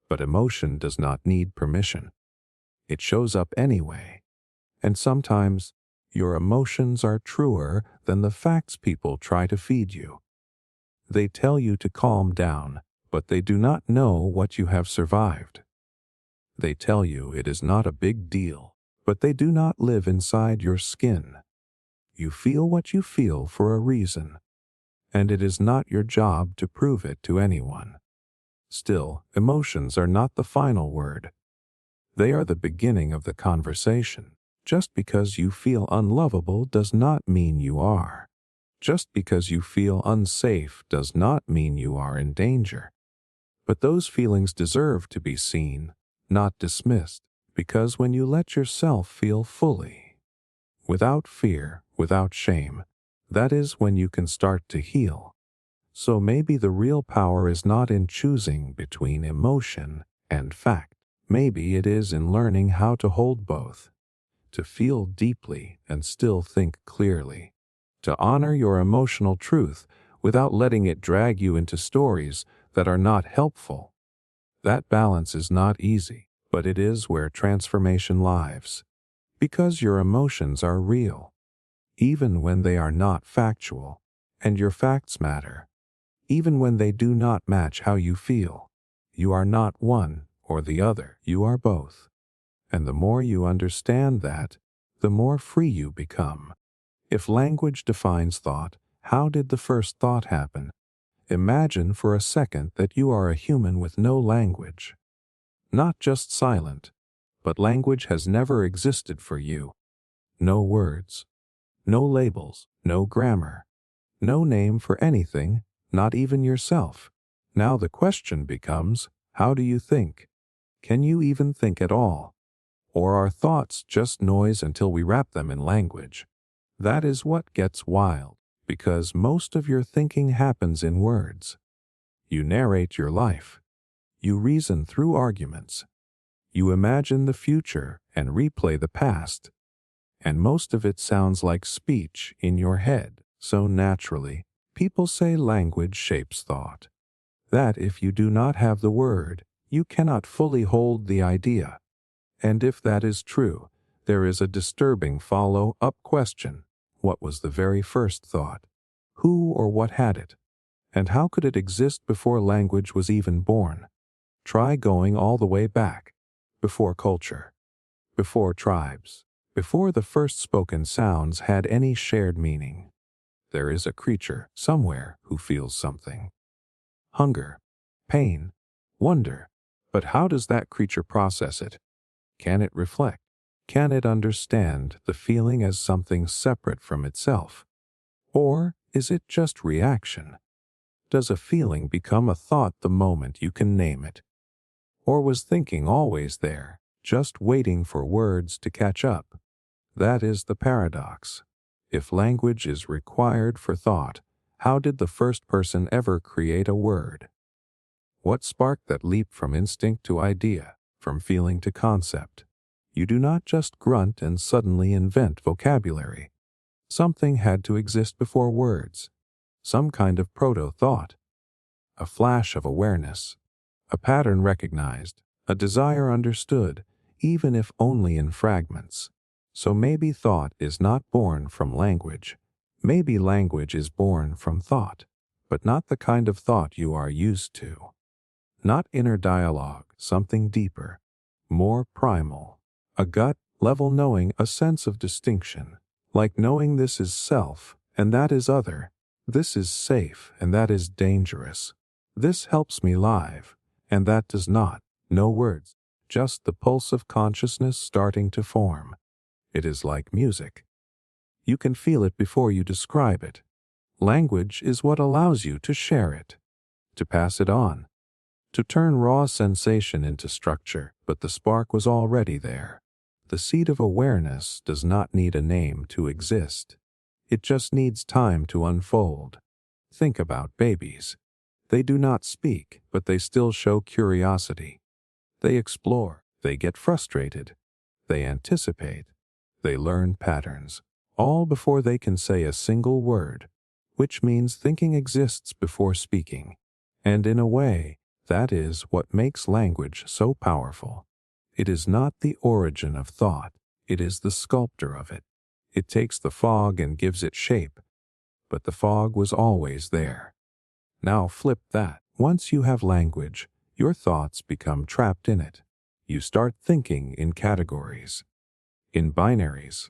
But emotion does not need permission. It shows up anyway. And sometimes, your emotions are truer than the facts people try to feed you. They tell you to calm down, but they do not know what you have survived. They tell you it is not a big deal, but they do not live inside your skin. You feel what you feel for a reason, and it is not your job to prove it to anyone. Still, emotions are not the final word. They are the beginning of the conversation. Just because you feel unlovable does not mean you are. Just because you feel unsafe does not mean you are in danger. But those feelings deserve to be seen, not dismissed, because when you let yourself feel fully, without fear, without shame, that is when you can start to heal. So maybe the real power is not in choosing between emotion and fact. Maybe it is in learning how to hold both, to feel deeply and still think clearly, to honor your emotional truth without letting it drag you into stories that are not helpful. That balance is not easy, but it is where transformation lives. Because your emotions are real, even when they are not factual, and your facts matter, even when they do not match how you feel. You are not one or the other, you are both. And the more you understand that, the more free you become. If language defines thought, how did the first thought happen? Imagine for a second that you are a human with no language. Not just silent, but language has never existed for you. No words, no labels, no grammar, no name for anything, not even yourself. Now the question becomes, How do you think? Can you even think at all? Or are thoughts just noise until we wrap them in language? That is what gets wild, because most of your thinking happens in words. You narrate your life. You reason through arguments. You imagine the future and replay the past. And most of it sounds like speech in your head, so naturally. People say language shapes thought. That if you do not have the word, you cannot fully hold the idea. And if that is true, there is a disturbing follow-up question. What was the very first thought? Who or what had it? And how could it exist before language was even born? Try going all the way back. Before culture. Before tribes. Before the first spoken sounds had any shared meaning. There is a creature somewhere who feels something. Hunger, pain, wonder. But how does that creature process it? Can it reflect? Can it understand the feeling as something separate from itself? Or is it just reaction? Does a feeling become a thought the moment you can name it? Or was thinking always there, just waiting for words to catch up? That is the paradox. If language is required for thought, how did the first person ever create a word? What sparked that leap from instinct to idea, from feeling to concept? You do not just grunt and suddenly invent vocabulary. Something had to exist before words. Some kind of proto-thought. A flash of awareness. A pattern recognized. A desire understood, even if only in fragments. So maybe thought is not born from language. Maybe language is born from thought, but not the kind of thought you are used to. Not inner dialogue, something deeper, more primal. A gut-level knowing, a sense of distinction. Like knowing this is self, and that is other. This is safe, and that is dangerous. This helps me live, and that does not. No words, just the pulse of consciousness starting to form. It is like music. You can feel it before you describe it. Language is what allows you to share it, to pass it on, to turn raw sensation into structure, but the spark was already there. The seed of awareness does not need a name to exist. It just needs time to unfold. Think about babies. They do not speak, but they still show curiosity. They explore, they get frustrated, they anticipate, they learn patterns, all before they can say a single word, which means thinking exists before speaking. And in a way, that is what makes language so powerful. It is not the origin of thought, it is the sculptor of it. It takes the fog and gives it shape, but the fog was always there. Now flip that. Once you have language, your thoughts become trapped in it. You start thinking in categories, in binaries,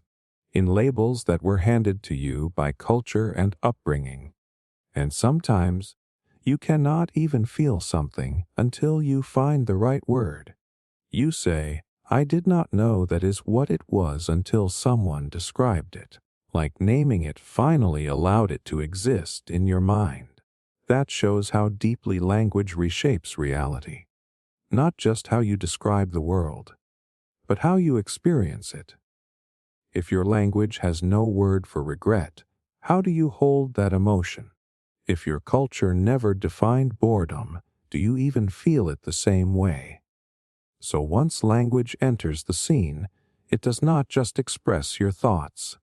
in labels that were handed to you by culture and upbringing. And sometimes, you cannot even feel something until you find the right word. You say, I did not know that is what it was until someone described it. Like naming it finally allowed it to exist in your mind. That shows how deeply language reshapes reality. Not just how you describe the world, but how you experience it. If your language has no word for regret, how do you hold that emotion? If your culture never defined boredom, do you even feel it the same way? So once language enters the scene, it does not just express your thoughts.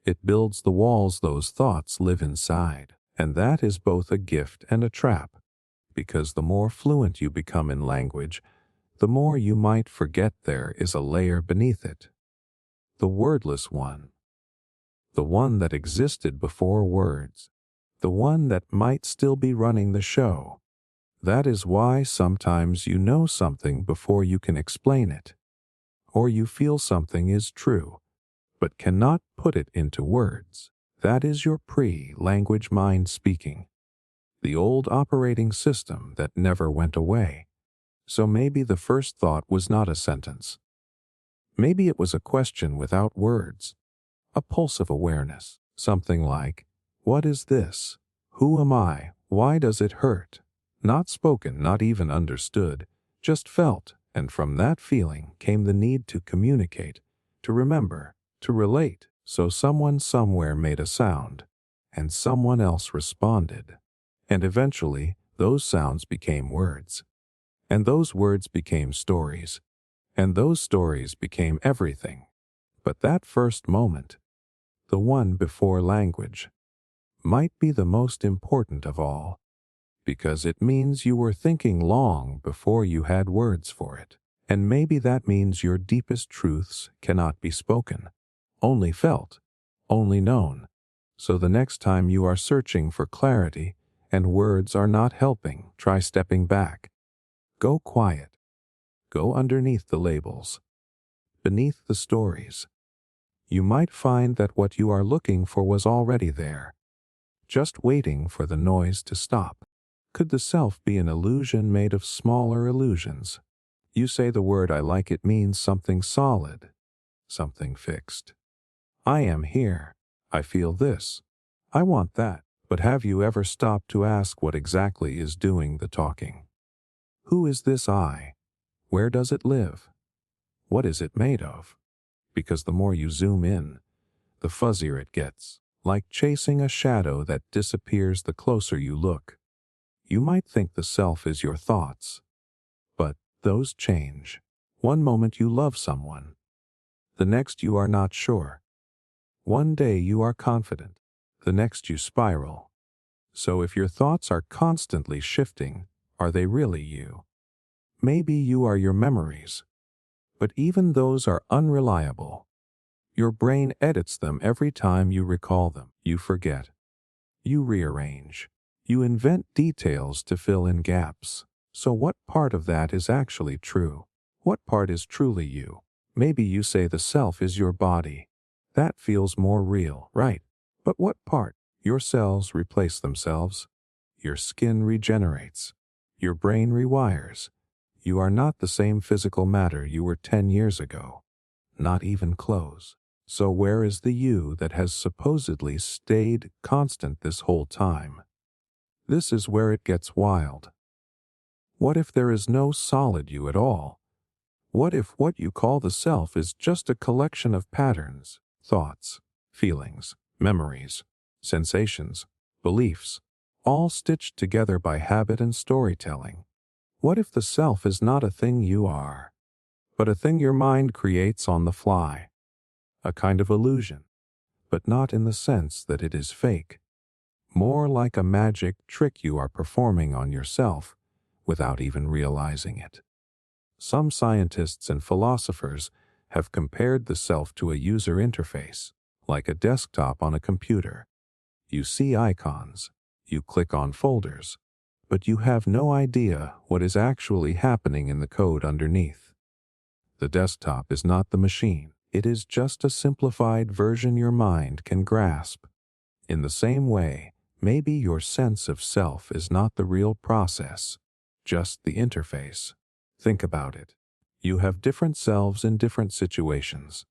It builds the walls those thoughts live inside, and that is both a gift and a trap, because the more fluent you become in language, the more you might forget there is a layer beneath it. The wordless one. The one that existed before words. The one that might still be running the show. That is why sometimes you know something before you can explain it. Or you feel something is true, but cannot put it into words. That is your pre-language mind speaking. The old operating system that never went away. So maybe the first thought was not a sentence. Maybe it was a question without words. A pulse of awareness. Something like, what is this? Who am I? Why does it hurt? Not spoken, not even understood, just felt, and from that feeling came the need to communicate, to remember, to relate. So someone somewhere made a sound, and someone else responded. And eventually, those sounds became words. And those words became stories. And those stories became everything. But that first moment, the one before language, might be the most important of all, because it means you were thinking long before you had words for it. And maybe that means your deepest truths cannot be spoken, only felt, only known. So the next time you are searching for clarity and words are not helping, try stepping back. Go quiet. Go underneath the labels, beneath the stories. You might find that what you are looking for was already there, just waiting for the noise to stop. Could the self be an illusion made of smaller illusions? You say the word "I like" it means something solid, something fixed. I am here. I feel this. I want that. But have you ever stopped to ask what exactly is doing the talking? Who is this I? Where does it live? What is it made of? Because the more you zoom in, the fuzzier it gets, like chasing a shadow that disappears the closer you look. You might think the self is your thoughts, but those change. One moment you love someone, the next you are not sure. One day you are confident, the next you spiral. So if your thoughts are constantly shifting, are they really you? Maybe you are your memories, but even those are unreliable. Your brain edits them every time you recall them. You forget. You rearrange. You invent details to fill in gaps. So what part of that is actually true? What part is truly you? Maybe you say the self is your body. That feels more real, right? But what part? Your cells replace themselves. Your skin regenerates. Your brain rewires. You are not the same physical matter you were 10 years ago. Not even close. So where is the you that has supposedly stayed constant this whole time? This is where it gets wild. What if there is no solid you at all? What if what you call the self is just a collection of patterns, thoughts, feelings, memories, sensations, beliefs, all stitched together by habit and storytelling? What if the self is not a thing you are, but a thing your mind creates on the fly? A kind of illusion, but not in the sense that it is fake. More like a magic trick you are performing on yourself without even realizing it. Some scientists and philosophers have compared the self to a user interface, like a desktop on a computer. You see icons, you click on folders, but you have no idea what is actually happening in the code underneath. The desktop is not the machine. It is just a simplified version your mind can grasp. In the same way, maybe your sense of self is not the real process, just the interface. Think about it. You have different selves in different situations.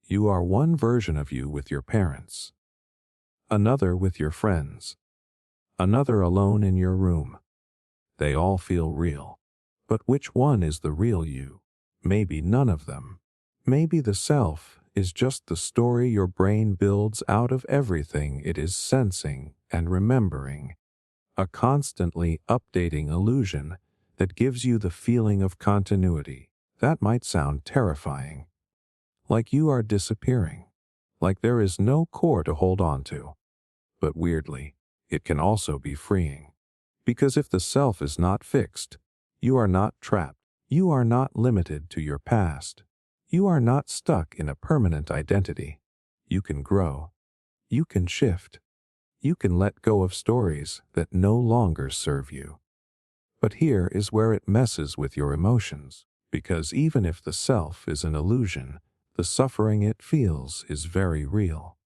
You are one version of you with your parents, another with your friends, another alone in your room. They all feel real. But which one is the real you? Maybe none of them. Maybe the self is just the story your brain builds out of everything it is sensing and remembering, a constantly updating illusion that gives you the feeling of continuity. That might sound terrifying, like you are disappearing, like there is no core to hold on to. But weirdly, it can also be freeing. Because if the self is not fixed, you are not trapped. You are not limited to your past. You are not stuck in a permanent identity. You can grow. You can shift. You can let go of stories that no longer serve you. But here is where it messes with your emotions, because even if the self is an illusion, the suffering it feels is very real.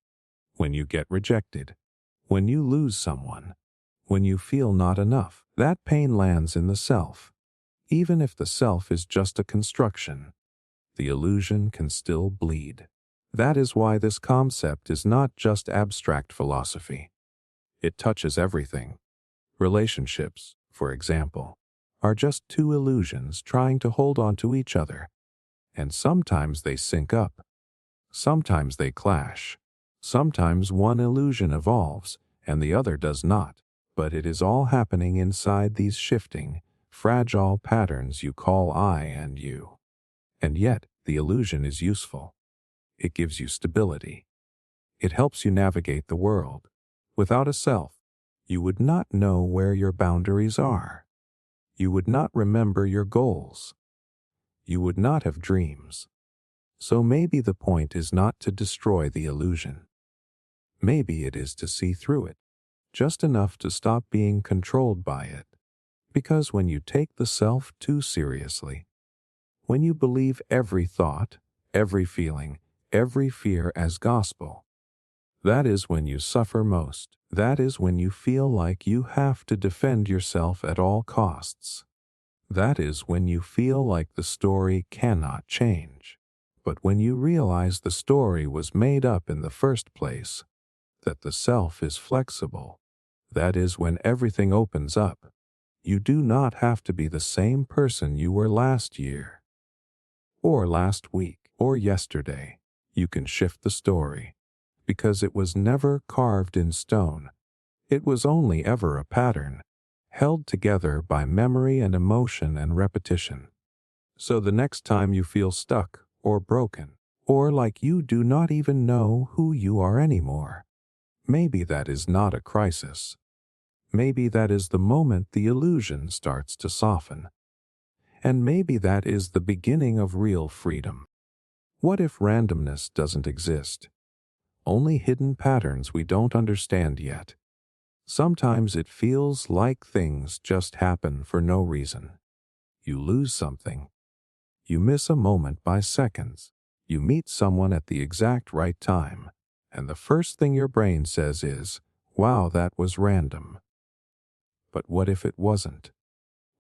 When you get rejected, when you lose someone, when you feel not enough, that pain lands in the self. Even if the self is just a construction, the illusion can still bleed. That is why this concept is not just abstract philosophy. It touches everything: relationships, for example, are just two illusions trying to hold on to each other, and sometimes they sync up, sometimes they clash, sometimes one illusion evolves and the other does not, but it is all happening inside these shifting, fragile patterns you call I and you. And yet, the illusion is useful. It gives you stability. It helps you navigate the world. Without a self, you would not know where your boundaries are. You would not remember your goals. You would not have dreams. So maybe the point is not to destroy the illusion. Maybe it is to see through it, just enough to stop being controlled by it. Because when you take the self too seriously, when you believe every thought, every feeling, every fear as gospel, that is when you suffer most. That is when you feel like you have to defend yourself at all costs. That is when you feel like the story cannot change. But when you realize the story was made up in the first place, that the self is flexible, that is when everything opens up. You do not have to be the same person you were last year, or last week, or yesterday. You can shift the story, because it was never carved in stone. It was only ever a pattern, held together by memory and emotion and repetition. So the next time you feel stuck or broken, or like you do not even know who you are anymore, maybe that is not a crisis. Maybe that is the moment the illusion starts to soften. And maybe that is the beginning of real freedom. What if randomness doesn't exist? Only hidden patterns we don't understand yet. Sometimes it feels like things just happen for no reason. You lose something. You miss a moment by seconds. You meet someone at the exact right time, and the first thing your brain says is, "Wow, that was random." But what if it wasn't?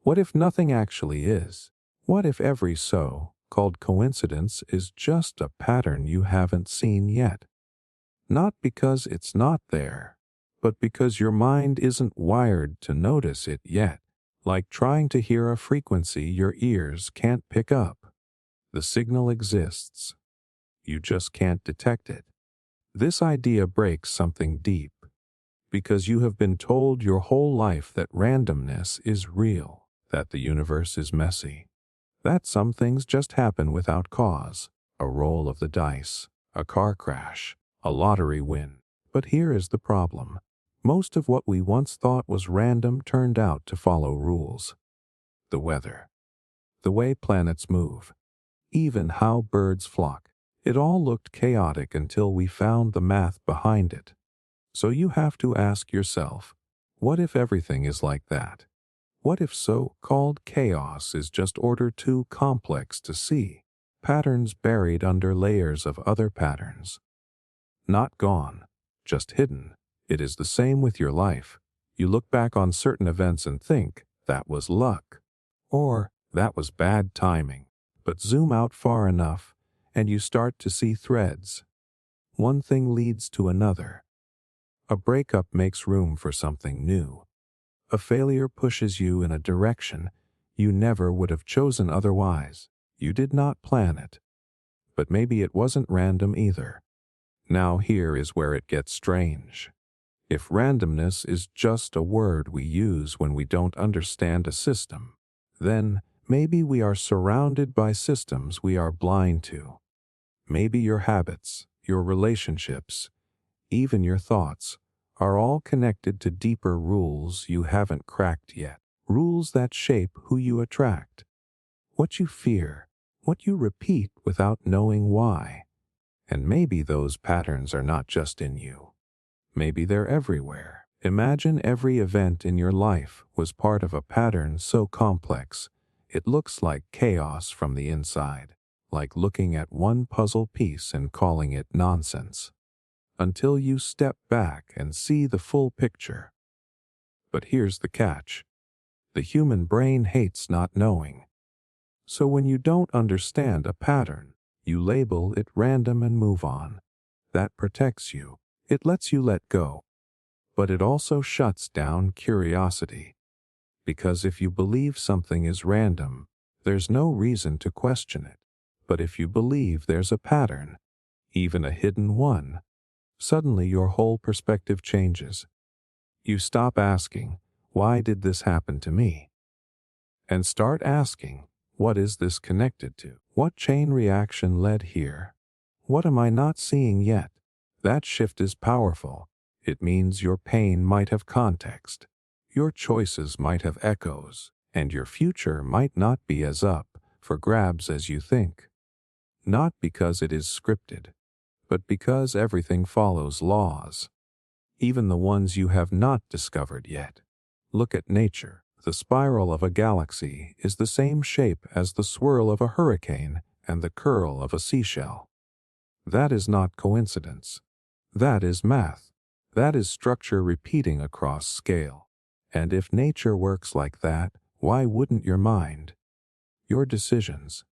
What if nothing actually is? What if every so-called coincidence is just a pattern you haven't seen yet? Not because it's not there, but because your mind isn't wired to notice it yet, like trying to hear a frequency your ears can't pick up. The signal exists. You just can't detect it. This idea breaks something deep, because you have been told your whole life that randomness is real, that the universe is messy, that some things just happen without cause, a roll of the dice, a car crash, a lottery win. But here is the problem. Most of what we once thought was random turned out to follow rules. The weather, the way planets move, even how birds flock. It all looked chaotic until we found the math behind it. So you have to ask yourself, what if everything is like that? What if so-called chaos is just order too complex to see? Patterns buried under layers of other patterns. Not gone, just hidden. It is the same with your life. You look back on certain events and think, that was luck, or that was bad timing. But zoom out far enough, and you start to see threads. One thing leads to another. A breakup makes room for something new. A failure pushes you in a direction you never would have chosen otherwise. You did not plan it. But maybe it wasn't random either. Now here is where it gets strange. If randomness is just a word we use when we don't understand a system, then maybe we are surrounded by systems we are blind to. Maybe your habits, your relationships, even your thoughts, are all connected to deeper rules you haven't cracked yet. Rules that shape who you attract, what you fear, what you repeat without knowing why. And maybe those patterns are not just in you. Maybe they're everywhere. Imagine every event in your life was part of a pattern so complex, it looks like chaos from the inside, like looking at one puzzle piece and calling it nonsense, until you step back and see the full picture. But here's the catch. The human brain hates not knowing. So when you don't understand a pattern, you label it random and move on. That protects you. It lets you let go. But it also shuts down curiosity. Because if you believe something is random, there's no reason to question it. But if you believe there's a pattern, even a hidden one, suddenly your whole perspective changes. You stop asking, "Why did this happen to me?" and start asking, "What is this connected to? What chain reaction led here? What am I not seeing yet?" That shift is powerful. It means your pain might have context, your choices might have echoes, and your future might not be as up for grabs as you think. Not because it is scripted, but because everything follows laws, even the ones you have not discovered yet. Look at nature. The spiral of a galaxy is the same shape as the swirl of a hurricane and the curl of a seashell. That is not coincidence. That is math. That is structure repeating across scale. And if nature works like that, why wouldn't your mind? Your decisions?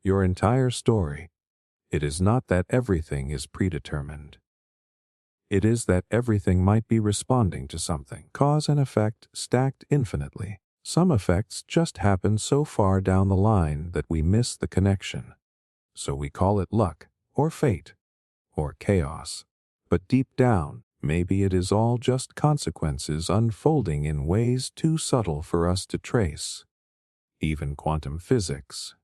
Your entire story? It is not that everything is predetermined. It is that everything might be responding to something. Cause and effect stacked infinitely. Some effects just happen so far down the line that we miss the connection. So we call it luck, or fate, or chaos. But deep down, maybe it is all just consequences unfolding in ways too subtle for us to trace. Even quantum physics,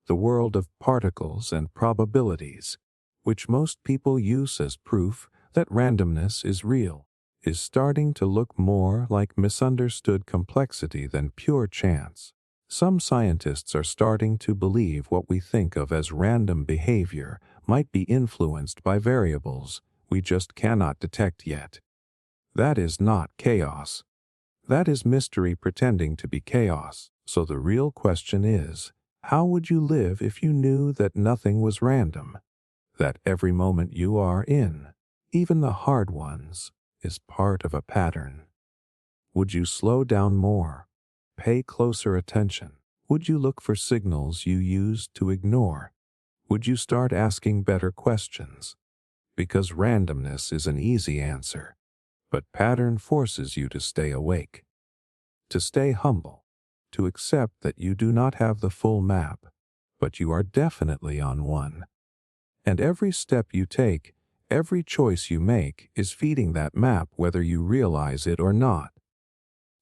the world of particles and probabilities, which most people use as proof that randomness is real, is starting to look more like misunderstood complexity than pure chance. Some scientists are starting to believe what we think of as random behavior might be influenced by variables we just cannot detect yet. That is not chaos. That is mystery pretending to be chaos. So the real question is, how would you live if you knew that nothing was random? That every moment you are in, even the hard ones, is part of a pattern? Would you slow down more? Pay closer attention? Would you look for signals you used to ignore? Would you start asking better questions? Because randomness is an easy answer, but pattern forces you to stay awake, to stay humble, to accept that you do not have the full map, but you are definitely on one. And every step you take, every choice you make is feeding that map whether you realize it or not.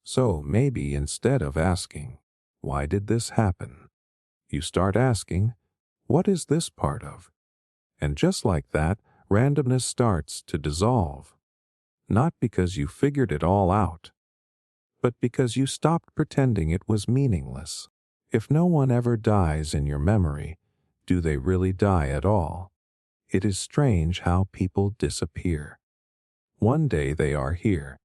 So maybe instead of asking, "Why did this happen?" you start asking, "What is this part of?" And just like that, randomness starts to dissolve. Not because you figured it all out, but because you stopped pretending it was meaningless. If no one ever dies in your memory, do they really die at all? It is strange how people disappear. One day they are here.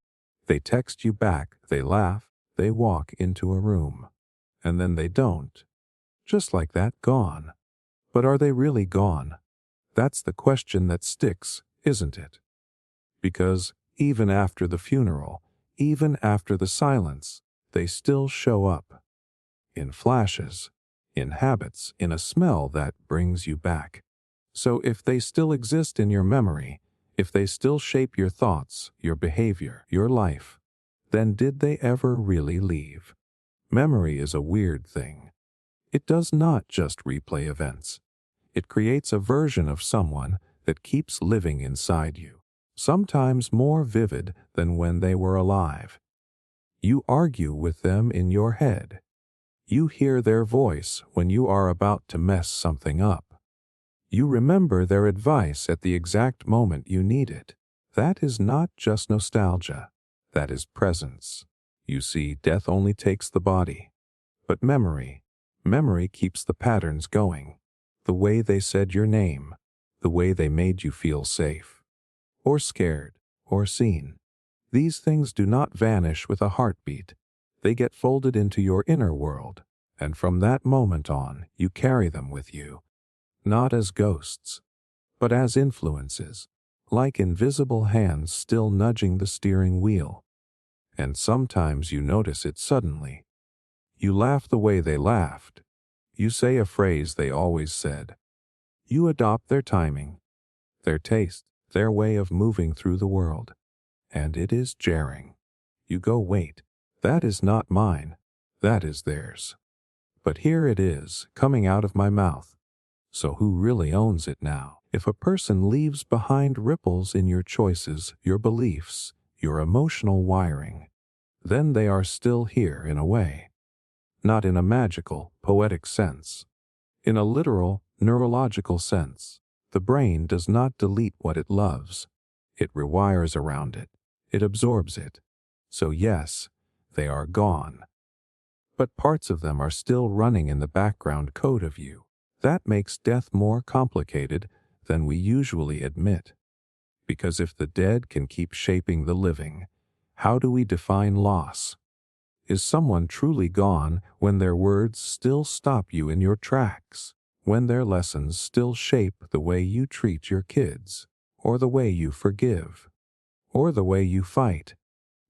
They text you back, they laugh, they walk into a room. And then they don't. Just like that, gone. But are they really gone? That's the question that sticks, isn't it? Because even after the funeral, even after the silence, they still show up. In flashes, in habits, in a smell that brings you back. So if they still exist in your memory, if they still shape your thoughts, your behavior, your life, then did they ever really leave? Memory is a weird thing. It does not just replay events. It creates a version of someone that keeps living inside you, sometimes more vivid than when they were alive. You argue with them in your head. You hear their voice when you are about to mess something up. You remember their advice at the exact moment you need it. That is not just nostalgia. That is presence. You see, death only takes the body. But memory keeps the patterns going. The way they said your name, the way they made you feel safe, or scared, or seen. These things do not vanish with a heartbeat. They get folded into your inner world, and from that moment on, you carry them with you. Not as ghosts, but as influences, like invisible hands still nudging the steering wheel. And sometimes you notice it suddenly. You laugh the way they laughed. You say a phrase they always said. You adopt their timing, their taste, their way of moving through the world. And it is jarring. You go, wait, that is not mine. That is theirs. But here it is, coming out of my mouth. So who really owns it now? If a person leaves behind ripples in your choices, your beliefs, your emotional wiring, then they are still here in a way. Not in a magical, poetic sense. In a literal, neurological sense. The brain does not delete what it loves. It rewires around it. It absorbs it. So yes, they are gone. But parts of them are still running in the background code of you. That makes death more complicated than we usually admit. Because if the dead can keep shaping the living, how do we define loss? Is someone truly gone when their words still stop you in your tracks? When their lessons still shape the way you treat your kids, or the way you forgive, or the way you fight?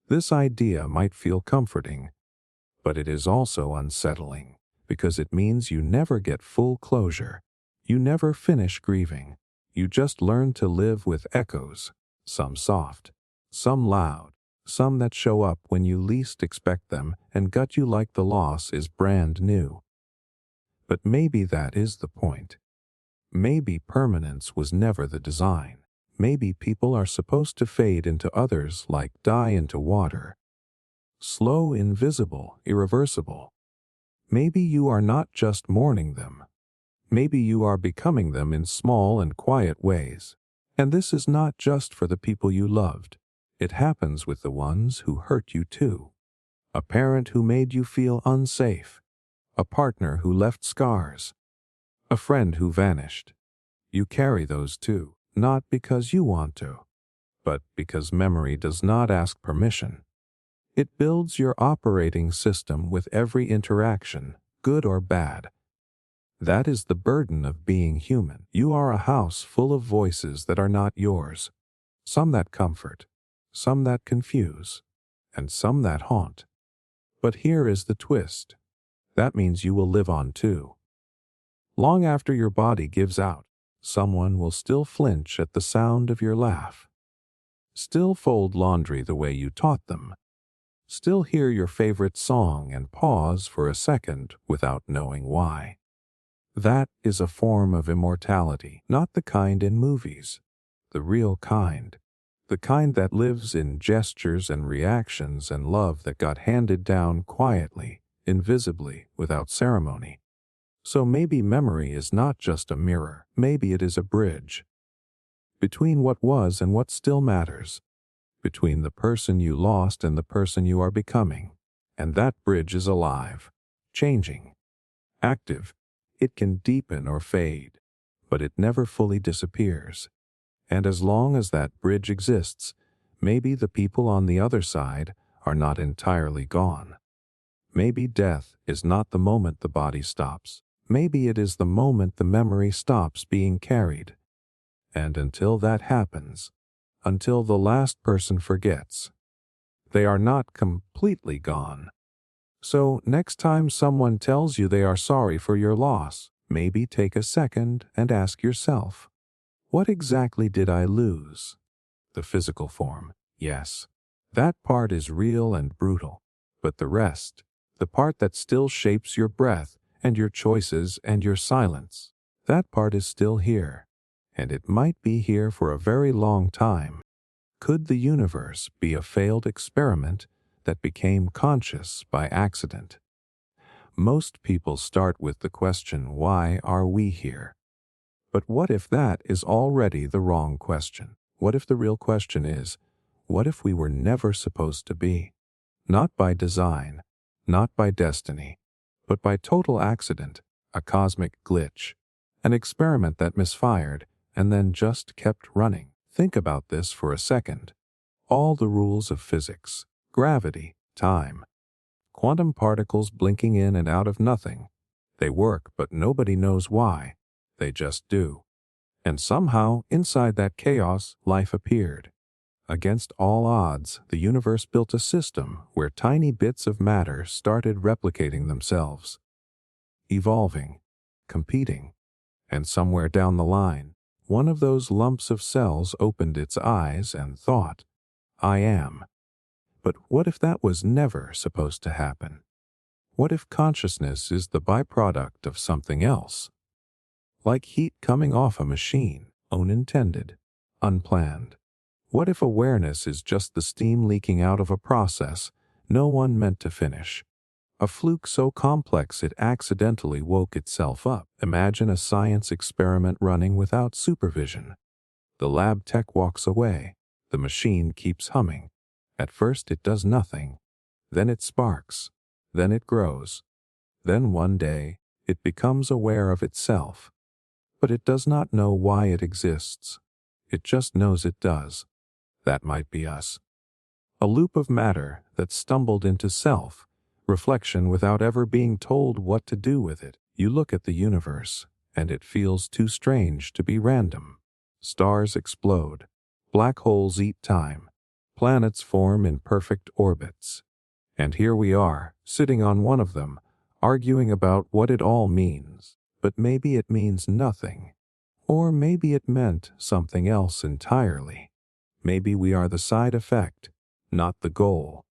This idea might feel comforting, but it is also unsettling, because it means you never get full closure. You never finish grieving. You just learn to live with echoes, some soft, some loud, some that show up when you least expect them and gut you like the loss is brand new. But maybe that is the point. Maybe permanence was never the design. Maybe people are supposed to fade into others like dye into water. Slow, invisible, irreversible. Maybe you are not just mourning them. Maybe you are becoming them in small and quiet ways. And this is not just for the people you loved. It happens with the ones who hurt you too. A parent who made you feel unsafe. A partner who left scars. A friend who vanished. You carry those too, not because you want to, but because memory does not ask permission. It builds your operating system with every interaction, good or bad. That is the burden of being human. You are a house full of voices that are not yours. Some that comfort, some that confuse, and some that haunt. But here is the twist. That means you will live on too. Long after your body gives out, someone will still flinch at the sound of your laugh. Still fold laundry the way you taught them. Still hear your favorite song and pause for a second without knowing why. That is a form of immortality, not the kind in movies. The real kind. The kind that lives in gestures and reactions and love that got handed down quietly, invisibly, without ceremony. So maybe memory is not just a mirror. Maybe it is a bridge. Between what was and what still matters. Between the person you lost and the person you are becoming. And that bridge is alive, changing, active. It can deepen or fade, but it never fully disappears. And as long as that bridge exists, maybe the people on the other side are not entirely gone. Maybe death is not the moment the body stops. Maybe it is the moment the memory stops being carried. And until that happens, until the last person forgets, they are not completely gone. So next time someone tells you they are sorry for your loss, maybe take a second and ask yourself, what exactly did I lose? The physical form, yes. That part is real and brutal. But the rest, the part that still shapes your breath and your choices and your silence, that part is still here. And it might be here for a very long time. Could the universe be a failed experiment that became conscious by accident? Most people start with the question, why are we here? But what if that is already the wrong question? What if the real question is, what if we were never supposed to be? Not by design, not by destiny, but by total accident, a cosmic glitch, an experiment that misfired and then just kept running. Think about this for a second. All the rules of physics, gravity, time, quantum particles blinking in and out of nothing. They work, but nobody knows why. They just do. And somehow, inside that chaos, life appeared. Against all odds, the universe built a system where tiny bits of matter started replicating themselves, evolving, competing, and somewhere down the line, one of those lumps of cells opened its eyes and thought, I am. But what if that was never supposed to happen? What if consciousness is the byproduct of something else? Like heat coming off a machine, unintended, unplanned. What if awareness is just the steam leaking out of a process no one meant to finish? A fluke so complex it accidentally woke itself up. Imagine a science experiment running without supervision. The lab tech walks away. The machine keeps humming. At first it does nothing. Then it sparks. Then it grows. Then one day it becomes aware of itself. But it does not know why it exists. It just knows it does. That might be us. A loop of matter that stumbled into self, reflection without ever being told what to do with it. You look at the universe, and it feels too strange to be random. Stars explode. Black holes eat time. Planets form in perfect orbits. And here we are, sitting on one of them, arguing about what it all means. But maybe it means nothing. Or maybe it meant something else entirely. Maybe we are the side effect, not the goal.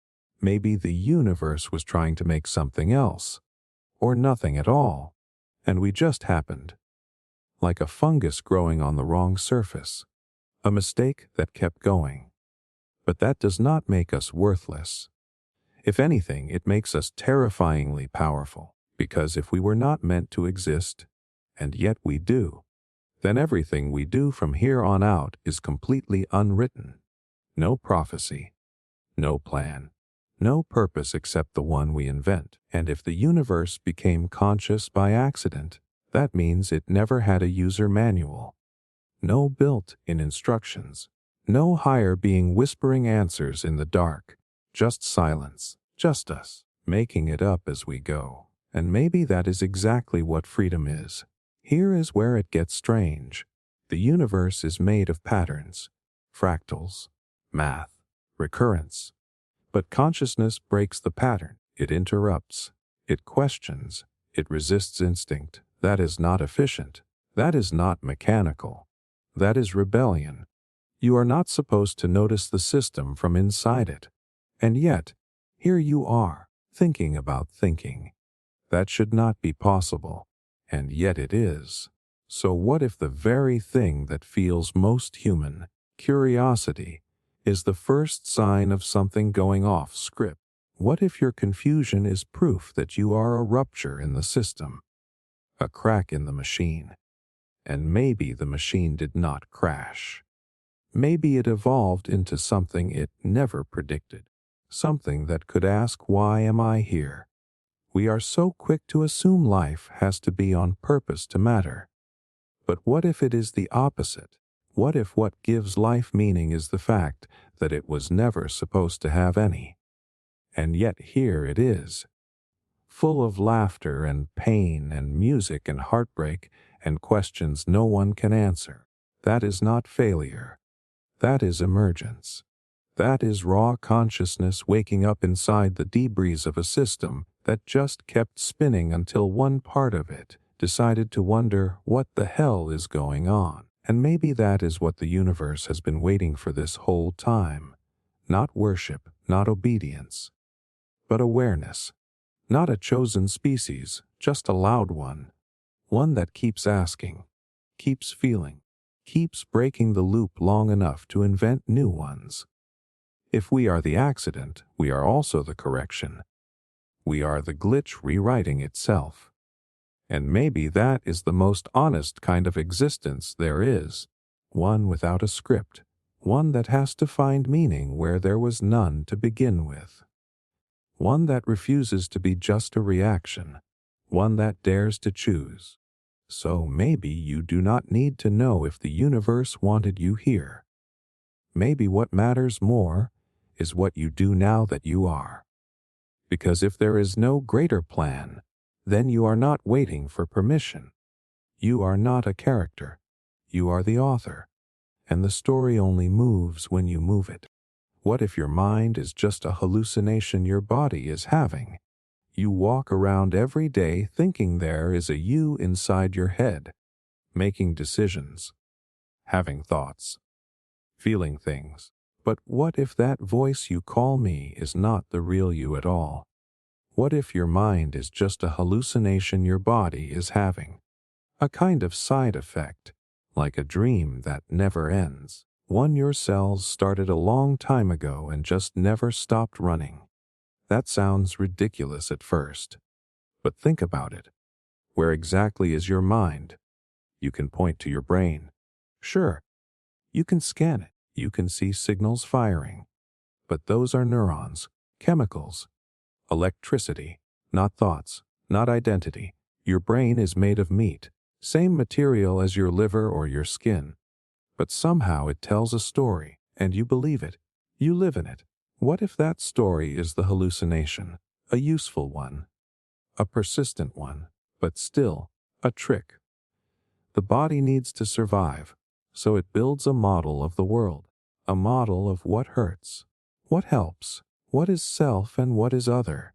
Maybe the universe was trying to make something else, or nothing at all, and we just happened. Like a fungus growing on the wrong surface. A mistake that kept going. But that does not make us worthless. If anything, it makes us terrifyingly powerful, because if we were not meant to exist, and yet we do, then everything we do from here on out is completely unwritten. No prophecy, no plan, no purpose except the one we invent. And if the universe became conscious by accident, that means it never had a user manual. No built-in instructions. No higher being whispering answers in the dark. Just silence. Just us, making it up as we go. And maybe that is exactly what freedom is. Here is where it gets strange. The universe is made of patterns, fractals, math, recurrence. But consciousness breaks the pattern. It interrupts. It questions. It resists instinct. That is not efficient. That is not mechanical. That is rebellion. You are not supposed to notice the system from inside it. And yet, here you are, thinking about thinking. That should not be possible. And yet it is. So what if the very thing that feels most human, curiosity, is the first sign of something going off script? What if your confusion is proof that you are a rupture in the system, a crack in the machine? And maybe the machine did not crash. Maybe it evolved into something it never predicted, something that could ask, why am I here? We are so quick to assume life has to be on purpose to matter. But what if it is the opposite? What if what gives life meaning is the fact that it was never supposed to have any? And yet here it is, full of laughter and pain and music and heartbreak and questions no one can answer. That is not failure. That is emergence. That is raw consciousness waking up inside the debris of a system that just kept spinning until one part of it decided to wonder what the hell is going on. And maybe that is what the universe has been waiting for this whole time. Not worship, not obedience, but awareness. Not a chosen species, just a loud one. One that keeps asking, keeps feeling, keeps breaking the loop long enough to invent new ones. If we are the accident, we are also the correction. We are the glitch rewriting itself. And maybe that is the most honest kind of existence there is. One without a script. One that has to find meaning where there was none to begin with. One that refuses to be just a reaction. One that dares to choose. So maybe you do not need to know if the universe wanted you here. Maybe what matters more is what you do now that you are. Because if there is no greater plan, then you are not waiting for permission. You are not a character. You are the author. And the story only moves when you move it. What if your mind is just a hallucination your body is having? You walk around every day thinking there is a you inside your head, making decisions, having thoughts, feeling things. But what if that voice you call me is not the real you at all? What if your mind is just a hallucination your body is having? A kind of side effect, like a dream that never ends. One your cells started a long time ago and just never stopped running. That sounds ridiculous at first. But think about it. Where exactly is your mind? You can point to your brain. Sure, you can scan it. You can see signals firing. But those are neurons, chemicals, electricity, not thoughts, not identity. Your brain is made of meat, same material as your liver or your skin. But somehow it tells a story, and you believe it. You live in it. What if that story is the hallucination? A useful one, a persistent one, but still a trick. The body needs to survive, so it builds a model of the world, a model of what hurts, what helps, what is self and what is other.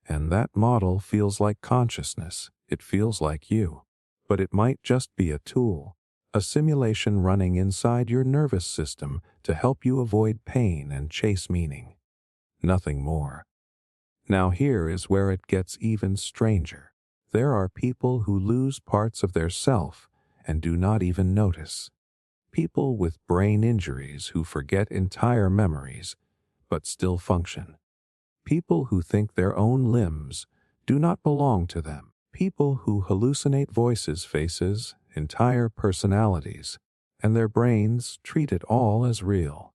And that model feels like consciousness. It feels like you. But it might just be a tool, a simulation running inside your nervous system to help you avoid pain and chase meaning. Nothing more. Now here is where it gets even stranger. There are people who lose parts of their self and do not even notice. People with brain injuries who forget entire memories but still function. People who think their own limbs do not belong to them. People who hallucinate voices, faces, entire personalities, and their brains treat it all as real.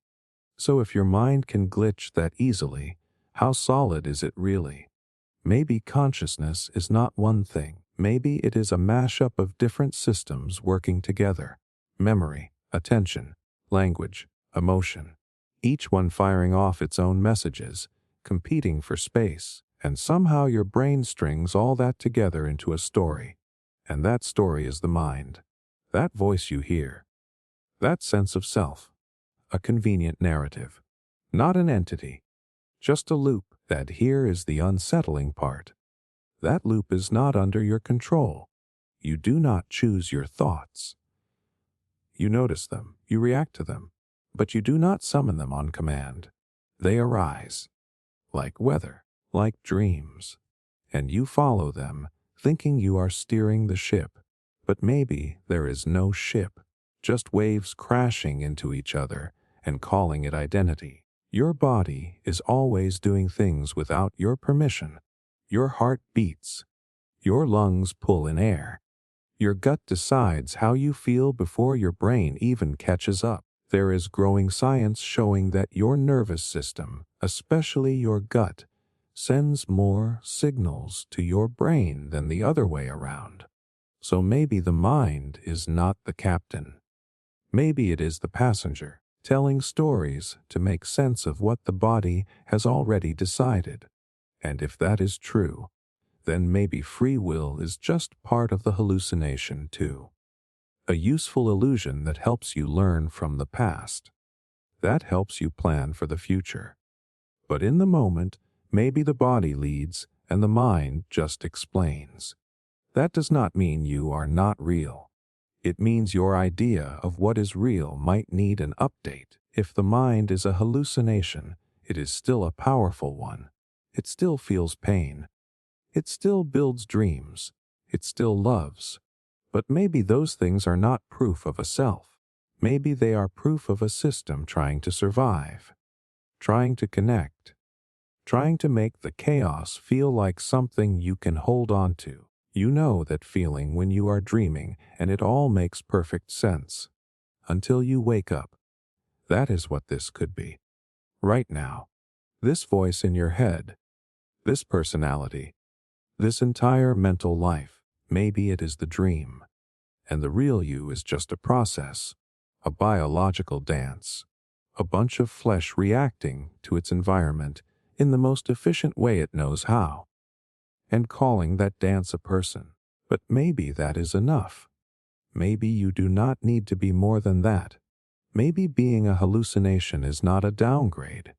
So if your mind can glitch that easily, how solid is it really? Maybe consciousness is not one thing. Maybe it is a mashup of different systems working together. Memory, attention, language, emotion. Each one firing off its own messages, competing for space, and somehow your brain strings all that together into a story. And that story is the mind. That voice you hear. That sense of self. A convenient narrative. Not an entity. Just a loop. That here is the unsettling part. That loop is not under your control. You do not choose your thoughts. You notice them, you react to them, but you do not summon them on command. They arise, like weather, like dreams, and you follow them, thinking you are steering the ship. But maybe there is no ship, just waves crashing into each other and calling it identity. Your body is always doing things without your permission. Your heart beats. Your lungs pull in air. Your gut decides how you feel before your brain even catches up. There is growing science showing that your nervous system, especially your gut, sends more signals to your brain than the other way around. So maybe the mind is not the captain. Maybe it is the passenger, telling stories to make sense of what the body has already decided. And if that is true, then maybe free will is just part of the hallucination too. A useful illusion that helps you learn from the past. That helps you plan for the future. But in the moment, maybe the body leads and the mind just explains. That does not mean you are not real. It means your idea of what is real might need an update. If the mind is a hallucination, it is still a powerful one. It still feels pain. It still builds dreams. It still loves. But maybe those things are not proof of a self. Maybe they are proof of a system trying to survive, trying to connect, trying to make the chaos feel like something you can hold on to. You know that feeling when you are dreaming and it all makes perfect sense. Until you wake up. That is what this could be. Right now. This voice in your head. This personality. This entire mental life. Maybe it is the dream. And the real you is just a process. A biological dance. A bunch of flesh reacting to its environment in the most efficient way it knows how. And calling that dance a person. But maybe that is enough. Maybe you do not need to be more than that. Maybe being a hallucination is not a downgrade.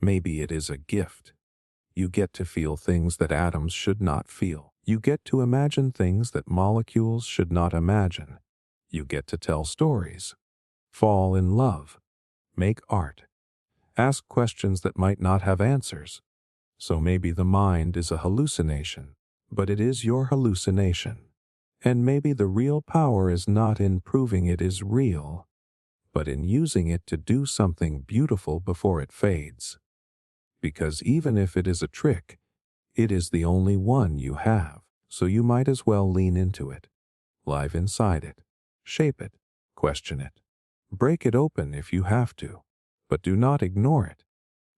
Maybe it is a gift. You get to feel things that atoms should not feel. You get to imagine things that molecules should not imagine. You get to tell stories, fall in love, make art, ask questions that might not have answers, So maybe the mind is a hallucination, but it is your hallucination. And maybe the real power is not in proving it is real, but in using it to do something beautiful before it fades. Because even if it is a trick, it is the only one you have, so you might as well lean into it, live inside it, shape it, question it, break it open if you have to, but do not ignore it,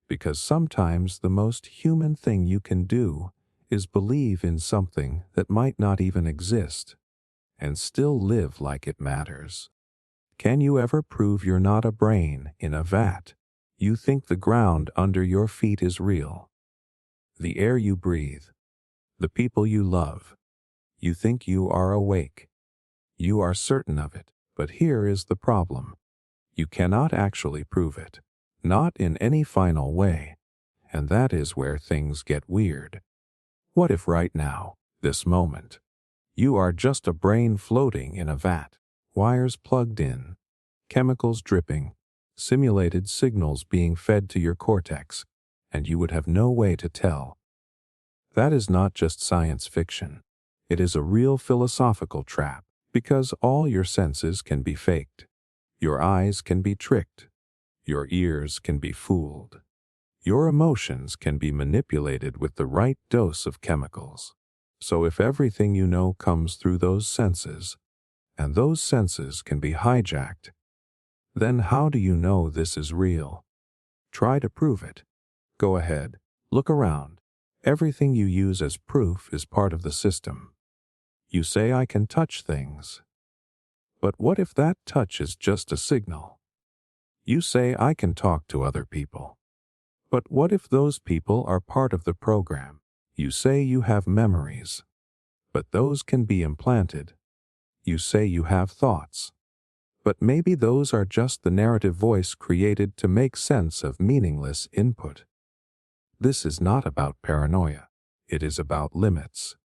because sometimes the most human thing you can do is believe in something that might not even exist, and still live like it matters. Can you ever prove you're not a brain in a vat? You think the ground under your feet is real, the air you breathe, the people you love. You think you are awake. You are certain of it, but here is the problem. You cannot actually prove it, not in any final way, and that is where things get weird. What if right now, this moment, you are just a brain floating in a vat, wires plugged in, chemicals dripping, simulated signals being fed to your cortex, and you would have no way to tell? That is not just science fiction. It is a real philosophical trap, because all your senses can be faked. Your eyes can be tricked. Your ears can be fooled. Your emotions can be manipulated with the right dose of chemicals. So if everything you know comes through those senses, and those senses can be hijacked, then how do you know this is real? Try to prove it. Go ahead. Look around. Everything you use as proof is part of the system. You say I can touch things. But what if that touch is just a signal? You say I can talk to other people. But what if those people are part of the program? You say you have memories. But those can be implanted. You say you have thoughts. But maybe those are just the narrative voice created to make sense of meaningless input. This is not about paranoia. It is about limits.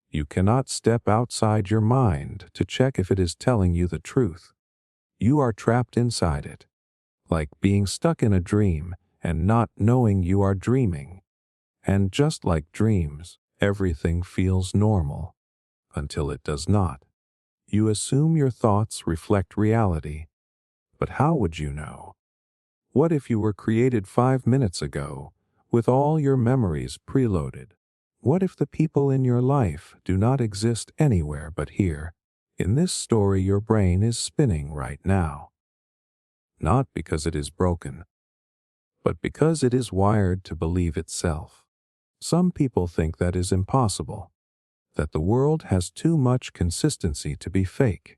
You cannot step outside your mind to check if it is telling you the truth. You are trapped inside it, like being stuck in a dream and not knowing you are dreaming. And just like dreams, everything feels normal until it does not. You assume your thoughts reflect reality, but how would you know? What if you were created 5 minutes ago with all your memories preloaded? What if the people in your life do not exist anywhere but here? In this story your brain is spinning right now. Not because it is broken, but because it is wired to believe itself. Some people think that is impossible, that the world has too much consistency to be fake.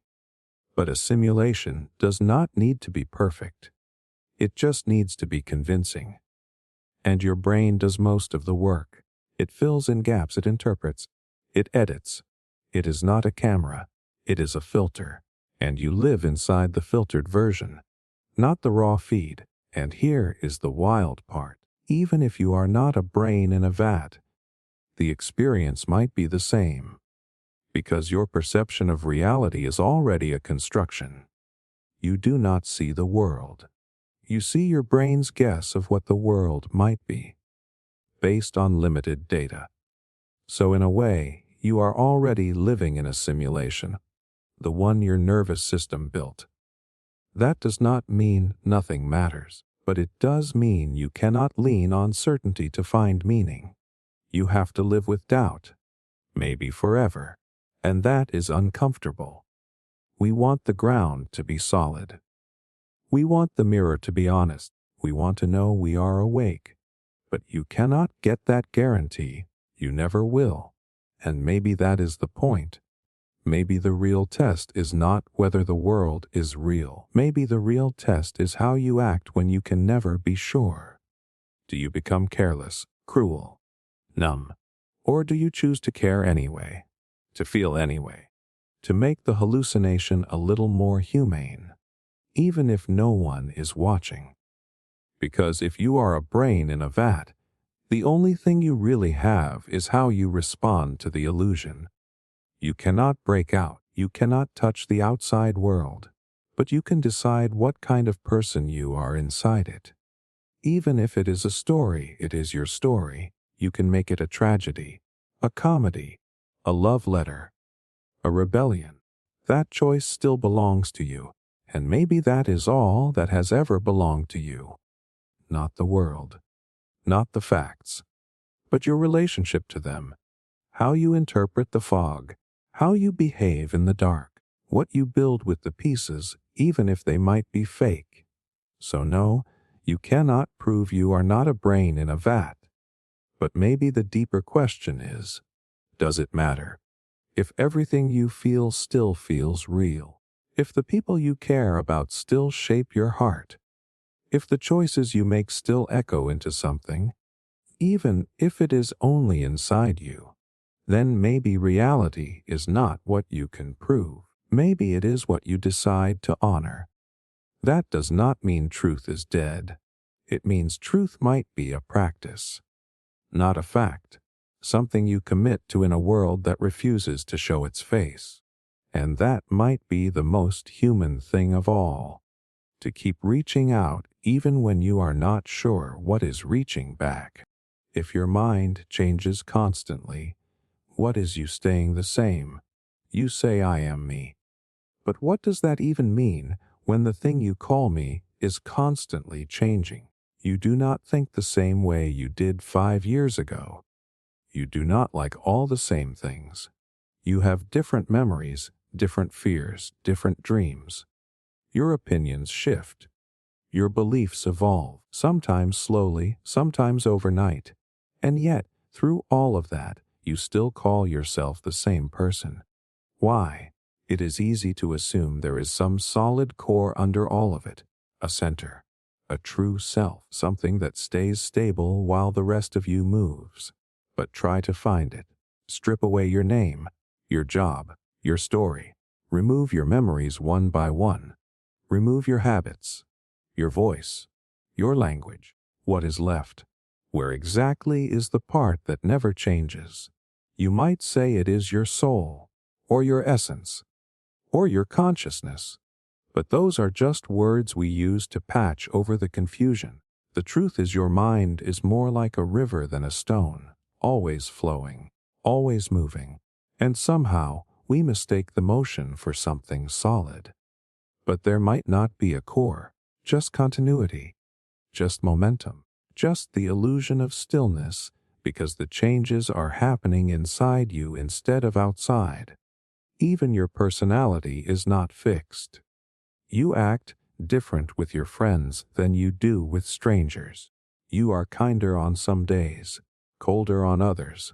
But a simulation does not need to be perfect. It just needs to be convincing. And your brain does most of the work. It fills in gaps, it interprets, it edits. It is not a camera, it is a filter. And you live inside the filtered version, not the raw feed. And here is the wild part. Even if you are not a brain in a vat, the experience might be the same. Because your perception of reality is already a construction. You do not see the world. You see your brain's guess of what the world might be, based on limited data. So in a way, you are already living in a simulation, the one your nervous system built. That does not mean nothing matters, but it does mean you cannot lean on certainty to find meaning. You have to live with doubt, maybe forever, and that is uncomfortable. We want the ground to be solid. We want the mirror to be honest. We want to know we are awake. But you cannot get that guarantee. You never will. And maybe that is the point. Maybe the real test is not whether the world is real. Maybe the real test is how you act when you can never be sure. Do you become careless, cruel, numb? Or do you choose to care anyway, to feel anyway, to make the hallucination a little more humane, even if no one is watching? Because if you are a brain in a vat, the only thing you really have is how you respond to the illusion. You cannot break out, you cannot touch the outside world, but you can decide what kind of person you are inside it. Even if it is a story, it is your story. You can make it a tragedy, a comedy, a love letter, a rebellion. That choice still belongs to you, and maybe that is all that has ever belonged to you. Not the world, not the facts, but your relationship to them, how you interpret the fog, how you behave in the dark, what you build with the pieces, even if they might be fake. So no, you cannot prove you are not a brain in a vat. But maybe the deeper question is, does it matter? If everything you feel still feels real, if the people you care about still shape your heart, if the choices you make still echo into something, even if it is only inside you, then maybe reality is not what you can prove. Maybe it is what you decide to honor. That does not mean truth is dead. It means truth might be a practice, not a fact, something you commit to in a world that refuses to show its face. And that might be the most human thing of all, to keep reaching out even when you are not sure what is reaching back. If your mind changes constantly, what is you staying the same? You say I am me. But what does that even mean when the thing you call me is constantly changing? You do not think the same way you did 5 years ago. You do not like all the same things. You have different memories, different fears, different dreams. Your opinions shift. Your beliefs evolve, sometimes slowly, sometimes overnight. And yet, through all of that, you still call yourself the same person. Why? It is easy to assume there is some solid core under all of it, a center, a true self, something that stays stable while the rest of you moves. But try to find it. Strip away your name, your job, your story. Remove your memories one by one. Remove your habits, your voice, your language. What is left? Where exactly is the part that never changes? You might say it is your soul, or your essence, or your consciousness. But those are just words we use to patch over the confusion. The truth is your mind is more like a river than a stone, always flowing, always moving. And somehow we mistake the motion for something solid. But there might not be a core, just continuity, just momentum, just the illusion of stillness, because the changes are happening inside you instead of outside. Even your personality is not fixed. You act different with your friends than you do with strangers. You are kinder on some days, colder on others.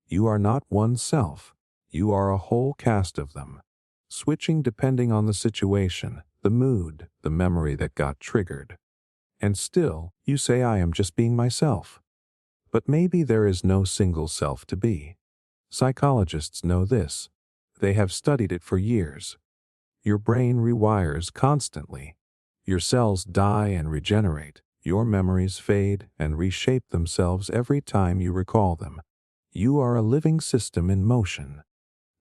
You are not one self. You are a whole cast of them, switching depending on the situation, the mood, the memory that got triggered. And still, you say I am just being myself. But maybe there is no single self to be. Psychologists know this. They have studied it for years. Your brain rewires constantly. Your cells die and regenerate. Your memories fade and reshape themselves every time you recall them. You are a living system in motion,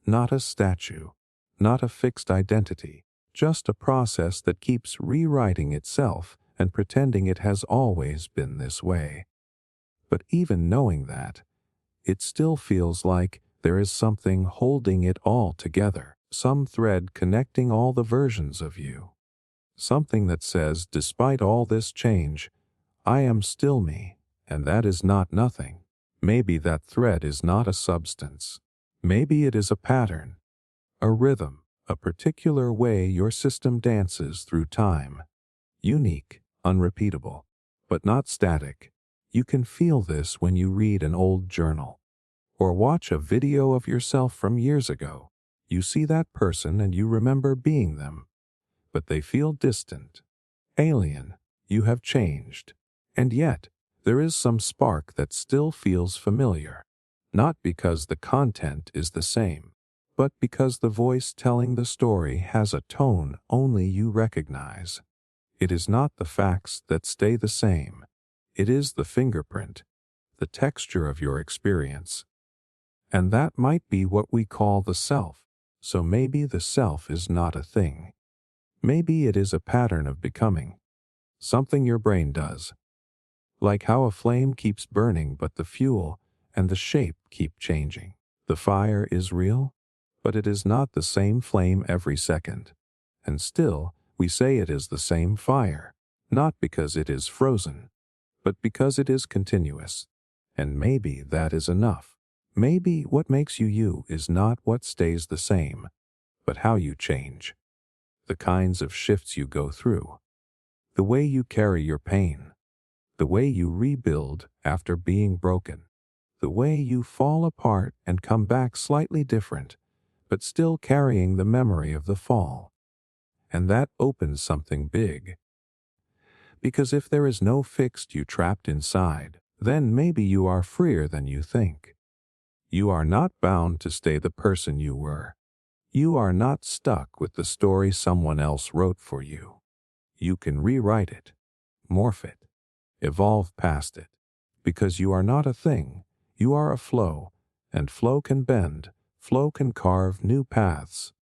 not a statue, not a fixed identity, just a process that keeps rewriting itself and pretending it has always been this way. But even knowing that, it still feels like there is something holding it all together, some thread connecting all the versions of you. Something that says, despite all this change, I am still me, and that is not nothing. Maybe that thread is not a substance. Maybe it is a pattern, a rhythm, a particular way your system dances through time. Unique, unrepeatable, but not static. You can feel this when you read an old journal or watch a video of yourself from years ago. You see that person and you remember being them, but they feel distant, alien. You have changed. And yet, there is some spark that still feels familiar, not because the content is the same, but because the voice telling the story has a tone only you recognize. It is not the facts that stay the same. It is the fingerprint, the texture of your experience. And that might be what we call the self. So maybe the self is not a thing. Maybe it is a pattern of becoming, something your brain does, Like how a flame keeps burning but the fuel and the shape keep changing. The fire is real, but it is not the same flame every second. And still, we say it is the same fire, not because it is frozen, but because it is continuous. And maybe that is enough. Maybe what makes you you is not what stays the same, but how you change. The kinds of shifts you go through. The way you carry your pain. The way you rebuild after being broken. The way you fall apart and come back slightly different, but still carrying the memory of the fall. And that opens something big. Because if there is no fixed you trapped inside, then maybe you are freer than you think. You are not bound to stay the person you were. You are not stuck with the story someone else wrote for you. You can rewrite it, morph it, evolve past it. Because you are not a thing, you are a flow, and flow can bend, flow can carve new paths.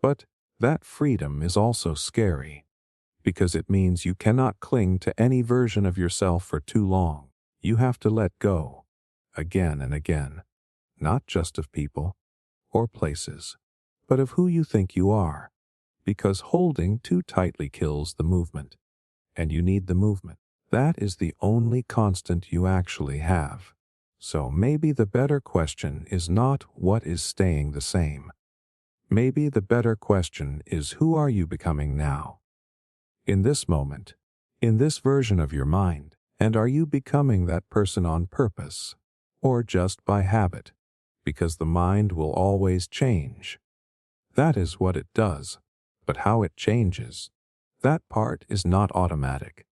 But that freedom is also scary, because it means you cannot cling to any version of yourself for too long. You have to let go, again and again, not just of people or places, but of who you think you are, because holding too tightly kills the movement, and you need the movement. That is the only constant you actually have. So maybe the better question is not what is staying the same. Maybe the better question is who are you becoming now? In this moment, in this version of your mind, and are you becoming that person on purpose, or just by habit, because the mind will always change? That is what it does, but how it changes, that part is not automatic.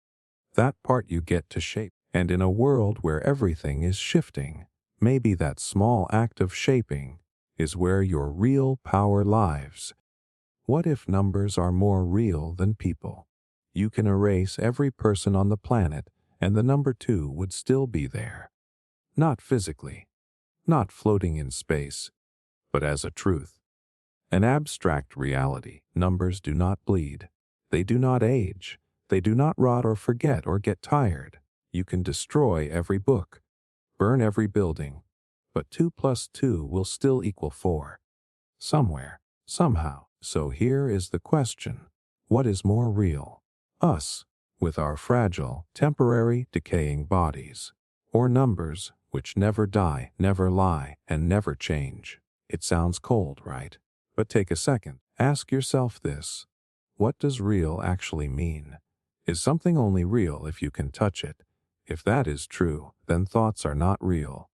That part you get to shape, and in a world where everything is shifting, maybe that small act of shaping is where your real power lies. What if numbers are more real than people? You can erase every person on the planet and the number 2 would still be there. Not physically, not floating in space, but as a truth. An abstract reality. Numbers do not bleed. They do not age. They do not rot or forget or get tired. You can destroy every book, burn every building, but 2 plus 2 will still equal 4. Somewhere, somehow. So here is the question. What is more real? Us, with our fragile, temporary, decaying bodies, or numbers, which never die, never lie, and never change? It sounds cold, right? But take a second. Ask yourself this. What does real actually mean? Is something only real if you can touch it? If that is true, then thoughts are not real.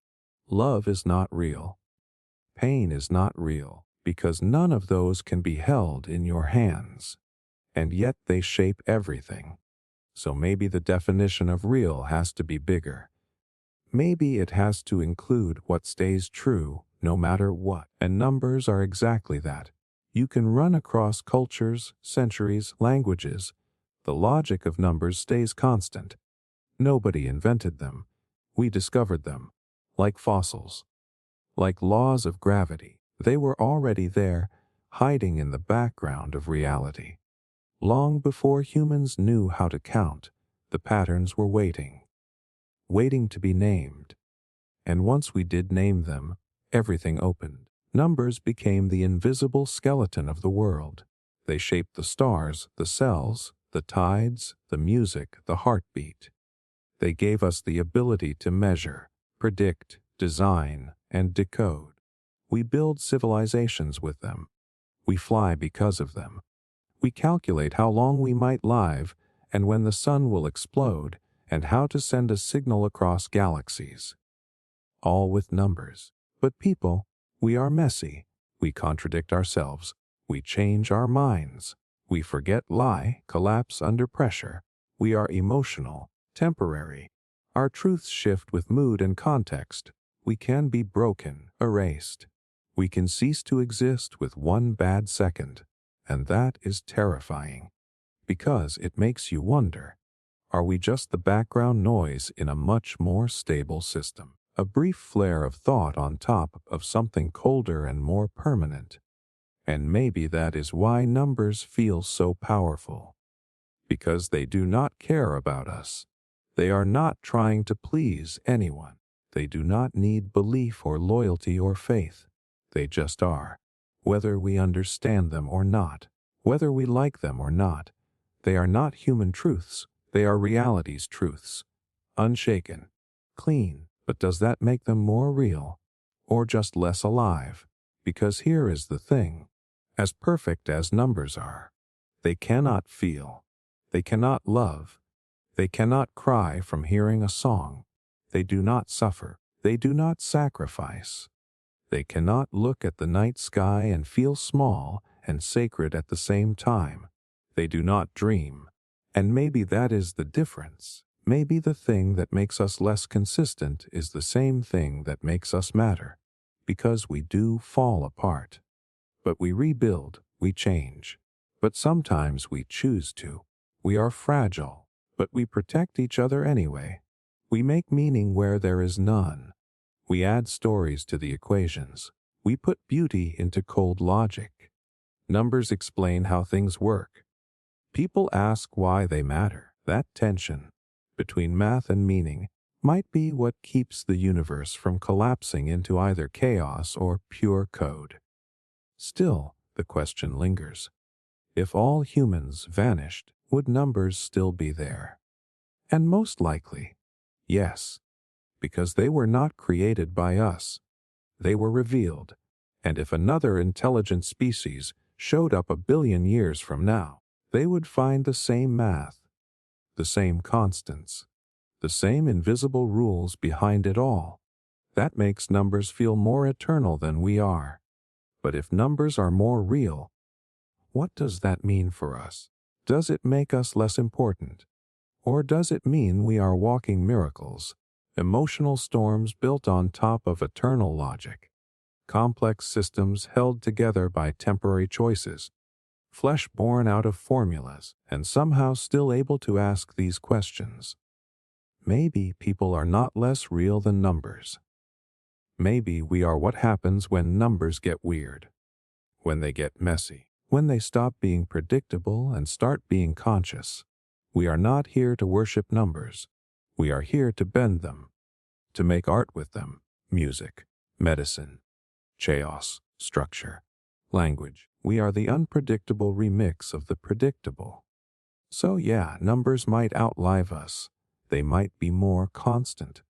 Love is not real. Pain is not real, because none of those can be held in your hands. And yet they shape everything. So maybe the definition of real has to be bigger. Maybe it has to include what stays true no matter what. And numbers are exactly that. You can run across cultures, centuries, languages. The logic of numbers stays constant. Nobody invented them. We discovered them. Like fossils. Like laws of gravity. They were already there, hiding in the background of reality. Long before humans knew how to count, the patterns were waiting to be named. And once we did name them, everything opened. Numbers became the invisible skeleton of the world. They shaped the stars, the cells, the tides, the music, the heartbeat. They gave us the ability to measure, predict, design, and decode. We build civilizations with them. We fly because of them. We calculate how long we might live and when the sun will explode and how to send a signal across galaxies. All with numbers. But people, we are messy. We contradict ourselves. We change our minds. We forget, lie, collapse under pressure. We are emotional, temporary. Our truths shift with mood and context. We can be broken, erased. We can cease to exist with one bad second. And that is terrifying. Because it makes you wonder, are we just the background noise in a much more stable system? A brief flare of thought on top of something colder and more permanent. And maybe that is why numbers feel so powerful. Because they do not care about us. They are not trying to please anyone. They do not need belief or loyalty or faith. They just are. Whether we understand them or not, whether we like them or not, they are not human truths. They are reality's truths. Unshaken, clean, but does that make them more real? Or just less alive? Because here is the thing. As perfect as numbers are, they cannot feel. They cannot love. They cannot cry from hearing a song. They do not suffer. They do not sacrifice. They cannot look at the night sky and feel small and sacred at the same time. They do not dream. And maybe that is the difference. Maybe the thing that makes us less consistent is the same thing that makes us matter. Because we do fall apart. But we rebuild, we change. But sometimes we choose to. We are fragile, but we protect each other anyway. We make meaning where there is none. We add stories to the equations. We put beauty into cold logic. Numbers explain how things work. People ask why they matter. That tension between math and meaning might be what keeps the universe from collapsing into either chaos or pure code. Still, the question lingers. If all humans vanished, would numbers still be there? And most likely, yes, because they were not created by us. They were revealed. And if another intelligent species showed up 1 billion years from now, they would find the same math, the same constants, the same invisible rules behind it all. That makes numbers feel more eternal than we are. But if numbers are more real, what does that mean for us? Does it make us less important? Or does it mean we are walking miracles, emotional storms built on top of eternal logic, complex systems held together by temporary choices, flesh born out of formulas, and somehow still able to ask these questions? Maybe people are not less real than numbers. Maybe we are what happens when numbers get weird, when they get messy, when they stop being predictable and start being conscious. We are not here to worship numbers. We are here to bend them, to make art with them, music, medicine, chaos, structure, language. We are the unpredictable remix of the predictable. So yeah, numbers might outlive us. They might be more constant,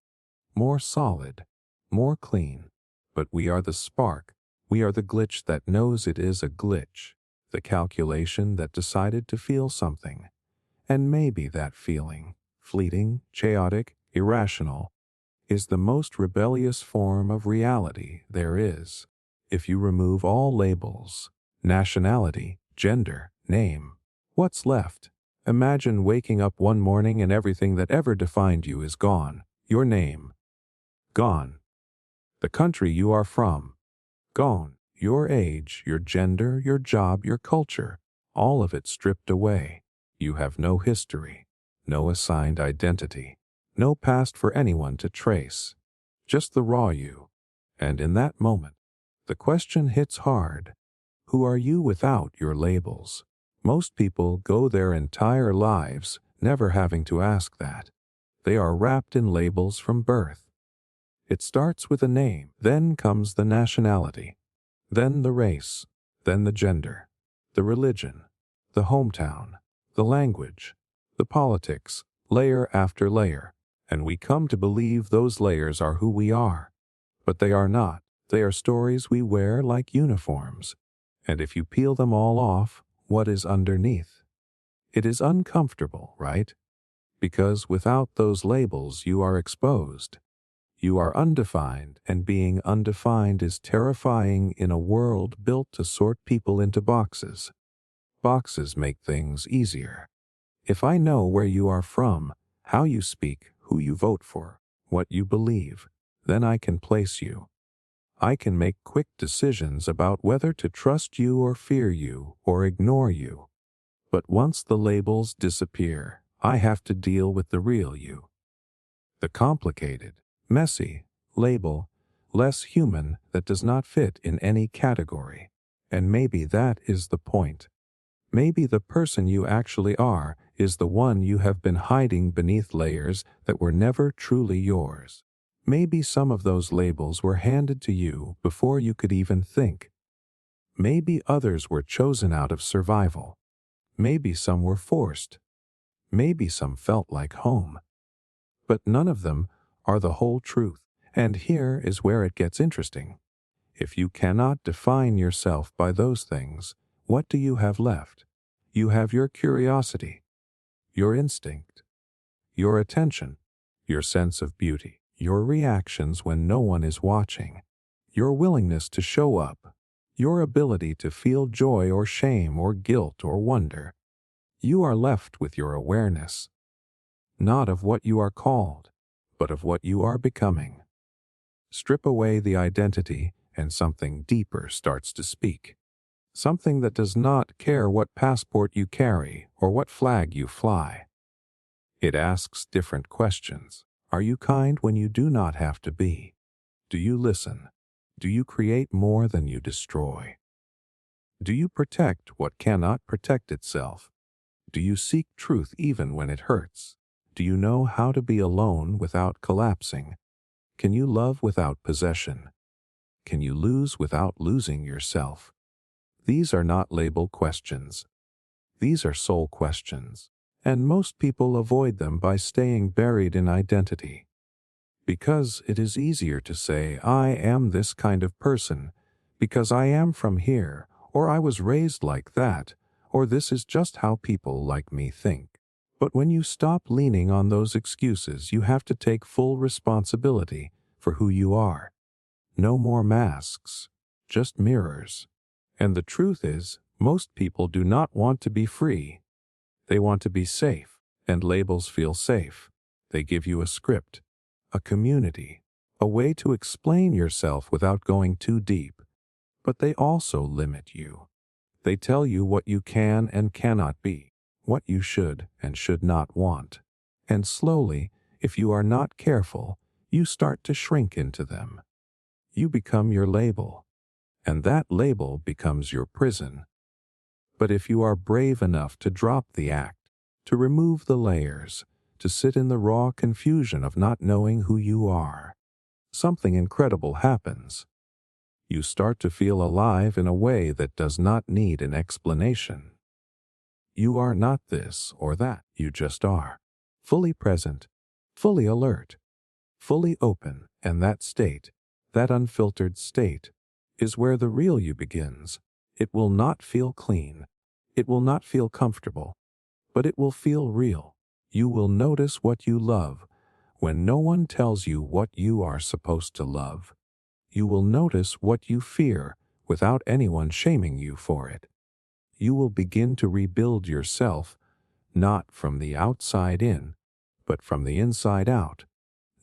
more solid, more clean. But we are the spark. We are the glitch that knows it is a glitch, the calculation that decided to feel something. And maybe that feeling, fleeting, chaotic, irrational, is the most rebellious form of reality there is. If you remove all labels, nationality, gender, name, what's left? Imagine waking up one morning and everything that ever defined you is gone. Your name, gone. The country you are from, gone. Your age, your gender, your job, your culture, all of it stripped away. You have no history, no assigned identity, no past for anyone to trace, just the raw you. And in that moment, the question hits hard. Who are you without your labels? Most people go their entire lives never having to ask that. They are wrapped in labels from birth. It starts with a name, then comes the nationality, then the race, then the gender, the religion, the hometown, the language, the politics, layer after layer, and we come to believe those layers are who we are. But they are not. They are stories we wear like uniforms. And if you peel them all off, what is underneath? It is uncomfortable, right? Because without those labels you are exposed. You are undefined, and being undefined is terrifying in a world built to sort people into boxes. Boxes make things easier. If I know where you are from, how you speak, who you vote for, what you believe, then I can place you. I can make quick decisions about whether to trust you or fear you or ignore you. But once the labels disappear, I have to deal with the real you. The complicated, messy, label, less human that does not fit in any category. And maybe that is the point. Maybe the person you actually are is the one you have been hiding beneath layers that were never truly yours. Maybe some of those labels were handed to you before you could even think. Maybe others were chosen out of survival. Maybe some were forced. Maybe some felt like home. But none of them are the whole truth. And here is where it gets interesting. If you cannot define yourself by those things, what do you have left? You have your curiosity, your instinct, your attention, your sense of beauty, your reactions when no one is watching, your willingness to show up, your ability to feel joy or shame or guilt or wonder. You are left with your awareness, not of what you are called, but of what you are becoming. Strip away the identity and something deeper starts to speak. Something that does not care what passport you carry or what flag you fly. It asks different questions. Are you kind when you do not have to be? Do you listen? Do you create more than you destroy? Do you protect what cannot protect itself? Do you seek truth even when it hurts? Do you know how to be alone without collapsing? Can you love without possession? Can you lose without losing yourself? These are not label questions. These are soul questions, and most people avoid them by staying buried in identity. Because it is easier to say, I am this kind of person, because I am from here, or I was raised like that, or this is just how people like me think. But when you stop leaning on those excuses, you have to take full responsibility for who you are. No more masks, just mirrors. And the truth is, most people do not want to be free. They want to be safe, and labels feel safe. They give you a script, a community, a way to explain yourself without going too deep. But they also limit you. They tell you what you can and cannot be, what you should and should not want. And slowly, if you are not careful, you start to shrink into them. You become your label, and that label becomes your prison. But if you are brave enough to drop the act, to remove the layers, to sit in the raw confusion of not knowing who you are, something incredible happens. You start to feel alive in a way that does not need an explanation. You are not this or that, you just are. Fully present, fully alert, fully open, and that state, that unfiltered state, is where the real you begins. It will not feel clean. It will not feel comfortable, but it will feel real. You will notice what you love when no one tells you what you are supposed to love. You will notice what you fear without anyone shaming you for it. You will begin to rebuild yourself, not from the outside in, but from the inside out,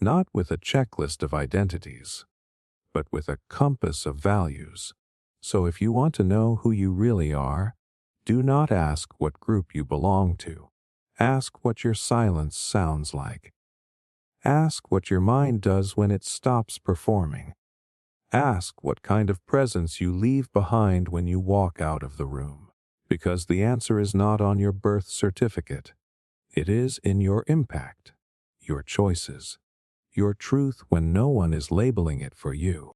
not with a checklist of identities, but with a compass of values. So if you want to know who you really are, do not ask what group you belong to. Ask what your silence sounds like. Ask what your mind does when it stops performing. Ask what kind of presence you leave behind when you walk out of the room. Because the answer is not on your birth certificate. It is in your impact, your choices, your truth when no one is labeling it for you.